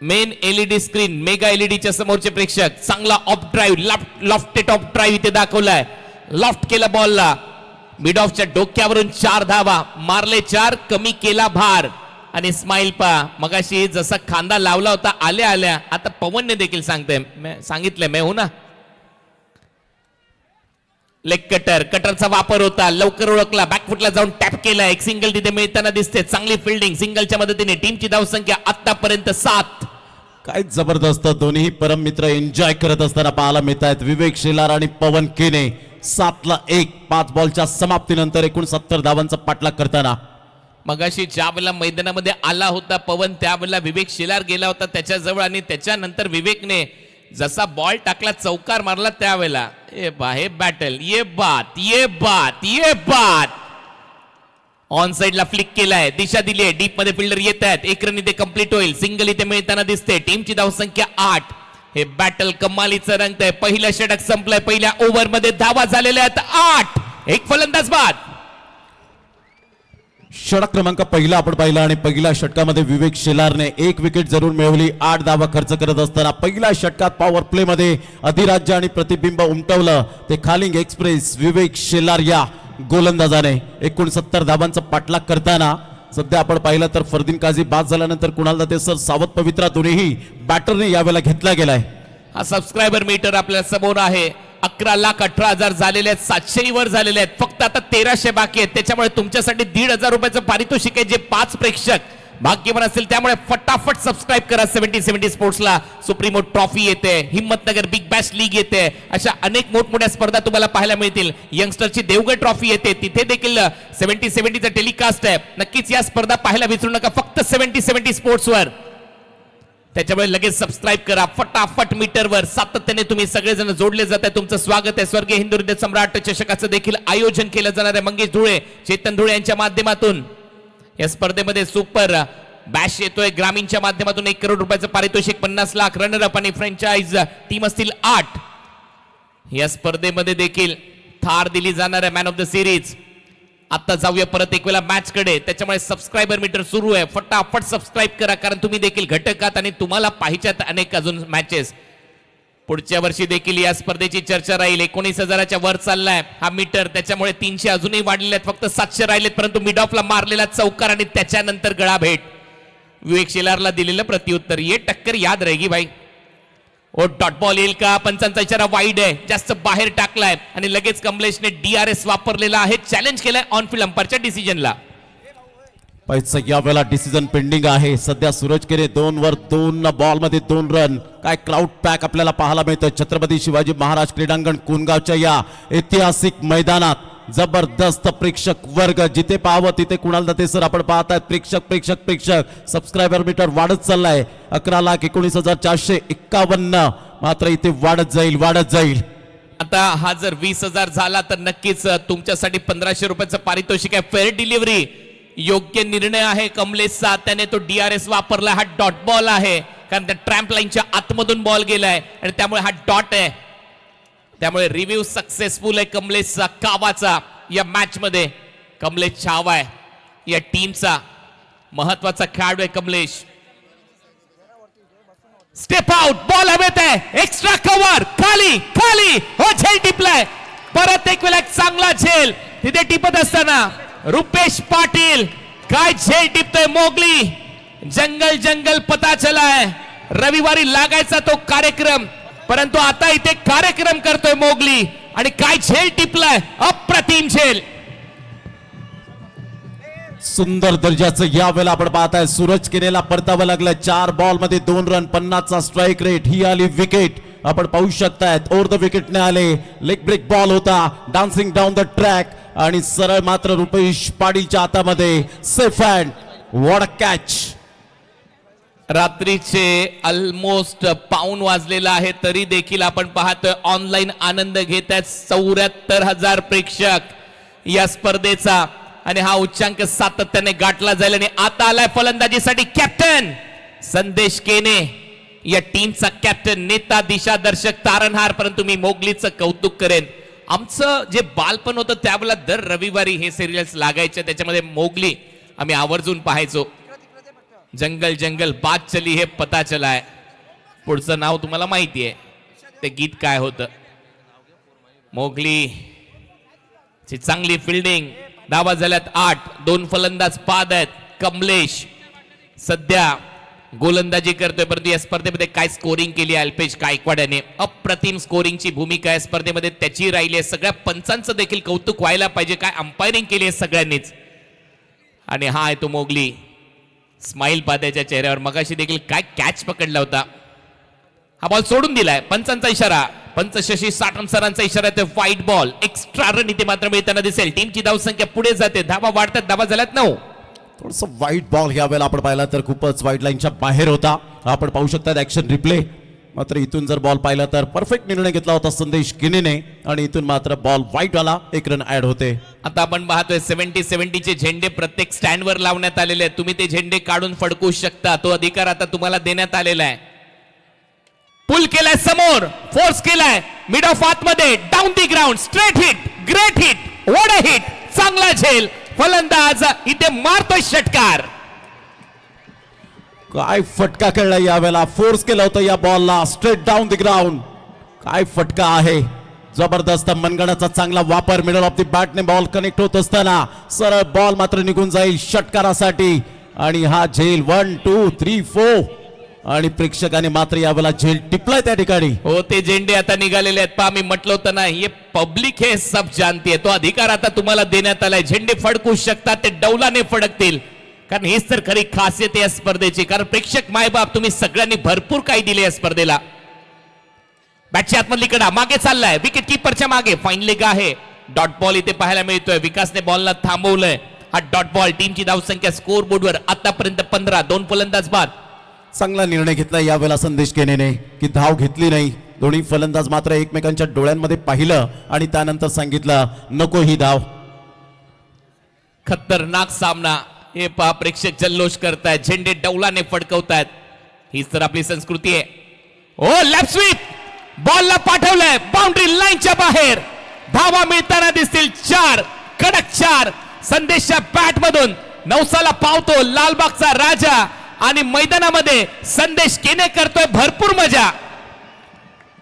Main LED screen mega एलईडीच्या समोरचे प्रेक्षक चांगला of drive lofted of drive इथे दाखवलाय. लॉफ्ट केला बॉलला मिड ऑफच्या डोक्यावरून 4 धावा मारले 4, कमी केला भार. आणि स्माइल पा मगाशी जसा खांदा लावला होता आल्या आल्या आता पवनने देखील सांगितलंय मैं हो ना. लेग कटरचा वापर होता, लवकर ओळखला, बॅकफुटला जाऊन टॅप केला. एक सिंगल तिथे मिळताना दिसते. चांगली फिल्डिंग सिंगलच्या मदतीने टीमची धावसंख्या आतापर्यंत 7. काय जबरदस्त दोन्ही परम मित्र एन्जॉय करत असताना पाहायला मिळत आहेत. विवेक शेलार आणि पवन केने 7-1 5 बॉलच्या समाप्तीनंतर एकूण 70 धावांचा पाठलाग करताना. मगाशी ज्या वेळेला मैदानामध्ये आला होता पवन त्यावेळेला विवेक शेलार गेला होता त्याच्याजवळ आणि त्याच्यानंतर विवेकने जसा बॉल टाकला चौकार मारला त्यावेळेला हे बॅटल ये बात ऑन साइडला फ्लिक केलाय, दिशा दिली आहे, डीप मध्ये फिल्डर येत आहेत. 1 रन इथे कंप्लीट होईल. सिंगल इथे मिळताना दिसते. टीमची धावसंख्या 8. हे बॅटल कमालीचं रंगतंय. पहिलं षटक संपलंय. पहिल्या ओव्हर मध्ये धावा झालेल्या आहेत 8. एक फलंदाज बाद. षटक क्रमांक पहिला आपण पाहिला आणि पहिल्या षटकामध्ये विवेक शेलारने 1 विकेट जरूर मिळवली. 8 धावा खर्च करत असताना पहिल्या षटकात पॉवर प्ले मध्ये अधिराज्य आणि प्रतिबिंब उमटवलं ते खालिंग एक्सप्रेस विवेक शेलार या गोलंदाजाने. एकूण 70 धावांचा पाठलाग करताना सध्या आपण पाहिलं तर फरदीन काझी बाद झाल्यानंतर कुणाल दाते सर सावध पवित्रा दोन्ही बॅटरने यावेळेला घेतला गेलाय. हा सबस्क्रायबर मीटर आपल्या समोर आहे. 11,18,000 झालेले आहेत. 700 वर झालेले आहेत. फक्त आता 1300 बाकी आहेत. त्याच्यामुळे तुमच्यासाठी 1,500 रुपयाचं पारितोषिक आहे. जे 5 प्रेक्षक भाग्यवान असतील त्यामुळे फटाफट सबस्क्राईब करा. 70 स्पोर्ट्सला सुप्रीमो ट्रॉफी येते, हिम्मतनगर बिग बॅश लीग येते, अशा अनेक मोठमोठ्या स्पर्धा तुम्हाला पाहायला मिळतील. यंगस्टरची देवगड ट्रॉफी येते, तिथे देखील 70चा टेलिकास्ट आहे. नक्कीच या स्पर्धा पाहायला विसरू नका फक्त 70 स्पोर्ट्सवर. त्याच्यामुळे लगेच सबस्क्राईब करा फटाफट. मीटरवर सातत्याने तुम्ही सगळेजण जोडले जात आहे. तुमचं स्वागत आहे. स्वर्गीय हिंदू हृदय सम्राट चषकाचं देखील आयोजन केलं जाणार आहे. मंगेश धुळे, चेतन धुळे यांच्या माध्यमातून या स्पर्धेमध्ये सुपर बॅश येतोय. ग्रामीणच्या माध्यमातून 1 करोड रुपयाचं पारितोषिक, 50 लाख. रनरअप आणि फ्रँचाइज टीम असतील 8. या स्पर्धेमध्ये देखील थार दिली जाणार आहे मॅन ऑफ द सिरीज. आता जाऊया परत एक वेळा मॅच कडे. त्याच्यामुळे सबस्क्रायबर मीटर सुरू आहे. फटाफट सबस्क्राईब करा कारण तुम्ही देखील घटक आहात आणि तुम्हाला पाहिजेत अनेक अजून मॅचेस. पुढच्या वर्षी देखील या स्पर्धेची चर्चा राहील. 19,000च्या वर चाललाय हा मीटर. त्याच्यामुळे 300 अजूनही वाढलेले आहेत. फक्त 700 राहिलेत. परंतु मिड ऑफला मारलेला चौकार आणि त्याच्यानंतर गळा भेट. विवेक शेलारला दिलेलं प्रत्युत्तर. ये टक्कर याद रहेगी भाई. ओ डॉट बॉल येईल का? पंचांचा इशारा वाईड आहे, जास्त बाहेर टाकलाय आणि लगेच कमलेशने DRS वापरलेला आहे. चॅलेंज केलाय ऑन फील्ड अंपायरच्या डिसिजनला. पैसा यावेळेला डिसिजन पेंडिंग आहे. सध्या सूरज केने 2 वर 2 बॉल मध्ये 2 रन. काय क्राऊड पॅक आपल्याला पाहायला मिळतं छत्रपती शिवाजी महाराज क्रीडांगण कुनगावच्या या ऐतिहासिक मैदानात. जबरदस्त प्रेक्षक वर्ग. जिथे पाहावं तिथे कुणाल दाते सर आपण पाहतायत. प्रेक्षक सबस्क्रायबर मीटर वाढत चाललाय. 11,19,451 मात्र इथे वाढत जाईल. आता हा जर 20,000 झाला तर नक्कीच तुमच्यासाठी 1,500 रुपयाचं पारितोषिक आहे. फेअर डिलिव्हरी योग्य निर्णय आहे कमलेशचा. त्याने तो DRS वापरला. हा डॉट बॉल आहे कारण त्या ट्रॅम्प लाईनच्या आतमधून बॉल गेलाय आणि त्यामुळे हा डॉट आहे. त्यामुळे रिव्ह्यू सक्सेसफुल आहे कमलेशचा कावाचा. या मॅच मध्ये कमलेश छावा आहे. या टीमचा महत्वाचा खेळाडू आहे कमलेश. स्टेप आउट बॉल हवेत आहे. एक्स्ट्रा कव्हर खाली हो झेल टिपलाय. परत एक वेळा चांगला झेल तिथे टिपत असताना रुपेश पाटील काय झेल टिपतोय. मोगली जंगल पता चलाय. रविवारी लागायचा तो कार्यक्रम परंतु आता इथे कार्यक्रम करतोय मोगली आणि काय झेल टिपलाय. अप्रतिम झेल. सुंदर दर्जाचं यावेळेला आपण पाहताय. सूरज केनेला परतावं लागलं. 4 बॉल मध्ये 2 रन, 50चा स्ट्राईक रेट. ही आली विकेट. आपण पाहू शकतायत ओव्हर द विकेटने आले. लेग ब्रेक बॉल होता. डान्सिंग डाऊन द ट्रॅक आणि सरळ मात्र रुपेश पाटीलच्या हातामध्ये safe hand. What a catch. रात्रीचे ऑलमोस्ट पाऊण वाजलेला आहे तरी देखील आपण पाहतोय ऑनलाईन आनंद घेत आहेत 74,000 प्रेक्षक या स्पर्धेचा आणि हा उच्चांक सातत्याने गाठला जाईल. आणि आता आलाय फलंदाजीसाठी कॅप्टन संदेश केने. या टीमचा कॅप्टन, नेता, दिशादर्शक, तारणहार. परंतु मी मोगलीचं कौतुक करेन. आमचं जे बालपण होतं त्यावेळेला दर रविवारी हे सिरियल्स लागायचे, त्याच्यामध्ये मोगली आम्ही आवर्जून पाहायचो. जंगल जंगल बात चली हे पता चलाय, पुढचं नाव तुम्हाला माहिती आहे, ते गीत काय होतं. मोगली ची चांगली फिल्डिंग. धावा झाल्यात 8. 2 फलंदाज बाद आहेत. कमलेश सध्या गोलंदाजी करतोय, परंतु या स्पर्धेमध्ये काय स्कोरिंग केली आहे अल्पेश गायकवाड याने. अप्रतिम स्कोरिंगची भूमिका या स्पर्धेमध्ये त्याची राहिली आहे. सगळ्या पंचांचं देखील कौतुक व्हायला पाहिजे, काय अंपायरिंग केली आहे सगळ्यांनीच. आणि हा आहे तो मोगली. स्माइल पाहत्याच्या चेहऱ्यावर. मगाशी देखील काय कॅच पकडला होता. हा बॉल सोडून दिलाय. पंचांचा इशारा, पंच शशी साठम सरांचा इशारा आहे. White ball. एक्स्ट्रा रन इथे मात्र मिळताना दिसेल. टीमची धावसंख्या पुढे जाते. धावा वाढतात. धावा झाल्यात 9. थोडस वाईट बॉल यावेळेला आपण पाहिला तर खूपच वाईट लाईनच्या बाहेर होता. आपण पाहू शकता ऍक्शन रिप्ले. मात्र इथून जर बॉल पाहिला तर परफेक्ट निर्णय घेतला होता संदेश किनेने आणि इथून मात्र बॉल वाईट आला. 1 रन ऍड होते. आता आपण पाहतोय 70-70 चे झेंडे प्रत्येक स्टँडवर लावण्यात आलेले आहेत. तुम्ही ते झेंडे काढून फडकू शकता. तो अधिकार आता तुम्हाला देण्यात आलेला आहे. पुल केलाय समोर, फोर्स केलाय मिड ऑफ आतमध्ये, down the ground, straight hit, great hit, वड हिट, चांगला झेल. फलंदाज इथे मारतोय षटकार. काय फटका खेळला यावेळेला. फोर्स केला होता या बॉलला स्ट्रेट डाऊन द ग्राउंड. काय फटका आहे. जबरदस्त मनगणाचा चांगला वापर. मिडल ऑफ द बॅटने बॉल कनेक्ट होत असताना सरळ बॉल मात्र निघून जाईल षटकारासाठी. आणि हा झेल 1 2 3 4 आणि प्रेक्षकाने मात्र यावेळेला झेल टिपलाय त्या ठिकाणी. हो, ते झेंडे आता निघालेले आहेत. पहा, मी म्हटलं होतं ना, हे पब्लिक हे सब जानते. तो अधिकार आता तुम्हाला देण्यात आलाय. झेंडे फडकू शकतात, ते डौलाने फडकतील. कारण हेच तर खरी खासियत आहे या स्पर्धेची. कारण प्रेक्षक मायबाप तुम्ही सगळ्यांनी भरपूर काही दिले या स्पर्धेला. बॅटची आतमधली कडा मागे चाललाय, विकेट किपरच्या मागे. फाईन लेग आहे. डॉट बॉल इथे पाहायला मिळतोय. विकासने बॉलला थांबवलंय. हा डॉट बॉल. टीमची धावसंख्या स्कोर बोर्डवर आतापर्यंत 15. 2 फलंदाज बाद. चांगला निर्णय घेतला यावेळेला संदेश केनेने की धाव घेतली नाही. दोन्ही फलंदाज मात्र एकमेकांच्या डोळ्यांमध्ये पाहिलं आणि त्यानंतर सांगितलं नको ही धाव. खतरनाक सामना. हे पहा, प्रेक्षक जल्लोष करतायत, झेंडे डौलाने फडकवतायत. हीच तर आपली संस्कृती आहे. ओ लेफ्ट स्वीप, बॉलला पाठवलंय बाउंड्री लाईनच्या बाहेर. धावा मिळताना दिसतील 4, कडक 4. संदेशच्या बॅट मधून नवसाला पावतो लालबागचा राजा. आणि मैदानामध्ये संदेश केने करतोय भरपूर मजा.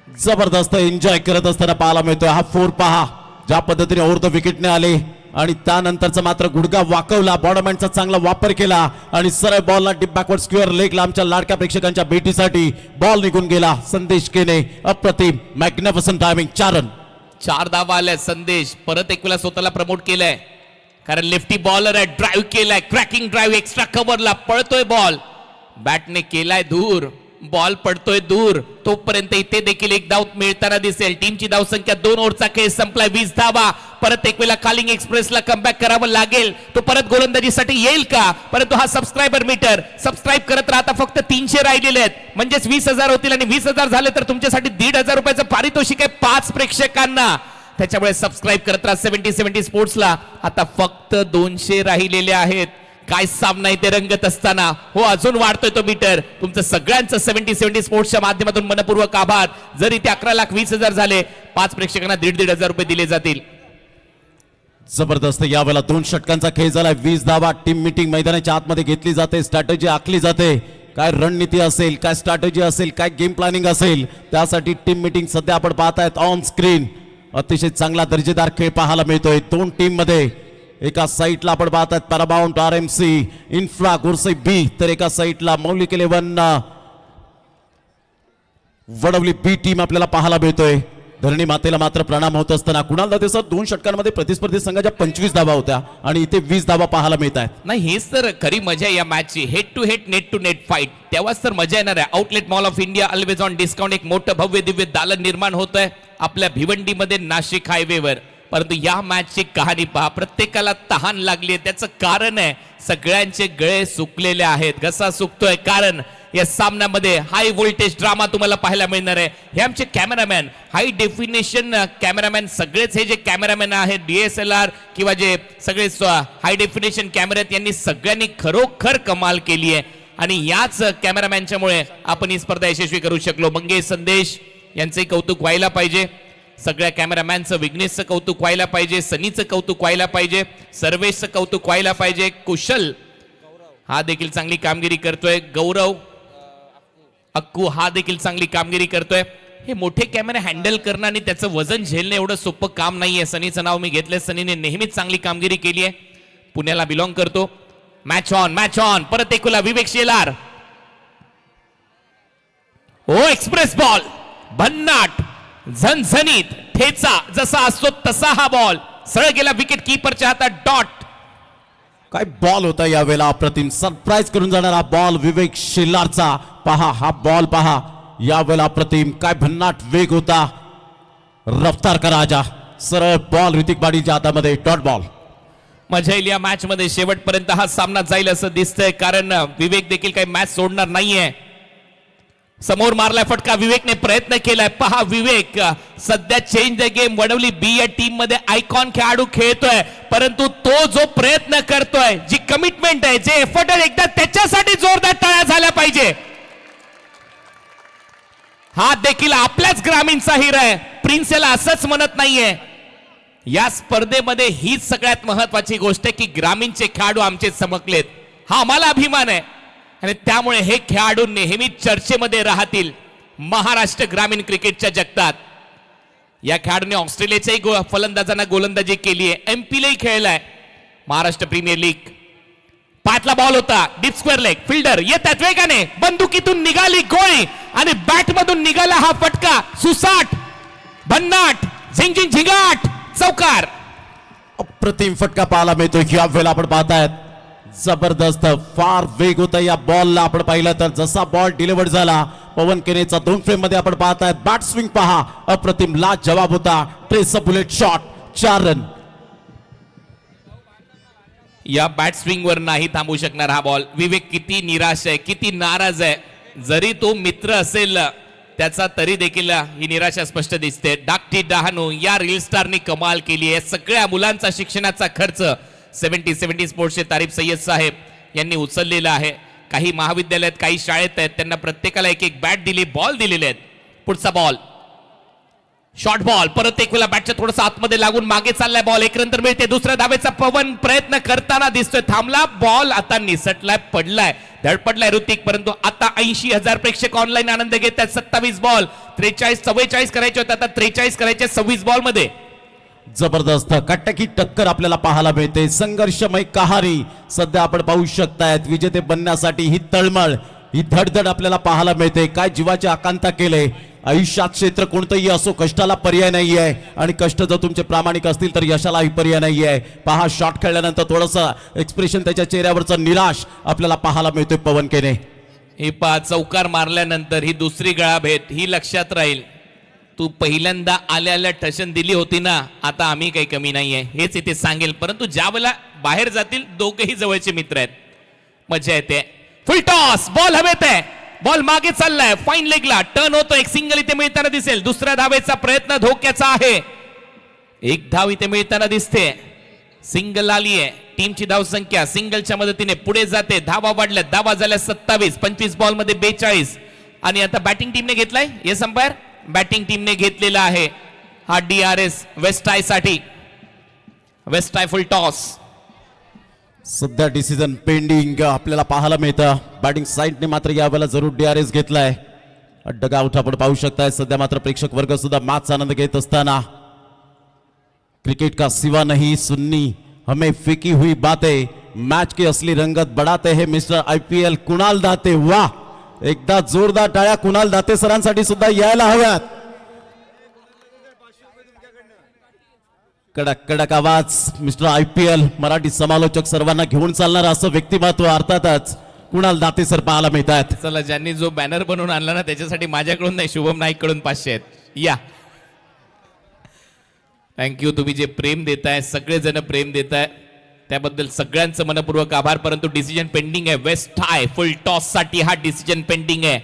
जबरदस्त एन्जॉय करत असताना पाहायला मिळतोय. हा 4 पहा ज्या पद्धतीने ओव्हर द विकेटने आले आणि त्यानंतरचा मात्र गुडघा वाकवला. बॉडमॅनचा चांगला वापर केला आणि सरळ बॉलला डीप बॅकवर्ड स्क्वेअर लेगला आमच्या लाडक्या प्रेक्षकांच्या भेटीसाठी बॉल निघून गेला. संदेश केने अप्रतिम मॅग्निफिसंट टायमिंग. 4 रन. 4 धावा आल्या. संदेश परत एक वेळा स्वतःला प्रमोट केलंय. कारण लेफ्टी बॉलर आहे. ड्राईव्ह केलाय, क्रॅकिंग ड्राईव्ह, एक्स्ट्रा कव्हरला पळतोय बॉल. बॅटने केलाय दूर, बॉल पडतोय दूर. तोपर्यंत इथे देखील एक धाव मिळताना दिसेल. टीमची धावसंख्या 2 ओव्हरचा खेळ संपलाय. 20 धावा. परत एक वेळा कालिंग एक्सप्रेसला कमबॅक करावं लागेल. तो परत गोलंदाजीसाठी येईल का? परंतु हा सबस्क्रायबर मीटर सबस्क्राईब करत राहता. फक्त 300 राहिलेले आहेत. म्हणजेच 20,000 होतील आणि 20,000 झाले तर तुमच्यासाठी 1,500 रुपयाचं पारितोषिक आहे 5 प्रेक्षकांना. त्याच्यामुळे सबस्क्राईब करत राहा 70-70 स्पोर्ट्सला. आता फक्त 200 राहिलेले आहेत. काय सामना इथे रंगत असताना. हो, अजून वाढतोय तो मीटर. तुमचं सगळ्यांचं 70-70 स्पोर्ट्सच्या माध्यमातून मनपूर्वक आभार. जर इथे 11,20,000 झाले, 5 प्रेक्षकांना 1,500 रुपये दिले जातील. जबरदस्त यावेळेला 2 षटकांचा खेळ झाला. 20 धावा. टीम मीटिंग मैदानाच्या आतमध्ये घेतली जाते. स्ट्रॅटेजी आखली जाते. काय रणनीती असेल, काय स्ट्रॅटेजी असेल, काय गेम प्लॅनिंग असेल, त्यासाठी टीम मीटिंग सध्या आपण पाहतायत ऑन स्क्रीन. अतिशय चांगला दर्जेदार खेळ पाहायला मिळतोय 2 टीम मध्ये. एका साईडला आपण पाहतात पॅरामाउंट RMC इन्फ्रा गोरसे बी, तर एका साईडला मौलिक 11 वडवली बी टीम आपल्याला पाहायला मिळतोय. धरणी मातेला मात्र प्रणाम होत असताना कुणाल दाते सर 2 षटकांमध्ये प्रतिस्पर्धी संघाच्या 25 धावा होत्या आणि इथे 20 धावा पाहायला मिळत आहेत. नाही, हेच तर खरी मजा आहे या मॅचची. Head to head, net to net fight. तेव्हाच तर मजा येणार आहे. Outlet mall of India always on discount. एक मोठं भव्य दिव्य दालन निर्माण होत आहे आपल्या भिवंडीमध्ये नाशिक हायवेवर. परंतु या मॅचची कहाणी पहा. प्रत्येकाला तहान लागली आहे. त्याचं कारण आहे सगळ्यांचे गळे सुकलेले आहेत. घसा सुकतोय कारण या सामन्यामध्ये हाय व्होल्टेज ड्रामा तुम्हाला पाहायला मिळणार आहे. हे आमचे कॅमेरामॅन, हाय डेफिनेशन कॅमेरामॅन, सगळेच हे जे कॅमेरामॅन आहेत DSLR किंवा जे सगळे हाय डेफिनेशन कॅमेरे आहेत, यांनी सगळ्यांनी खरोखर कमाल केली आहे. आणि याच कॅमेरामॅनच्यामुळे आपण ही स्पर्धा यशस्वी करू शकलो. मंगेश संदेश यांचे कौतुक व्हायला पाहिजे, सगळ्या कॅमेरामॅनचं, विघ्नेशचं कौतुक व्हायला पाहिजे, सनीचं कौतुक व्हायला पाहिजे, सर्वेशचं कौतुक व्हायला पाहिजे. कुशल हा देखील चांगली कामगिरी करतोय, गौरव अक्कू हा देखील चांगली कामगिरी करतोय. हे मोठे कॅमेरे हँडल करणं आणि त्याचं वजन झेलणं एवढं सोपं काम नाहीये. सनीचं नाव मी घेतलंय, सनीने नेहमीच चांगली कामगिरी केली आहे, पुण्याला बिलॉंग करतो. मॅच ऑन परत एकूला विवेक शेलार. ओ एक्सप्रेस बॉल, भन्नाट, झणझणीत, ठेचा जसा असतो तसा हा बॉल सरळ गेला विकेट कीपरच्या हातात. डॉट. काय बॉल होता यावेळेला, अप्रतिम सरप्राईज करून जाणारा बॉल विवेक शेलारचा. पहा हा बॉल पहा यावेळेला, अप्रतिम काय भन्नाट वेग होता. रफ्तार का राजा, सरळ बॉल ऋतिक बाडीच्या हातामध्ये. Dot ball. मजा येईल या मॅच मध्ये. शेवटपर्यंत हा सामना जाईल असं दिसतंय, कारण विवेक देखील काही मॅच सोडणार नाहीये. समोर मारलाय फटका, विवेकने प्रयत्न केलाय. पहा विवेक सध्या चेंज द गेम वडवली बी या टीम मध्ये आयकॉन खेळाडू खेळतोय, परंतु तो जो प्रयत्न करतोय, जी कमिटमेंट आहे, जे एफर्ट आहे, एकदा त्याच्यासाठी जोरदार टाळ्या झाल्या पाहिजे. हा देखील आपल्याच ग्रामीणचा हिरा आहे. प्रिन्स याला असंच म्हणत नाहीये. या स्पर्धेमध्ये हीच सगळ्यात महत्वाची गोष्ट आहे की ग्रामीणचे खेळाडू आमचे चमकलेत. हा आम्हाला अभिमान आहे आणि त्यामुळे हे खेळाडू नेहमीच चर्चेमध्ये राहतील महाराष्ट्र ग्रामीण क्रिकेटच्या जगतात. या खेळाडूने ऑस्ट्रेलियाच्याही फलंदाजांना गोलंदाजी केली आहे, एमपीलाही खेळलाय. Maharashtra premier league. पाचला बॉल होता, डीप स्क्वेअर लेग, फिल्डर येतात वेगाने, बंदुकीतून निघाली गोळी आणि बॅट मधून निघाला हा फटका. सुसाट, भन्नाट, झिंग झिंगाट, चौकार. अप्रतिम फटका पाहायला मिळतोय. या वेळेला आपण पाहतायत जबरदस्त फार वेग होता या बॉलला. आपण पाहिलं तर जसा बॉल डिलिव्हर्ड झाला, पवन केनेचा 2 फ्रेम मध्ये आपण पाहतायत. बॅट स्विंग पहा, अप्रतिम ला जवाब होता. Trace bullet shot, 4 run. या बॅट स्विंग वर नाही थांबू शकणार हा बॉल. विवेक किती निराश आहे, किती नाराज आहे. जरी तो मित्र असेल त्याचा, तरी देखील ही निराशा स्पष्ट दिसते. डाकटी डहाणू या रील स्टारनी कमाल केली आहे. सगळ्या मुलांचा शिक्षणाचा खर्च 70 स्पोर्ट्सचे तारीफ सय्यद साहेब यांनी उचललेला आहे. काही महाविद्यालयात, काही शाळेत आहेत, त्यांना प्रत्येकाला एक बॅट दिली, बॉल दिलेले आहेत. पुढचा बॉल, शॉर्ट बॉल, परत एक वेळा बॅटच्या थोडंसं आतमध्ये लागून मागे चाललाय बॉल. एक रन तर मिळते. दुसऱ्या धावेचा पवन प्रयत्न करताना दिसतोय, थांबला बॉल, आता निसटलाय, पडलाय, धडपडलाय ऋतिक, परंतु आता 80,000 प्रेक्षक ऑनलाईन आनंद घेत आहेत. 27 बॉल 43-44 करायचे होते, आता 43 करायचे 26 बॉल मध्ये. जबरदस्त कट्टकी टक्कर आपल्याला पाहायला मिळते. संघर्षमय कहाणी सध्या आपण पाहू शकतायत. विजेते बनण्यासाठी ही तळमळ, ही धडधड आपल्याला पाहायला मिळते. काय जीवाची आकांक्षा केले. आयुष्यात क्षेत्र कोणतंही असो, कष्टाला पर्याय नाही आहे आणि कष्ट जर तुमचे प्रामाणिक असतील तर यशालाही पर्याय नाही आहे. पहा शॉट खेळल्यानंतर थोडंसं एक्सप्रेशन त्याच्या चेहऱ्यावरचं निराश आपल्याला पाहायला मिळतोय पवन केने. हे पहा, चौकार मारल्यानंतर ही दुसरी गळाभेट, ही लक्षात राहील. तू पहिल्यांदा आल्या ठसन दिली होती ना, आता आम्ही काही कमी नाहीये हेच इथे सांगेल. परंतु ज्या वेळेला बाहेर जातील दोघेही जवळचे मित्र आहेत, मजा येते. फुल टॉस, बॉल हवेत आहे, बॉल मागे चाललाय, फाईन लेगला टर्न होतो. एक सिंगल इथे मिळताना दिसेल. दुसऱ्या धावेचा प्रयत्न धोक्याचा आहे. एक धाव इथे मिळताना दिसते. सिंगल आली आहे. टीमची धाव संख्या सिंगलच्या मदतीने पुढे जाते. धावा वाढल्या, धावा झाल्या 27. 25 बॉल मध्ये 42. आणि आता बॅटिंग टीमने घेतलाय, येस अंपायर, बॅटिंग टीमने घेतलेला आहे हा DRS वेस्ट आय साठी. West I full toss. सध्या डिसिजन पेंडिंग आपल्याला पाहायला मिळतं. बॅटिंग साईडने मात्र यावेळेला जरूर DRS घेतलाय. डगआउट आपण पाहू शकताय. सध्या मात्र प्रेक्षक वर्ग सुद्धा मॅच आनंद घेत असताना. क्रिकेट का सिवा नहीं सुननी हमें फीकी हुई बातें, मैच की असली रंगत बढ़ाते हैं मिस्टर IPL कुणाल दाते. वाह, एकदा जोरदार टाळ्या कुणाल दाते सरांसाठी सुद्धा यायला हव्यात. कडक कडक आवाज. मिस्टर IPL मराठी समालोचक सर्वांना घेऊन चालणार असं व्यक्तिमत्व अर्थातच कुणाल दाते सर पाहायला मिळतात. चला, ज्यांनी जो बॅनर बनवून आणला ना त्याच्यासाठी माझ्याकडून नाही, शुभम नाईक कडून 500 आहेत. या, थँक्यू. तुम्ही जे प्रेम देताय, सगळेजण प्रेम देताय, त्याबद्दल सगळ्यांचं मनपूर्वक आभार. परंतु डिसिजन पेंडिंग आहे. वेस्ट हाय फुल टॉस साठी हा डिसिजन पेंडिंग आहे.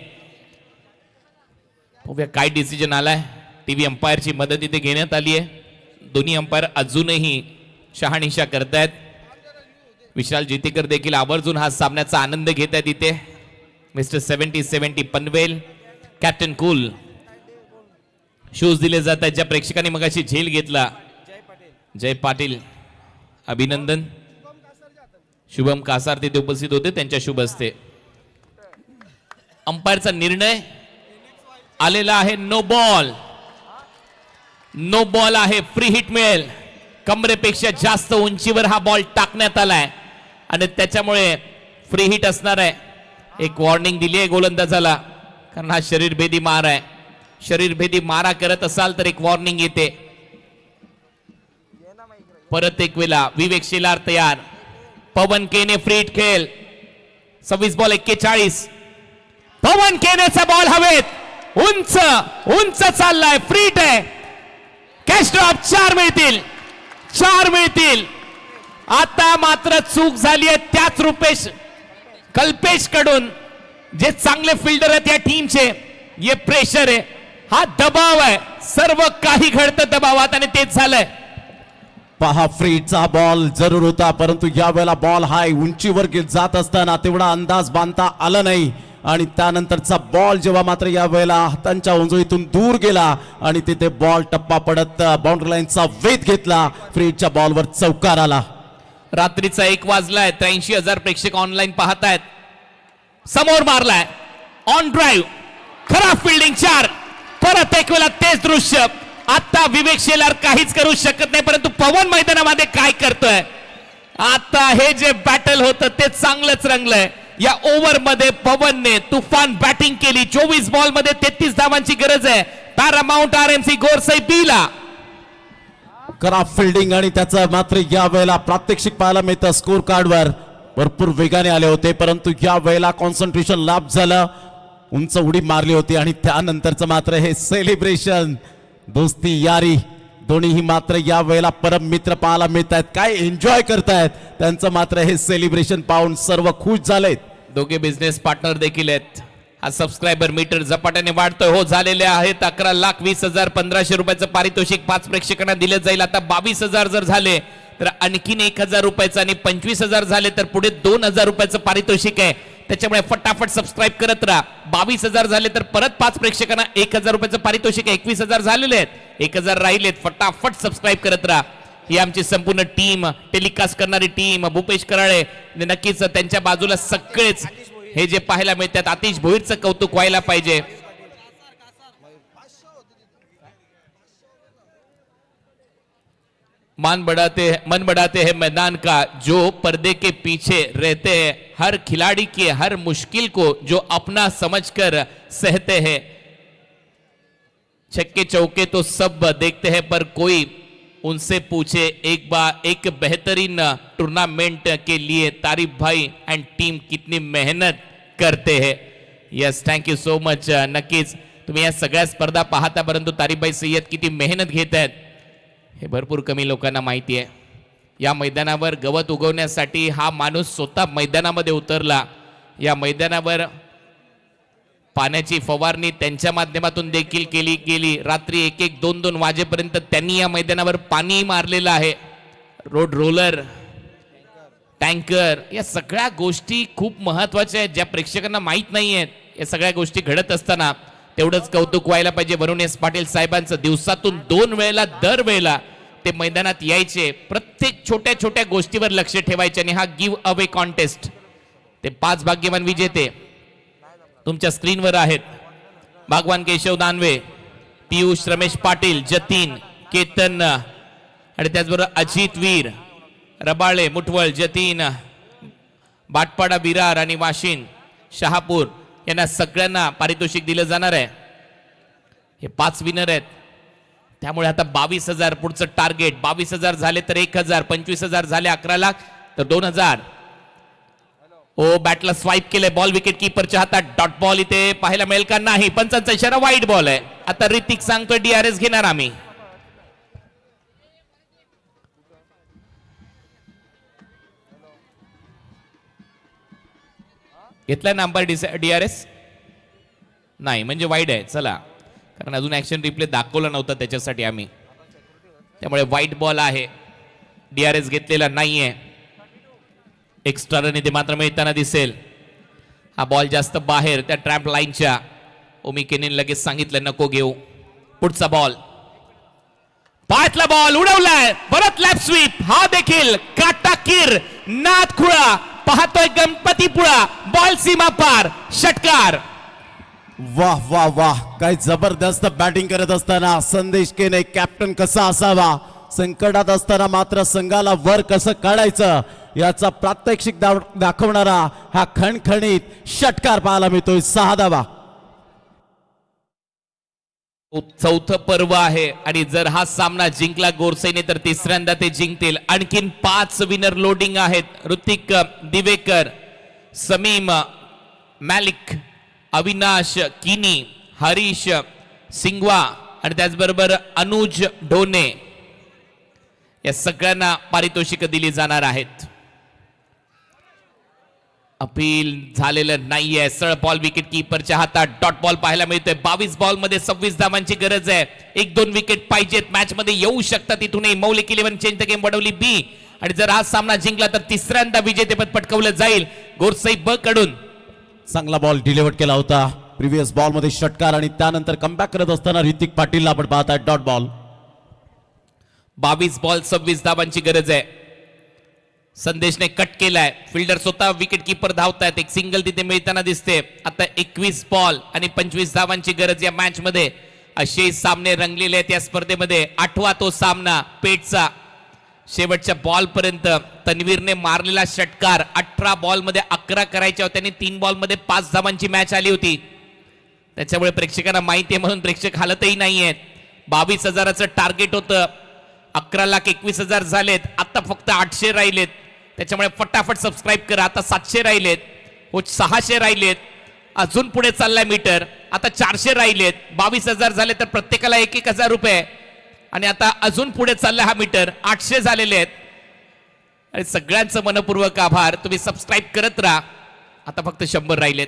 बघूया काय डिसिजन आलाय. टीव्ही अंपायरची मदत इथे घेण्यात आली आहे. दोन्ही अंपायर अजूनही शहानिशा करतायत. विशाल जितेकर देखील आवर्जून हा सामन्याचा आनंद घेत आहेत इथे. Mister 70-70 Panvel, captain cool. Shoes दिले जात आहेत ज्या प्रेक्षकांनी मगाशी झेल घेतला. जय पाटील अभिनंदन. शुभम कासार तिथे उपस्थित होते, त्यांच्या शुभ हस्ते अंपायरचा निर्णय आलेला आहे. नो बॉल, नो बॉल आहे. फ्री हिट मिळेल. कमरेपेक्षा जास्त उंचीवर हा बॉल टाकण्यात आलाय आणि त्याच्यामुळे फ्री हिट असणार आहे. एक वॉर्निंग दिली आहे गोलंदाजाला, कारण हा शरीरभेदी मार आहे. शरीरभेदी मारा करत असाल तर एक वॉर्निंग येते. परत एक वेळा विवेक शेलार तयार. पवन केने फ्री हिट खेळ. 26 बॉल 41. पवन केनेचा बॉल हवेत उंच उंच चाललाय. फ्री हिट आहे. Catch drop. 4 मिळतील, 4 मिळतील. आता मात्र चूक झाली आहे त्याच रुपेश कल्पेश कडून, जे चांगले फिल्डर आहेत या टीमचे. ये प्रेशर आहे, हा दबाव आहे. सर्व काही घडतं दबावात आणि तेच झालंय. पहा फ्रीचा बॉल जरूर होता, परंतु यावेळेला बॉल हाय उंचीवर जात असताना तेवढा अंदाज बांधता आला नाही आणि त्यानंतरचा बॉल जेव्हा मात्र यावेळेला हातांच्या उंजळीतून दूर गेला आणि तिथे बॉल टप्पा पडत बाउंड्री लाईनचा वेध घेतला. फ्रीच्या बॉलवर चौकार आला. रात्रीचा 1 वाजलाय. 83,000 प्रेक्षक ऑनलाईन पाहतायत. समोर मारलाय ऑन ड्राईव्ह. खराब फिल्डिंग. 4. परत एक वेळा तेच दृश्य. आता विवेक शेलार काहीच करू शकत नाही, परंतु पवन मैदानामध्ये काय करतोय. आता हे जे बॅटल होतं ते चांगलंच रंगलंय. या ओव्हर मध्ये पवनने तुफान बॅटिंग केली. 24 बॉल मध्ये 33 धावांची गरज आहे. पॅरामाउंट RMC गोरसई बीला. खराब फिल्डिंग आणि त्याचं मात्र यावेळेला प्रात्यक्षिक पाहायला मिळतं. स्कोर कार्डवर भरपूर वेगाने आले होते, परंतु या वेळेला कॉन्सन्ट्रेशन लाभ झालं. उंच उडी मारली होती आणि त्यानंतरचं मात्र हे सेलिब्रेशन, दोस्ती यारी दोन्हीही मात्र या वेळेला परम मित्र पाहायला मिळत आहेत. काय एन्जॉय करतायत. त्यांचं मात्र हे सेलिब्रेशन पाहून सर्व खुश झालेत. दोघे बिझनेस पार्टनर देखील आहेत. हा सबस्क्रायबर मीटर झपाट्याने वाढतोय. हो झालेले आहेत 11,20,000. 1,500 रुपयाचं पारितोषिक 5 प्रेक्षकांना दिलं जाईल. आता 22,000 जर झाले तर आणखीन 1,000 रुपयाचं आणि 25,000 झाले तर पुढे 2,000 रुपयाचं पारितोषिक आहे. त्याच्यामुळे फटाफट सबस्क्राईब करत राहा. 22,000 झाले तर परत 5 प्रेक्षकांना 1,000 रुपयाचं पारितोषिक आहे. 21,000 झालेले आहेत. 1,000 राहिलेत. फटाफट सबस्क्राईब करत राहा. ही आमची संपूर्ण टीम, टेलिकास्ट करणारी टीम, भूपेश कराळे, नक्कीच त्यांच्या बाजूला सगळेच हे जे पाहायला मिळतात. आतिश भोईरचं कौतुक व्हायला पाहिजे. मन बढ़ाते हैं मैदान का, जो पर्दे के पीछे रहते हैं. हर खिलाड़ी के हर मुश्किल को जो अपना समझकर सहते हैं. छक्के चौके तो सब देखते हैं, पर कोई उनसे पूछे एक बार एक बेहतरीन टूर्नामेंट के लिए तारिफ भाई एंड टीम कितनी मेहनत करते हैं. Yes, thank you so much. नक्कीच तुम्ही या सगळ्या स्पर्धा पाहता, परंतु तारिफ भाई सय्यद किती मेहनत घेत आहेत हे भरपूर कमी लोकांना माहिती आहे. या मैदानावर गवत उगवण्यासाठी हा माणूस स्वतः मैदानामध्ये उतरला. या मैदानावर पाण्याची फवारणी त्यांच्या माध्यमातून देखील केली गेली. रात्री 1-1, 2-2 वाजेपर्यंत त्यांनी या मैदानावर पाणी मारलेलं आहे. रोड रोलर, टँकर, या सगळ्या गोष्टी खूप महत्वाच्या आहेत ज्या प्रेक्षकांना माहीत नाही आहेत. या सगळ्या गोष्टी घडत असताना तेवढंच कौतुक व्हायला पाहिजे वरुण एस पाटील साहेबांचं. दिवसातून 2 वेळेला दर वेळेला ते मैदानात यायचे. प्रत्येक छोट्या छोट्या गोष्टीवर लक्ष ठेवायचे आणि हा गिव्ह अवे कॉन्टेस्ट, ते 5 भाग्यवान विजेते तुमच्या स्क्रीनवर आहेत. भगवान केशव दानवे, पियुष रमेश पाटील, जतीन, केतन आणि त्याचबरोबर अजित वीर, रबाळे, मुठवळ, जतीन, बाटपाडा, विरार आणि वाशिन, शहापूर यांना सगळ्यांना पारितोषिक दिलं जाणार आहे. हे 5 विनर आहेत. त्यामुळे आता 22,000 पुढचं टार्गेट. 22,000 झाले तर 1,000, 25,000 झाले 11 लाख तर 2,000. ओ बॅटला स्वाईप केलंय. बॉल विकेट कीपरच्या हातात. डॉट बॉल इथे पाहायला मिळेल का नाही. पंचांचा इशारा, वाईट बॉल आहे. आता ऋतिक सांगतोय DRS घेणार आम्ही. घेतलाय नंबर DRS नाही म्हणजे वाईड आहे. चला, कारण अजून ऍक्शन रिप्ले दाखवला नव्हता त्याच्यासाठी आम्ही, त्यामुळे वाईट बॉल आहे. DRS घेतलेला नाहीये. एक्स्ट्रा रन इथे मात्र मिळताना दिसेल. हा बॉल जास्त बाहेर त्या ट्रॅम्प लाईनच्या. ओमिकेने लगेच सांगितलं नको घेऊ. पुढचा बॉल, पायातला बॉल उडवलाय, परत लॅप स्वीप. हा देखील काटाकीर नादखुळा पाहतोय गणपतीपुळा. बॉल सीमा पार, षटकार. वाह वाह वाह, काय जबरदस्त बॅटिंग करत असताना संदेश केने कॅप्टन कसा असावा, संकटात असताना मात्र संघाला वर कसं काढायचं याचा प्रात्यक्षिक दाखवणारा हा खणखणीत षटकार पाहायला मिळतोय. 6 धावा. चौथं पर्व आहे आणि जर हा सामना जिंकला गोरसेने तर तिसऱ्यांदा ते जिंकतील. आणखीन 5 विनर लोडिंग आहेत. ऋतिक दिवेकर, समीम मॅलिक, अविनाश किनी, हरीश सिंगवा आणि त्याचबरोबर अनुज ढोणे या सगळ्यांना पारितोषिक दिली जाणार आहेत. अपील झालेलं नाहीये. सरळ बॉल विकेट कीपरच्या हातात. डॉट बॉल पाहायला मिळतोय. 22 बॉल मध्ये 26 धावांची गरज आहे. 1-2 विकेट पाहिजेत. मॅच मध्ये येऊ शकतात इथूनही. मौलिक 11 चेंज द गेम वडवली बी आणि जर हा सामना जिंकला तर तिसऱ्यांदा विजेतेपद पटकावलं जाईल गोरसाई ब कडून. चांगला बॉल डिलिव्हर्ड केला होता प्रिव्हियस बॉल मध्ये षटकार आणि त्यानंतर कमबॅक करत असताना ऋतिक पाटीलला आपण पाहताय डॉट बॉल. 22 बॉल 26 धावांची गरज आहे. संदेशने कट केलाय. फिल्डर स्वतः विकेट कीपर धावतायत. एक सिंगल तिथे मिळताना दिसते. आता 21 बॉल आणि 25 धावांची गरज या मॅच मध्ये. असे सामने रंगलेले आहेत या स्पर्धेमध्ये. 8वा तो सामना पेटचा. शेवटच्या बॉल पर्यंत तन्वीरने मारलेला षटकार. 18 बॉल मध्ये 11 करायच्या होत्या आणि 3 बॉल मध्ये 5 धावांची मॅच आली होती. त्याच्यामुळे प्रेक्षकांना माहिती आहे म्हणून प्रेक्षक हालतही नाहीयेत. 22,000चं टार्गेट होतं. 11,21,000 झालेत. आता फक्त 800 राहिलेत. त्याच्यामुळे फटाफट सबस्क्राईब करा. आता 700 राहिलेत. हो 600 राहिलेत. अजून पुढे चाललाय मीटर. आता 400 राहिलेत. 22,000 झाले तर प्रत्येकाला 1,000 रुपये आणि आता अजून पुढे चाललाय हा मीटर. 800 झालेले आहेत आणि सगळ्यांचं मनपूर्वक आभार. तुम्ही सबस्क्राईब करत राहा. आता फक्त 100 राहिलेत.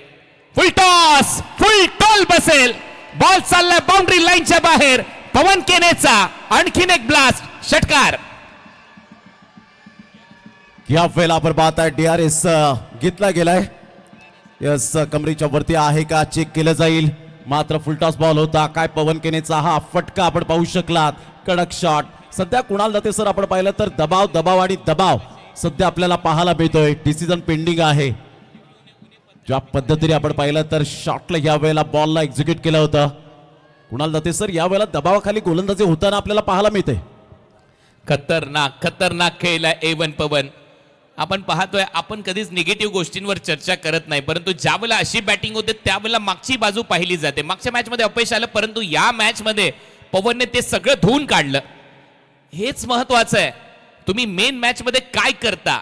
फुल टॉस, फुल टॉल बसेल. बॉल चाललाय बाउंड्री लाईनच्या बाहेर. पवन केनेचा आणखीन एक ब्लास्ट, षटकार. या वेळेला आपण पाहताय DRS घेतला गेलाय. यस, कमरेच्या वरती आहे का चेक केलं जाईल. मात्र फुलटॉस बॉल होता. काय पवन केनेचा हा फटका आपण पाहू शकलात. कडक शॉट. सध्या कुणाल दत्ते सर आपण पाहिलं तर दबाव दबाव आणि दबाव सध्या आपल्याला पाहायला मिळतोय. डिसिजन पेंडिंग आहे. ज्या पद्धतीने आपण पाहिलं तर शॉटला या वेळेला बॉलला एक्झिक्यूट केलं होतं. कुणाल दत्ते सर या वेळेला दबावाखाली गोलंदाजी होताना आपल्याला पाहायला मिळते. खतरनाक खतरनाक खेळला A1 पवन. आपण पाहतोय आपण कधीच निगेटिव्ह गोष्टींवर चर्चा करत नाही, परंतु ज्या वेळेला अशी बॅटिंग होते त्यावेळेला मागची बाजू पाहिली जाते. मागच्या मॅच मध्ये अपयश आलं परंतु या मॅच मध्ये पवनने ते सगळं धुवून काढलं. हेच महत्वाचं आहे. तुम्ही मेन मॅच मध्ये काय करता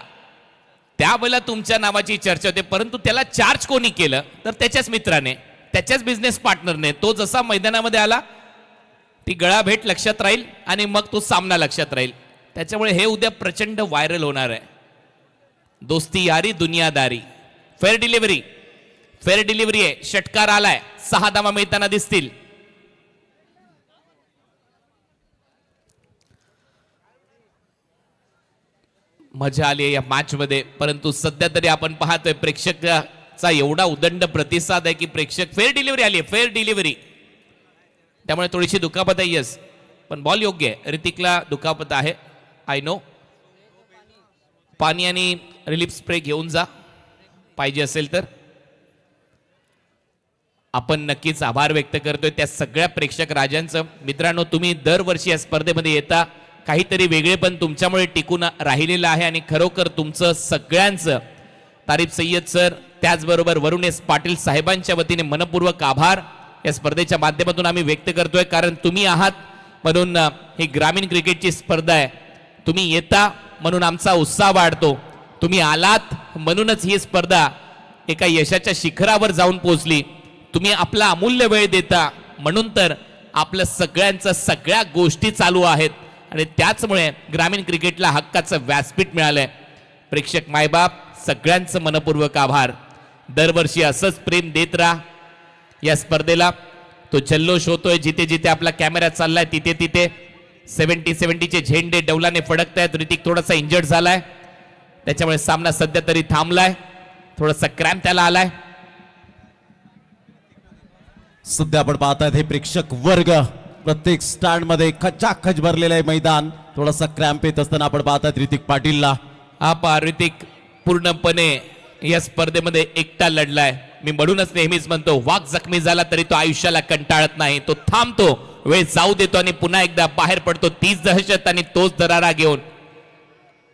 त्यावेळेला तुमच्या नावाची चर्चा होते, परंतु त्याला चार्ज कोणी केलं तर त्याच्याच मित्राने, त्याच्याच बिझनेस पार्टनरने. तो जसा मैदानामध्ये आला ती गळाभेट लक्षात राहील आणि मग तो सामना लक्षात राहील. त्याच्यामुळे हे उद्या प्रचंड व्हायरल होणार आहे. दोस्ती यारी दुनियादारी. फेअर डिलिव्हरी, फेअर डिलिव्हरी आहे. षटकार आलाय. 6 धावा मिळताना दिसतील. मजा आली या मॅच मध्ये, परंतु सध्या तरी आपण पाहतोय प्रेक्षकाचा एवढा उदंड प्रतिसाद आहे की प्रेक्षक. फेअर डिलिव्हरी आली आहे, फेअर डिलिव्हरी. त्यामुळे थोडीशी दुखापत आहे. यस, पण बॉल योग्य आहे. ऋतिकला दुखापत आहे, आय नो. पाणी आणि रिलीफ स्प्रे घेऊन जा पाहिजे असेल तर. आपण नक्कीच आभार व्यक्त करतोय त्या सगळ्या प्रेक्षक राजांचं. मित्रांनो, तुम्ही दरवर्षी या स्पर्धेमध्ये येता. काहीतरी वेगळे पण तुमच्यामुळे टिकून राहिलेलं आहे आणि खरोखर तुमचं सगळ्यांचं तारीफ सय्यद सर त्याचबरोबर वरुण एस पाटील साहेबांच्या वतीने मनपूर्वक आभार या स्पर्धेच्या माध्यमातून आम्ही व्यक्त करतोय. कारण तुम्ही आहात म्हणून ही ग्रामीण क्रिकेटची स्पर्धा आहे. तुम्ही येता म्हणून आमचा उत्साह वाढतो. तुम्ही आलात म्हणूनच ही स्पर्धा एका यशाच्या शिखरावर जाऊन पोहोचली. तुम्ही आपला अमूल्य वेळ देता म्हणून तर आपल्या सगळ्यांचं सगळ्या गोष्टी चालू आहेत आणि त्याचमुळे ग्रामीण क्रिकेटला हक्काचं व्यासपीठ मिळालंय. प्रेक्षक मायबाप सगळ्यांचं मनपूर्वक आभार. दरवर्षी असंच प्रेम देत राहा या स्पर्धेला. तो जल्लोष होतोय जिथे जिथे आपला कॅमेरा चाललाय तिथे तिथे. 70-70चे झेंडे डौलाने फडकतायत. ऋतिक थोडासा इंजर्ड झालाय त्याच्यामुळे सामना सध्या तरी थांबलाय. थोडासा क्रॅम्प त्याला आलाय. सध्या आपण पाहतायत हे प्रेक्षक वर्ग प्रत्येक स्टँड मध्ये खचाखच भरलेलं आहे मैदान. थोडासा क्रॅम्प येत असताना आपण पाहतायत ऋतिक पाटीलला. हा पहा ऋतिक पूर्णपणे या स्पर्धेमध्ये एकटा लढलाय. मी म्हणूनच नेहमीच म्हणतो वाघ जखमी झाला तरी तो आयुष्याला कंटाळत नाही. तो थांबतो, वेळ जाऊ देतो आणि पुन्हा एकदा बाहेर पडतो. तीच दहशत आणि तोच दरारा घेऊन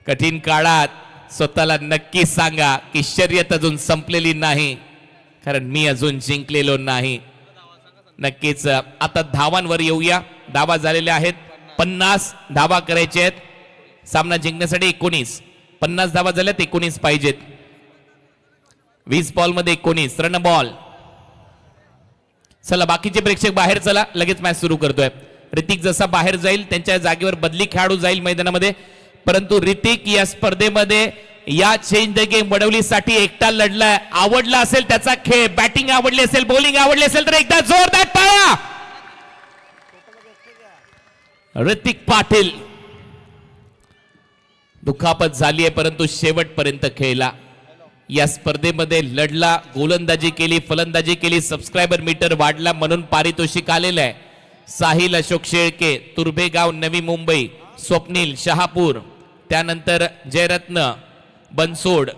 कठीण काळात स्वतःला नक्की सांगा की शर्यत अजून संपलेली नाही, कारण मी अजून जिंकलेलो नाही. नक्कीच आता धावांवर येऊया. धावा झालेल्या आहेत 50 धावा करायचे आहेत. सामना जिंकण्यासाठी 19. 50 धावा झाल्यात, 19 पाहिजेत. 20 बॉल मध्ये 19 रन बॉल. चला बाकीचे प्रेक्षक बाहेर चला, लगेच मॅच सुरू करतोय. ऋतिक जसा बाहेर जाईल त्यांच्या जागेवर बदली खेळाडू जाईल मैदानामध्ये. परंतु ऋतिक या स्पर्धेमध्ये या चेंज द गेम वडवलीसाठी एकटा लढलाय. आवडला असेल त्याचा खेळ, बॅटिंग आवडली असेल, बॉलिंग आवडली असेल तर एकदा जोरदार टाळ्या. ऋतिक पाटील दुखापत झाली आहे परंतु शेवटपर्यंत खेळला. या स्पर्धेमध्ये लढला, गोलंदाजी केली, फलंदाजी केली. सबस्क्रायबर मीटर वाढला म्हणून पारितोषिक आलेलं आहे. साहिल अशोक शेळके, तुर्भेगाव, नवी मुंबई. स्वप्नील शहापूर, त्यानंतर जयरत्न बनसोड,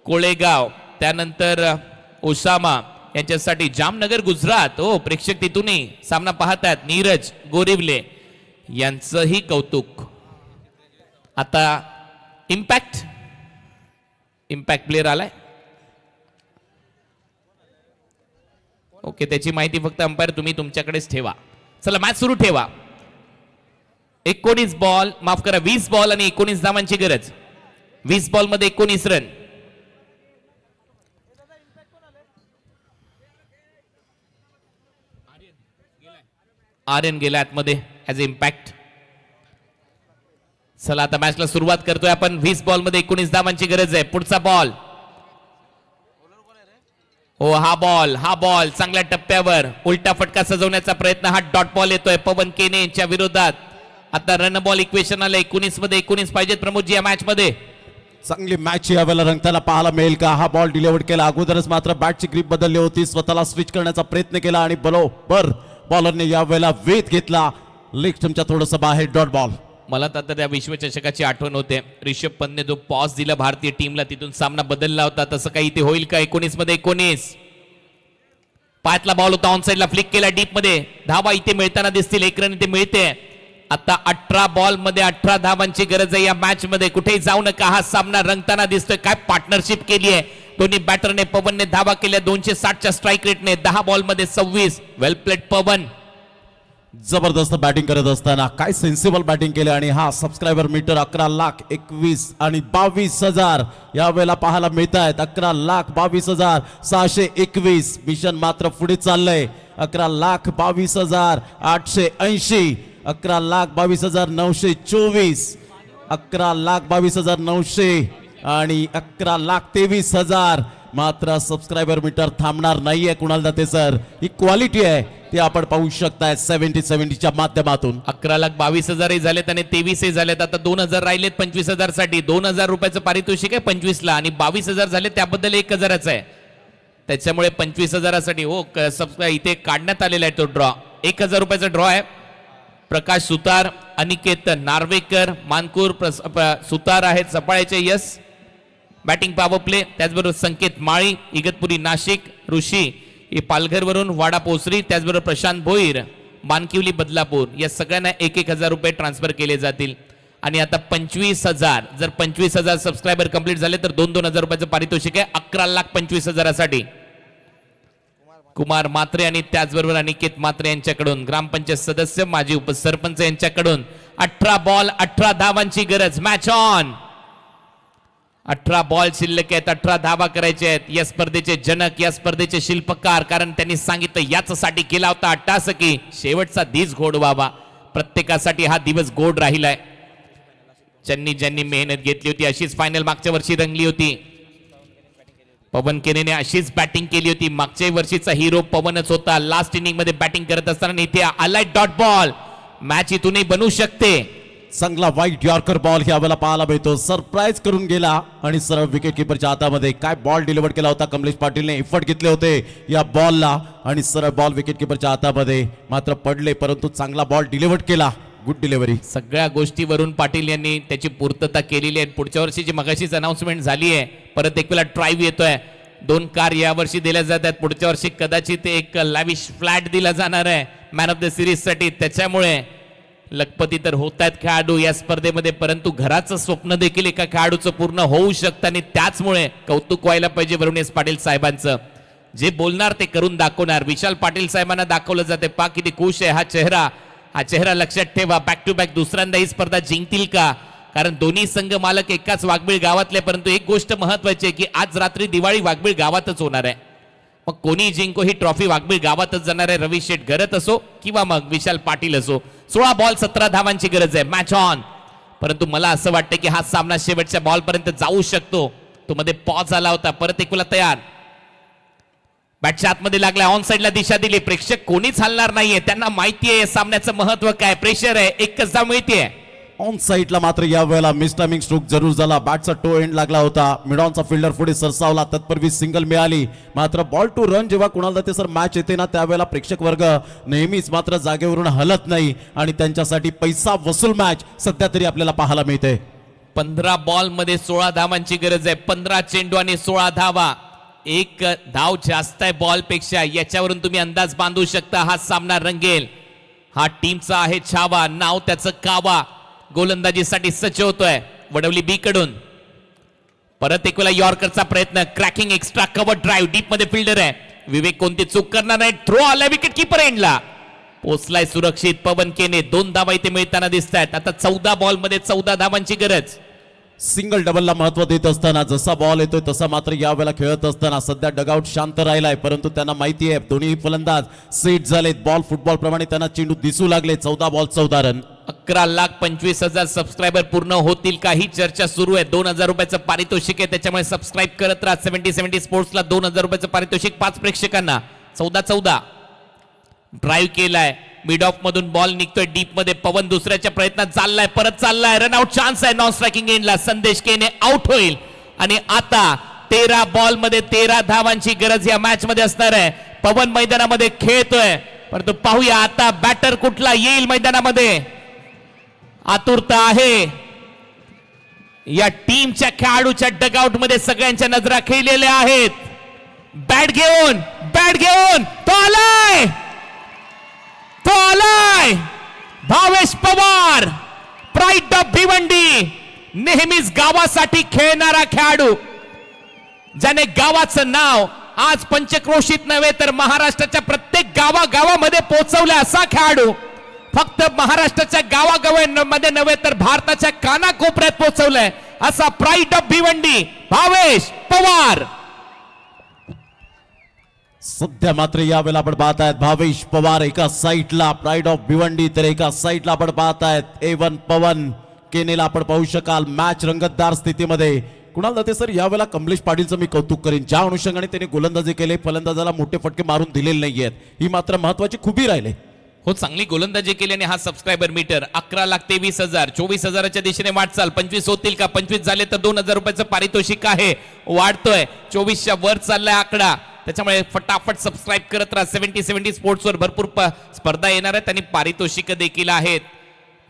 कोळेगाव, त्यानंतर ओसामा यांच्यासाठी जामनगर गुजरात. ओ प्रेक्षक तिथूनही सामना पाहतात. नीरज गोरिवले यांचंही कौतुक. आता इम्पॅक्ट प्लेअर आलाय. ओके, त्याची माहिती फक्त अंपायर तुम्ही तुमच्याकडेच ठेवा. चला मॅच सुरू ठेवा. 19 बॉल, माफ करा 20 बॉल आणि 19 धावांची गरज. 20 बॉल मध्ये 19 रन. आर्यन गेला आतमध्ये ऍज इम्पॅक्ट. चला आता मॅचला सुरुवात करतोय आपण. 20 बॉल मध्ये 19 धावांची गरज आहे. पुढचा बॉल. हो हा बॉल चांगल्या टप्प्यावर उलटा फटका सजवण्याचा प्रयत्न. हा डॉट बॉल येतोय पवन केने यांच्या विरोधात. आता रन बॉल इक्वेशन आलं. 19 मध्ये 19 पाहिजेत प्रमोदजी या मॅच मध्ये. चांगली मॅच यावेळेला रंगताना पाहायला मिळेल का? हा बॉल डिलिव्हर्ड केला. अगोदरच मात्र बॅटची ग्रीप बदलली होती. स्वतःला स्विच करण्याचा प्रयत्न केला आणि बरोबर बॉलरने यावेळेला वेध घेतला. लेग स्टंपच्या थोडंसं बाहेर डॉट बॉल. मला तर त्या विश्वचषकाची आठवण होते. रिषभ पंतने जो पॉज दिला भारतीय टीमला तिथून सामना बदलला होता. तसं काही इथे होईल का? 19 मध्ये 19. पायातला बॉल होता, ऑन साइडला फ्लिक केला डीप मध्ये. धावा इथे मिळताना दिसतील. 1 रन इथे मिळते. आता 18 बॉल मध्ये 18 धावांची गरज आहे या मॅच मध्ये. कुठेही जाऊ नका, हा सामना रंगताना दिसतोय. काय पार्टनरशिप केली आहे दोन्ही बॅटरने. पवनने धावा केल्या 260च्या स्ट्राईक रेटने. 10 बॉल मध्ये 26. वेल प्लेड पवन. जबरदस्त बॅटिंग करत असताना काय सेन्सिबल बॅटिंग केली. आणि हा सबस्क्रायबर मीटर 11,21,000 आणि 22,000 यावेळेला पाहायला मिळत आहेत. 11,22,621. मिशन मात्र पुढे चाललंय. 11,22,880. 11,22,924. 11,22,900 आणि 11,23,000. मात्र सबस्क्रायबर मीटर थांबणार नाहीये. कुणाल दाते सर, ही क्वालिटी आहे ते आपण पाहू शकताय 70-70च्या माध्यमातून. 11,22,000 झालेत आणि 23 झालेत. आता 2,000 राहिलेत 25,000 साठी. 2,000 रुपयाचं पारितोषिक आहे 25 ला आणि 22,000 झाले त्याबद्दल 1,000च आहे. त्याच्यामुळे 25,000साठी हो इथे काढण्यात आलेला आहे तो ड्रॉ. 1,000 रुपयाचा ड्रॉ आहे. प्रकाश सुतार, अनिकेत नार्वेकर, मानकूर सुतार आहेत सफाळ्याचे. Yes batting power play. त्याचबरोबर संकेत माळी, इगतपुरी नाशिक, ऋषी हे पालघरवरून, वाडा पोसरी, त्याचबरोबर प्रशांत भोईर, मानकिवली बदलापूर. या सगळ्यांना 1,000 रुपये ट्रान्सफर केले जातील. आणि आता 25,000, जर 25,000 सबस्क्रायबर कंप्लीट झाले तर 2,000 रुपयाचं पारितोषिक आहे. 11,25,000साठी कुमार म्हात्रे आणि त्याचबरोबर अनिकेत म्हात्रे यांच्याकडून, ग्रामपंचायत सदस्य माजी उपसरपंच यांच्याकडून 18 बॉल 18 धावांची गरज. Match on. 18 बॉल शिल्लक आहेत. 18 धावा करायचे आहेत. या स्पर्धेचे जनक, या स्पर्धेचे शिल्पकार, कारण त्यांनी सांगितलं याच्यासाठी केला होता अट्टासकी. शेवटचा दिस गोड व्हावा. प्रत्येकासाठी हा दिवस गोड राहिलाय. ज्यांनी मेहनत घेतली होती अशीच फायनल मागच्या वर्षी रंगली होती. पवन केनेने अशीच बॅटिंग केली होती. मागच्या वर्षीचा हिरो पवनच होता. लास्ट इनिंग मध्ये बॅटिंग करत असताना इथे आलाय डॉट बॉल. मॅच इथूनही बनू शकते. चांगला वाईट यॉर्कर बॉल यावेळेला पाहायला मिळतो. सरप्राईज करून गेला आणि सरळ विकेट किपरच्या हातामध्ये. काय बॉल डिलिव्हर केला होता कमलेश पाटीलने. एफर्ट घेतले होते या बॉलला आणि सरळ बॉल विकेट किपरच्या हातामध्ये मात्र पडले, परंतु चांगला बॉल डिलिव्हर केला. Good delivery. सगळ्या गोष्टीवरून पाटील यांनी त्याची पूर्तता केलेली आहे. पुढच्या वर्षीची मगाशीच अनाउन्समेंट झाली आहे. परत एक वेळा ट्राईव्ह येतोय. 2 कार यावर्षी दिल्या जात आहेत. पुढच्या वर्षी कदाचित एक लॅविश फ्लॅट दिला जाणार आहे मॅन ऑफ द सिरीज साठी. त्याच्यामुळे लखपती तर होत आहेत खेळाडू या स्पर्धेमध्ये, परंतु घराचं स्वप्न देखील एका खेळाडूचं पूर्ण होऊ शकतं आणि त्याचमुळे कौतुक व्हायला पाहिजे वरुणेश पाटील साहेबांचं. जे बोलणार ते करून दाखवणार. विशाल पाटील साहेबांना दाखवलं जाते. पा किती खुश आहे हा चेहरा लक्षात ठेवा. बॅक टू बॅक दुसऱ्यांदा ही स्पर्धा जिंकतील का? कारण दोन्ही संघ मालक एकाच वाघबीळ गावातले, परंतु एक गोष्ट महत्वाची आहे की आज रात्री दिवाळी वाघबीळ गावातच होणार आहे. मग कोणी जिंको ही ट्रॉफी वाघबीळ गावातच जाणार आहे. रवी शेठ घरत असो किंवा मग विशाल पाटील असो. 16 बॉल 17 धावांची गरज आहे. Match on. परंतु मला असं वाटतं की हा सामना शेवटच्या बॉल पर्यंत जाऊ शकतो. तो मध्ये पॉज आला होता. परत एक वेळा तयार. बॅटच्या आतमध्ये लागला. ऑन साइडला दिशा दिली. प्रेक्षक कोणीच हलणार नाहीये. त्यांना माहिती आहे सामन्याचं महत्व काय. प्रेशर आहे. एकच धाव मिळतीये. ऑन साईडला मात्र या वेळेला मिसटायमिंग स्ट्रोक जरूर झाला. बॅटचा टो एंड लागला होता. मिडॉनचा फिल्डर पुढे सरसावला. तत्पूर्वी सिंगल मिळाली. मात्र बॉल टू रन जेव्हा कुणाला जाते सर मॅच येते ना, त्यावेळेला प्रेक्षक वर्ग नेहमीच मात्र जागेवरून हलत नाही आणि त्यांच्यासाठी पैसा वसूल मॅच सध्या तरी आपल्याला पाहायला मिळते. 15 बॉल मध्ये 16 धावांची गरज आहे. 15 चेंडू आणि 16 धावा. एक धाव जास्त आहे बॉल पेक्षा. याच्यावरून तुम्ही अंदाज बांधू शकता हा सामना रंगेल. हा टीमचा आहे छावा. नाव त्याचं कावा. गोलंदाजीसाठी सज्ज होतोय वडवली बी कडून. परत एक वेळा यॉर्करचा प्रयत्न. Cracking extra cover drive. Deep मध्ये फिल्डर आहे. विवेक कोणती चूक करणार नाही. थ्रो आलाय विकेट कीपर एंडला. पोचलाय सुरक्षित पवन केने. 2 धावा इथे मिळताना दिसत आहेत. आता 14 बॉल मध्ये 14 धावांची गरज. सिंगल डबलला महत्व देत असताना जसा बॉल येतोय तसा मात्र यावेळेला खेळत असताना सध्या डगआउट शांत राहिलाय, परंतु त्यांना माहिती आहे दोन्ही फलंदाज सेट झालेत. बॉल फुटबॉल प्रमाणे त्यांना चेंडू दिसू लागले. 14 बॉल 14 रन. 11,25,000 सबस्क्रायबर पूर्ण होतील का ही चर्चा सुरू आहे. 2,000 रुपयाचं पारितोषिक आहे. त्याच्यामुळे सबस्क्राईब करत राहा. 70 स्पोर्ट्सला 2,000 रुपयाचं पारितोषिक. 5 प्रेक्षकांना. 14 ड्राईव्ह केलाय. मिड ऑफ मधून बॉल निघतोय डीप मध्ये. पवन दुसऱ्याच्या प्रयत्नात चाललाय. परत चाललाय. रनआउट चान्स आहे. नॉन स्ट्रायकिंग एंडला. संदेश केने आउट होईल आणि आता 13 बॉल मध्ये 13 धावांची गरज या मॅच मध्ये असणार आहे. पवन मैदानामध्ये खेळतोय, परंतु पाहूया आता बॅटर कुठला येईल मैदानामध्ये. आतुरता आहे या टीमच्या खेळाडूच्या डगआउट मध्ये. सगळ्यांच्या नजरा खेळलेल्या आहेत. बॅट घेऊन तो आलाय भावेश पवार. Pride of Bhiwandi. नेहमीच गावासाठी खेळणारा खेळाडू, ज्याने गावाचं नाव आज पंचक्रोशीत नव्हे तर महाराष्ट्राच्या प्रत्येक गावागावामध्ये पोहोचवलं असा खेळाडू. फक्त महाराष्ट्राच्या गावागावांमध्ये नव्हे तर भारताच्या कानाकोपऱ्यात पोहोचवलंय असा प्राईड ऑफ भिवंडी भावेश पवार. सध्या मात्र यावेळेला आपण पाहतायत भावेश पवार एका साईडला, प्राईड ऑफ भिवंडी तर एका साईडला आपण पाहतायत A1 पवन केनेला. आपण पाहू शकाल मॅच रंगतदार स्थितीमध्ये. कुणाल दाते सर यावेळेला कमलेश पाटीलचं मी कौतुक करेन. ज्या अनुषंगाने त्याने गोलंदाजी केले, फलंदाजाला मोठे फटके मारून दिलेले नाहीयेत, ही मात्र महत्वाची खुबी राहिले. हो, चांगली गोलंदाजी केल्याने हा सबस्क्रायबर मीटर 11,23,000. 24,000च्या दिशेने वाटचाल. 25 होतील का? 25 झाले तर 2,000 रुपयाचं पारितोषिक आहे. वाढतोय. 24च्या वर चाललाय आकडा. त्याच्यामुळे फटाफट सबस्क्राईब करत राहा. 70 स्पोर्ट्सवर भरपूर स्पर्धा येणार आहेत आणि पारितोषिक देखील आहेत.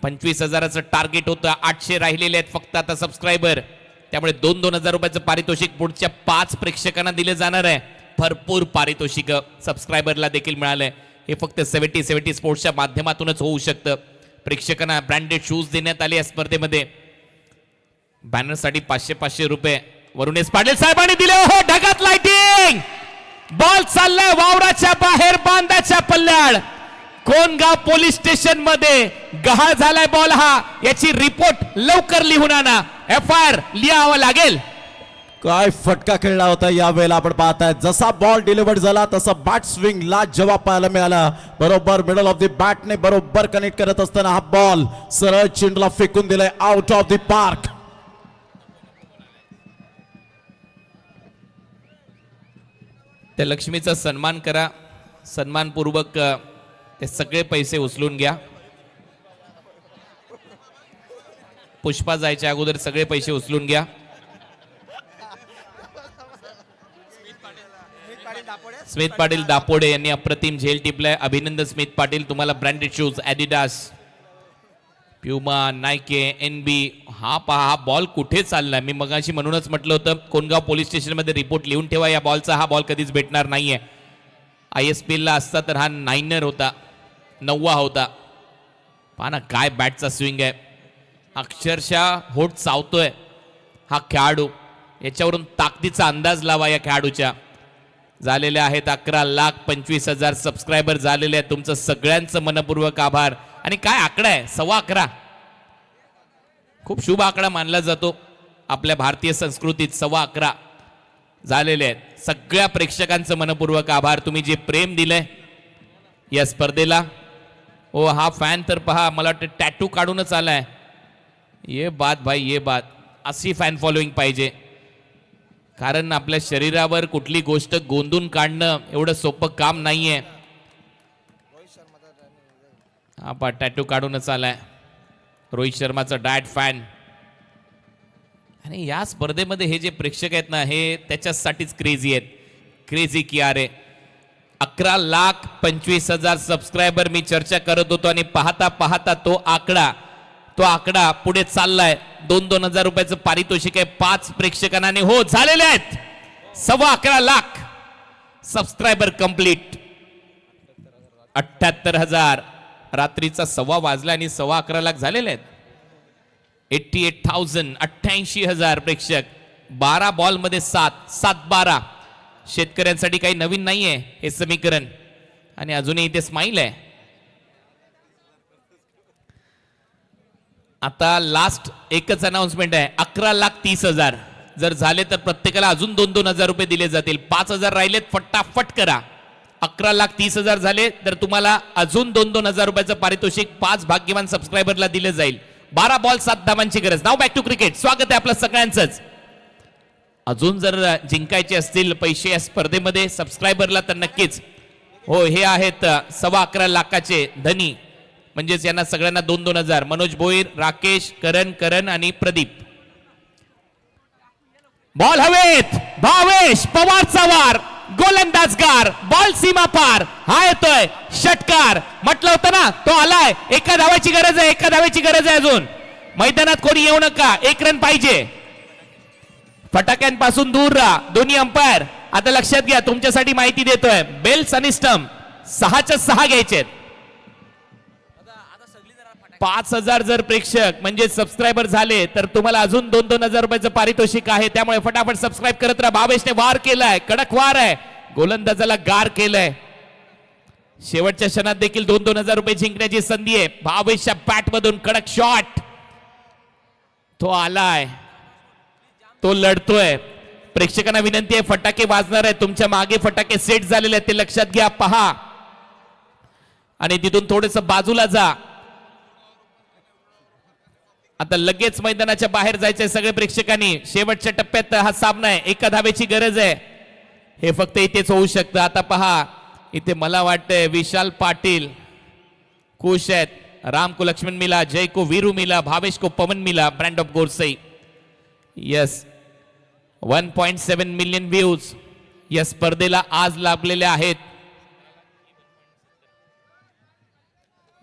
25,000चं टार्गेट होतं. 800 राहिलेले आहेत फक्त आता सबस्क्रायबर. त्यामुळे 2,000 रुपयाचं पारितोषिक पुढच्या 5 प्रेक्षकांना दिले जाणार आहे. भरपूर पारितोषिक सबस्क्रायबरला देखील मिळालंय. हे फक्त 70 स्पोर्ट्सच्या माध्यमातूनच होऊ शकतं. प्रेक्षकांना ब्रँडेड शूज देण्यात आले या स्पर्धेमध्ये. बॅनरसाठी 500 रुपये वरुणेश पाटील साहेबांनी दिले. हो, ढगात लाइटिंग. बॉल चाललाय वावराच्या बाहेर बांधाच्या पल्ल्याड. कोणगाव पोलीस स्टेशन मध्ये गहाळ झालाय बॉल हा. याची रिपोर्ट लवकर लिहून आणा. FIR लिहावं लागेल. काय फटका खेळला होता यावेळेला आपण पाहतायत. जसा बॉल डिलिव्हर्ड झाला तसा बॅट स्विंग ला जवाब पाहायला मिळाला. बरोबर मिडल ऑफ द बॅटने बरोबर कनेक्ट करत असताना हा बॉल सरळ चेंडूला फेकून दिलाय आउट ऑफ द पार्क. त्या लक्ष्मीचा सन्मान करा. सन्मानपूर्वक ते सगळे पैसे उचलून घ्या. पुष्पा जायच्या अगोदर सगळे पैसे उचलून घ्या. स्मित पाटील दापोडे यांनी अप्रतिम झेल टिपलाय. अभिनंदन स्मित पाटील, तुम्हाला branded shoes Adidas, Puma, Nike, NB. हा पहा, हा बॉल कुठे चाललाय. मी मगाशी म्हणूनच म्हटलं होतं कोणगाव पोलीस स्टेशनमध्ये रिपोर्ट लिहून ठेवा या बॉलचा. हा बॉल कधीच भेटणार नाहीये. ISPL ला असता तर हा 9 होता, 9 होता. पहा ना काय बॅटचा स्विंग आहे, अक्षरशः होट चावतोय हा खेळाडू. याच्यावरून ताकदीचा अंदाज लावा या खेळाडूच्या. झालेले आहेत 11,25,000 सबस्क्रायबर झालेले आहेत. तुमचं सगळ्यांचं मनपूर्वक आभार. आणि काय आकडा आहे, 11.25. खूप शुभ आकडा मानला जातो आपल्या भारतीय संस्कृतीत. 11.25 झालेले आहेत. सगळ्या प्रेक्षकांचं मनपूर्वक आभार. तुम्ही जे प्रेम दिलंय या स्पर्धेला. ओ हा फॅन तर पहा, मला वाटतं टॅटू काढूनच आलाय. ये बात भाई, ये बात. अशी फॅन फॉलोईंग पाहिजे, कारण आपल्या शरीरावर कुठली गोष्ट गोंदून काढणं एवढं सोपं काम नाहीये. हा पा टॅटू काढूनच आलाय. रोहित शर्माचा डायट फॅन. आणि या स्पर्धेमध्ये हे जे प्रेक्षक आहेत ना, हे त्याच्यासाठीच क्रेझी आहेत. क्रेझी की अरे 11,25,000 सबस्क्रायबर मी चर्चा करत होतो आणि पाहता पाहता तो आकडा पुढे चाललाय. 2,000 रुपयाचं पारितोषिक आहे 5 प्रेक्षकांना. हो झालेले आहेत 11.25 सबस्क्रायबर कंप्लीट. 78,000. रात्रीचा 1:15 वाजला आणि 11.15 लाख झालेले आहेत. 88,000, 88,000 प्रेक्षक. 12 बॉल मध्ये 7-12. शेतकऱ्यांसाठी काही नवीन नाहीये हे समीकरण. आणि अजूनही इथे स्माइल आहे. आता लास्ट एकच अनाउन्समेंट आहे. 11,30,000 जर झाले तर प्रत्येकाला अजून 2,000 रुपये दिले जातील. 5,000 राहिलेत, फटाफट करा. 11,30,000 झाले तर तुम्हाला अजून 2,000 रुपयाचं पारितोषिक 5 भाग्यवान सबस्क्रायबरला दिले जाईल. 12 बॉल 7 धावांची गरज. नाव बॅक टू क्रिकेट. स्वागत आहे आपलं सगळ्यांचंच. अजून जर जिंकायचे असतील पैसे या स्पर्धेमध्ये सबस्क्रायबरला तर नक्कीच. हो हे आहेत 11.25 लाखाचे धनी, म्हणजेच यांना सगळ्यांना 2,000. मनोज भोईर, राकेश, करण आणि प्रदीप. बॉल हवेत. भावेश पवारचा वार, गोलंदाजगार, बॉल सीमा पार. हा येतोय षटकार. म्हटलं होतं ना तो आलाय. एका धावाची गरज आहे, एका धावाची गरज आहे. अजून मैदानात कोणी येऊ नका, 1 रन पाहिजे. फटाक्यांपासून दूर राहा दोन्ही अंपायर. आता लक्षात घ्या, तुमच्यासाठी माहिती देतोय. बेल्स आणि स्टंप 6च्या 6 घ्यायचे. 5,000 जर प्रेक्षक म्हणजे सबस्क्रायबर झाले तर तुम्हाला अजून 2,000 रुपयाचं पारितोषिक आहे. त्यामुळे फटाफट सबस्क्राईब करत राहा. भावेशने वार केलाय, कडक वार आहे. गोलंदाजाला गार केलंय. शेवटच्या क्षणात देखील 2,000 रुपये जिंकण्याची संधी आहे. भावेशच्या बॅट मधून कडक शॉट. तो आलाय, तो लढतोय. प्रेक्षकांना विनंती आहे, फटाके वाजणार आहे. तुमच्या मागे फटाके सेट झालेले आहेत ते लक्षात घ्या. पहा आणि तिथून थोडस बाजूला जा. आता लगेच मैदानाच्या बाहेर जायचंय सगळे प्रेक्षकांनी. शेवटच्या टप्प्यात हा सामना आहे. एका धावेची गरज आहे. हे फक्त इथेच होऊ शकतं. आता पहा इथे मला वाटतंय विशाल पाटील खुश आहेत. राम को लक्ष्मण मिला, जय को वीरू मिला, भावेश को पवन मिला. Brand of Gorsai. Yes 1.7 million views या स्पर्धेला आज लाभलेले आहेत.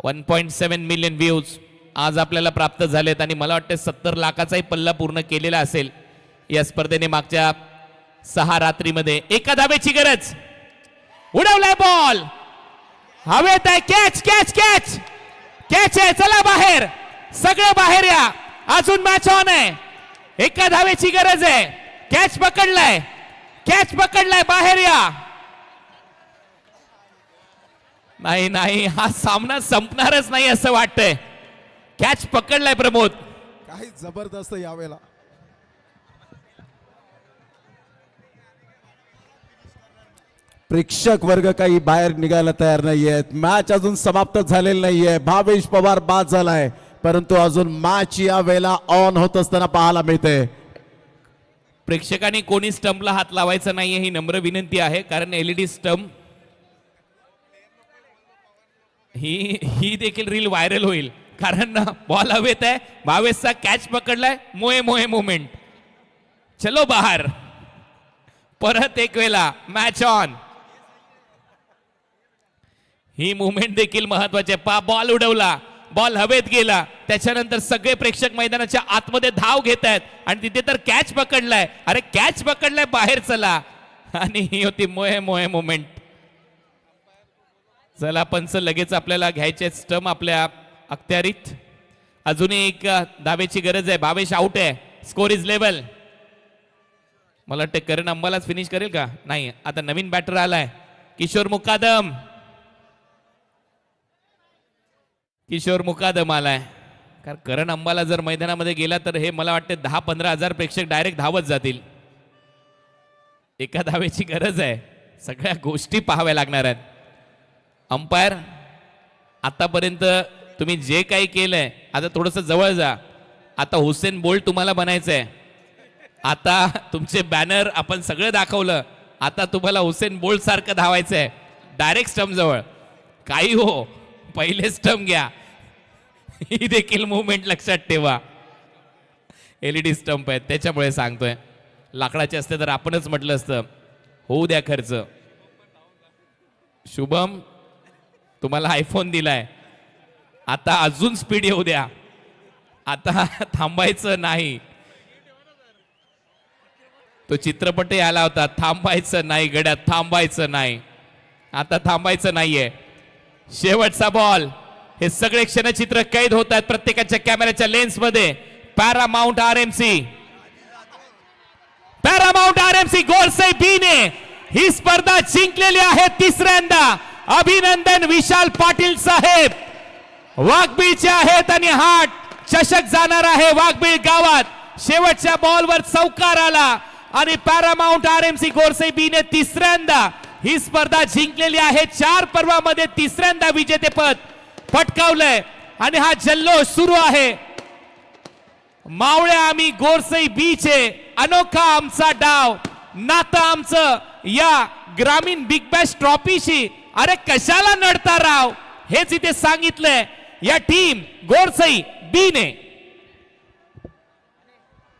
1.7 मिलियन व्ह्यूज आज आपल्याला प्राप्त झालेत. आणि मला वाटतं 70 लाखाचाही पल्ला पूर्ण केलेला असेल या स्पर्धेने मागच्या 6 रात्रीमध्ये. एका धावेची गरज. उडवलाय बॉल, हवेत आहे. कॅच कॅच कॅच कॅच आहे. चला बाहेर, सगळे बाहेर या. अजून मॅच ऑन आहे. एका धावेची गरज आहे. कॅच पकडलाय, कॅच पकडलाय. बाहेर या. नाही नाही, हा सामना संपणारच नाही असं वाटतंय. कॅच पकडलाय प्रमोद. काही जबरदस्त यावेळेला. प्रेक्षक वर्ग काही बाहेर निघायला तयार नाहीयेत. मॅच अजून समाप्त झालेली नाहीये. भावेश पवार बाद झालाय, परंतु अजून मॅच या वेळेला ऑन होत असताना पाहायला मिळते. प्रेक्षकांनी कोणी स्टंपला हात लावायचा नाहीये ही नम्र विनंती आहे. कारण LED स्टंप ही देखील रील व्हायरल होईल. कारण बॉल हवेत आहे, भावेशचा कॅच पकडलाय, मोहे मोहे मुवमेंट, चलो बाहेर. परत एक वेळा मॅच ऑन. ही मुवमेंट देखील महत्वाची आहे. बॉल उडवला, बॉल हवेत गेला, त्याच्यानंतर सगळे प्रेक्षक मैदानाच्या आतमध्ये धाव घेत आहेत आणि तिथे तर कॅच पकडलाय. अरे कॅच पकडलाय, बाहेर चला. आणि ही होती मोहे मोहे मुवमेंट. चला पंच लगेच आपल्याला घ्यायचे स्टंप आपल्या अखत्यारीत. अजूनही एक धावेची गरज आहे. भावेश आउट आहे, स्कोर इज लेवल. मला वाटतं करण अंबालाच फिनिश करेल का? नाही, आता नवीन बॅटर आलाय किशोर मुकादम. किशोर मुकादम आलाय. कारण करण अंबाला जर मैदानामध्ये गेला तर हे मला वाटते 10-15 हजार प्रेक्षक डायरेक्ट धावत जातील. एका धावेची गरज आहे, सगळ्या गोष्टी पाहाव्या लागणार आहेत. अंपायर आतापर्यंत तुम्ही जे काही केलंय, आता थोडंसं जवळ जा. आता हुसेन बोल्ट तुम्हाला बनायचंय. आता तुमचे बॅनर आपण सगळं दाखवलं, आता तुम्हाला हुसेन बोल्ट सारखं धावायचंय डायरेक्ट स्टंप जवळ. काही हो, पहिले स्टंप घ्या. ही देखील मुवमेंट लक्षात ठेवा. LED स्टंप आहेत त्याच्यामुळे सांगतोय. लाकडाचे असते तर आपणच म्हटलं असतं होऊ द्या खर्च. शुभम तुम्हाला आयफोन दिलाय, आता अजून स्पीड येऊ द्या. आता थांबायचं नाही. तो चित्रपटही आला होता, थांबायचं नाही गड्या, थांबायचं नाही. आता थांबायचं नाहीये. शेवटचा बॉल. हे सगळे क्षणचित्र कैद होत आहेत प्रत्येकाच्या कॅमेऱ्याच्या लेन्स मध्ये. पॅरामाउंट आरएमसी गोरसई बी ने ही स्पर्धा जिंकलेली आहे तिसऱ्यांदा. अभिनंदन विशाल पाटील साहेब. वाघबीळचे आहेत आणि हा चषक जाणार आहे वाघबीळ गावात. शेवटच्या बॉलवर चौकार आला आणि पॅरामाउंट आरएमसी गोरसई बी ने तिसऱ्यांदा ही स्पर्धा जिंकलेली आहे. 4 पर्वामध्ये तिसऱ्यांदा विजेतेपद पटकावलंय आणि हा जल्लोष सुरू आहे. मावळे आम्ही गोरसई बीचे, अनोखा आमचा डाव, नातं आमचं या ग्रामीण बिग बॅश ट्रॉफीशी. अरे कशाला नडता राव, हेच इथे सांगितलंय या टीम गोरसई बी ने.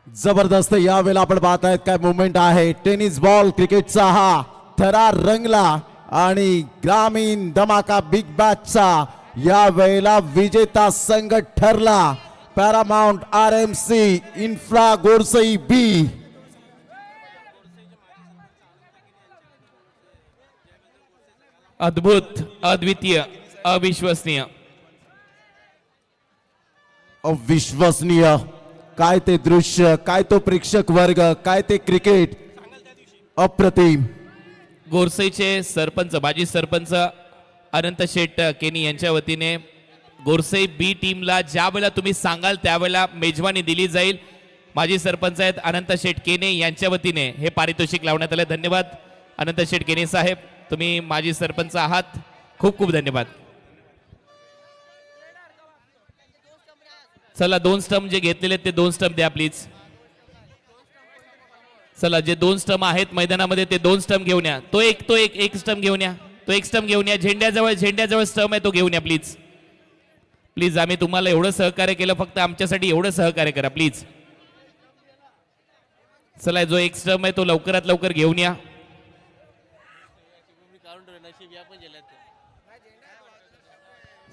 जबरदस्त. यावेळेला आपण पाहत आहेत काय मुवमेंट आहे. टेनिस बॉल क्रिकेटचा हा थरार रंगला आणि ग्रामीण धमाका बिग बॅचचा या वेळेला विजेता संघ ठरला पॅरामाउंट आरएमसी इन्फ्रा गोरसई बी. अद्भुत, अद्वितीय, अविश्वसनीय. अविश्वसनीय. काय ते दृश्य, काय तो प्रेक्षक वर्ग, काय ते क्रिकेट. अप्रतिम. गोरसईचे सरपंच, माजी सरपंच अनंत शेठ केनी यांच्या वतीने गोरसई बी टीमला ज्या वेळेला तुम्ही सांगाल त्यावेळेला मेजवानी दिली जाईल. माजी सरपंच आहेत अनंत शेठ केने यांच्या वतीने हे पारितोषिक लावण्यात आले. धन्यवाद अनंत शेठ केने साहेब, तुम्ही माजी सरपंच आहात. खूप खूप धन्यवाद. चला 2 स्टंप जे घेतलेले ते 2 स्टंप द्या प्लीज. चला जे 2 स्टंप आहेत मैदानामध्ये ते 2 स्टंप घेऊन या. तो एक स्टंप घेऊन या. तो एक स्टंप घेऊन या. झेंड्याजवळ स्टंप आहे तो घेऊन या प्लीज. प्लीज आम्ही तुम्हाला एवढं सहकार्य केलं, फक्त आमच्यासाठी एवढं सहकार्य करा प्लीज. चला जो एक स्टंप आहे तो लवकरात लवकर घेऊन या.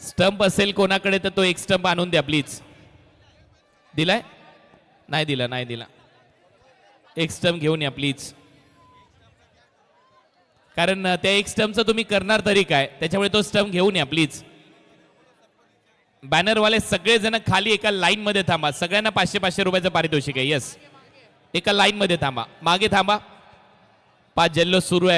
स्टंप असेल कोणाकडे तर तो एक स्टंप आणून द्या प्लीज. दिलाय? नाही दिला. एक स्टंप घेऊन या प्लीज. कारण त्या एक स्टंपचं तुम्ही करणार तरी काय, त्याच्यामुळे तो स्टंप घेऊन या प्लीज. बॅनरवाले सगळेजण खाली एका लाईन मध्ये थांबा. सगळ्यांना 500-500 रुपयाचं पारितोषिक आहे. यस, एका लाईन मध्ये थांबा, मागे थांबा. 5 जल्लोष सुरू आहे.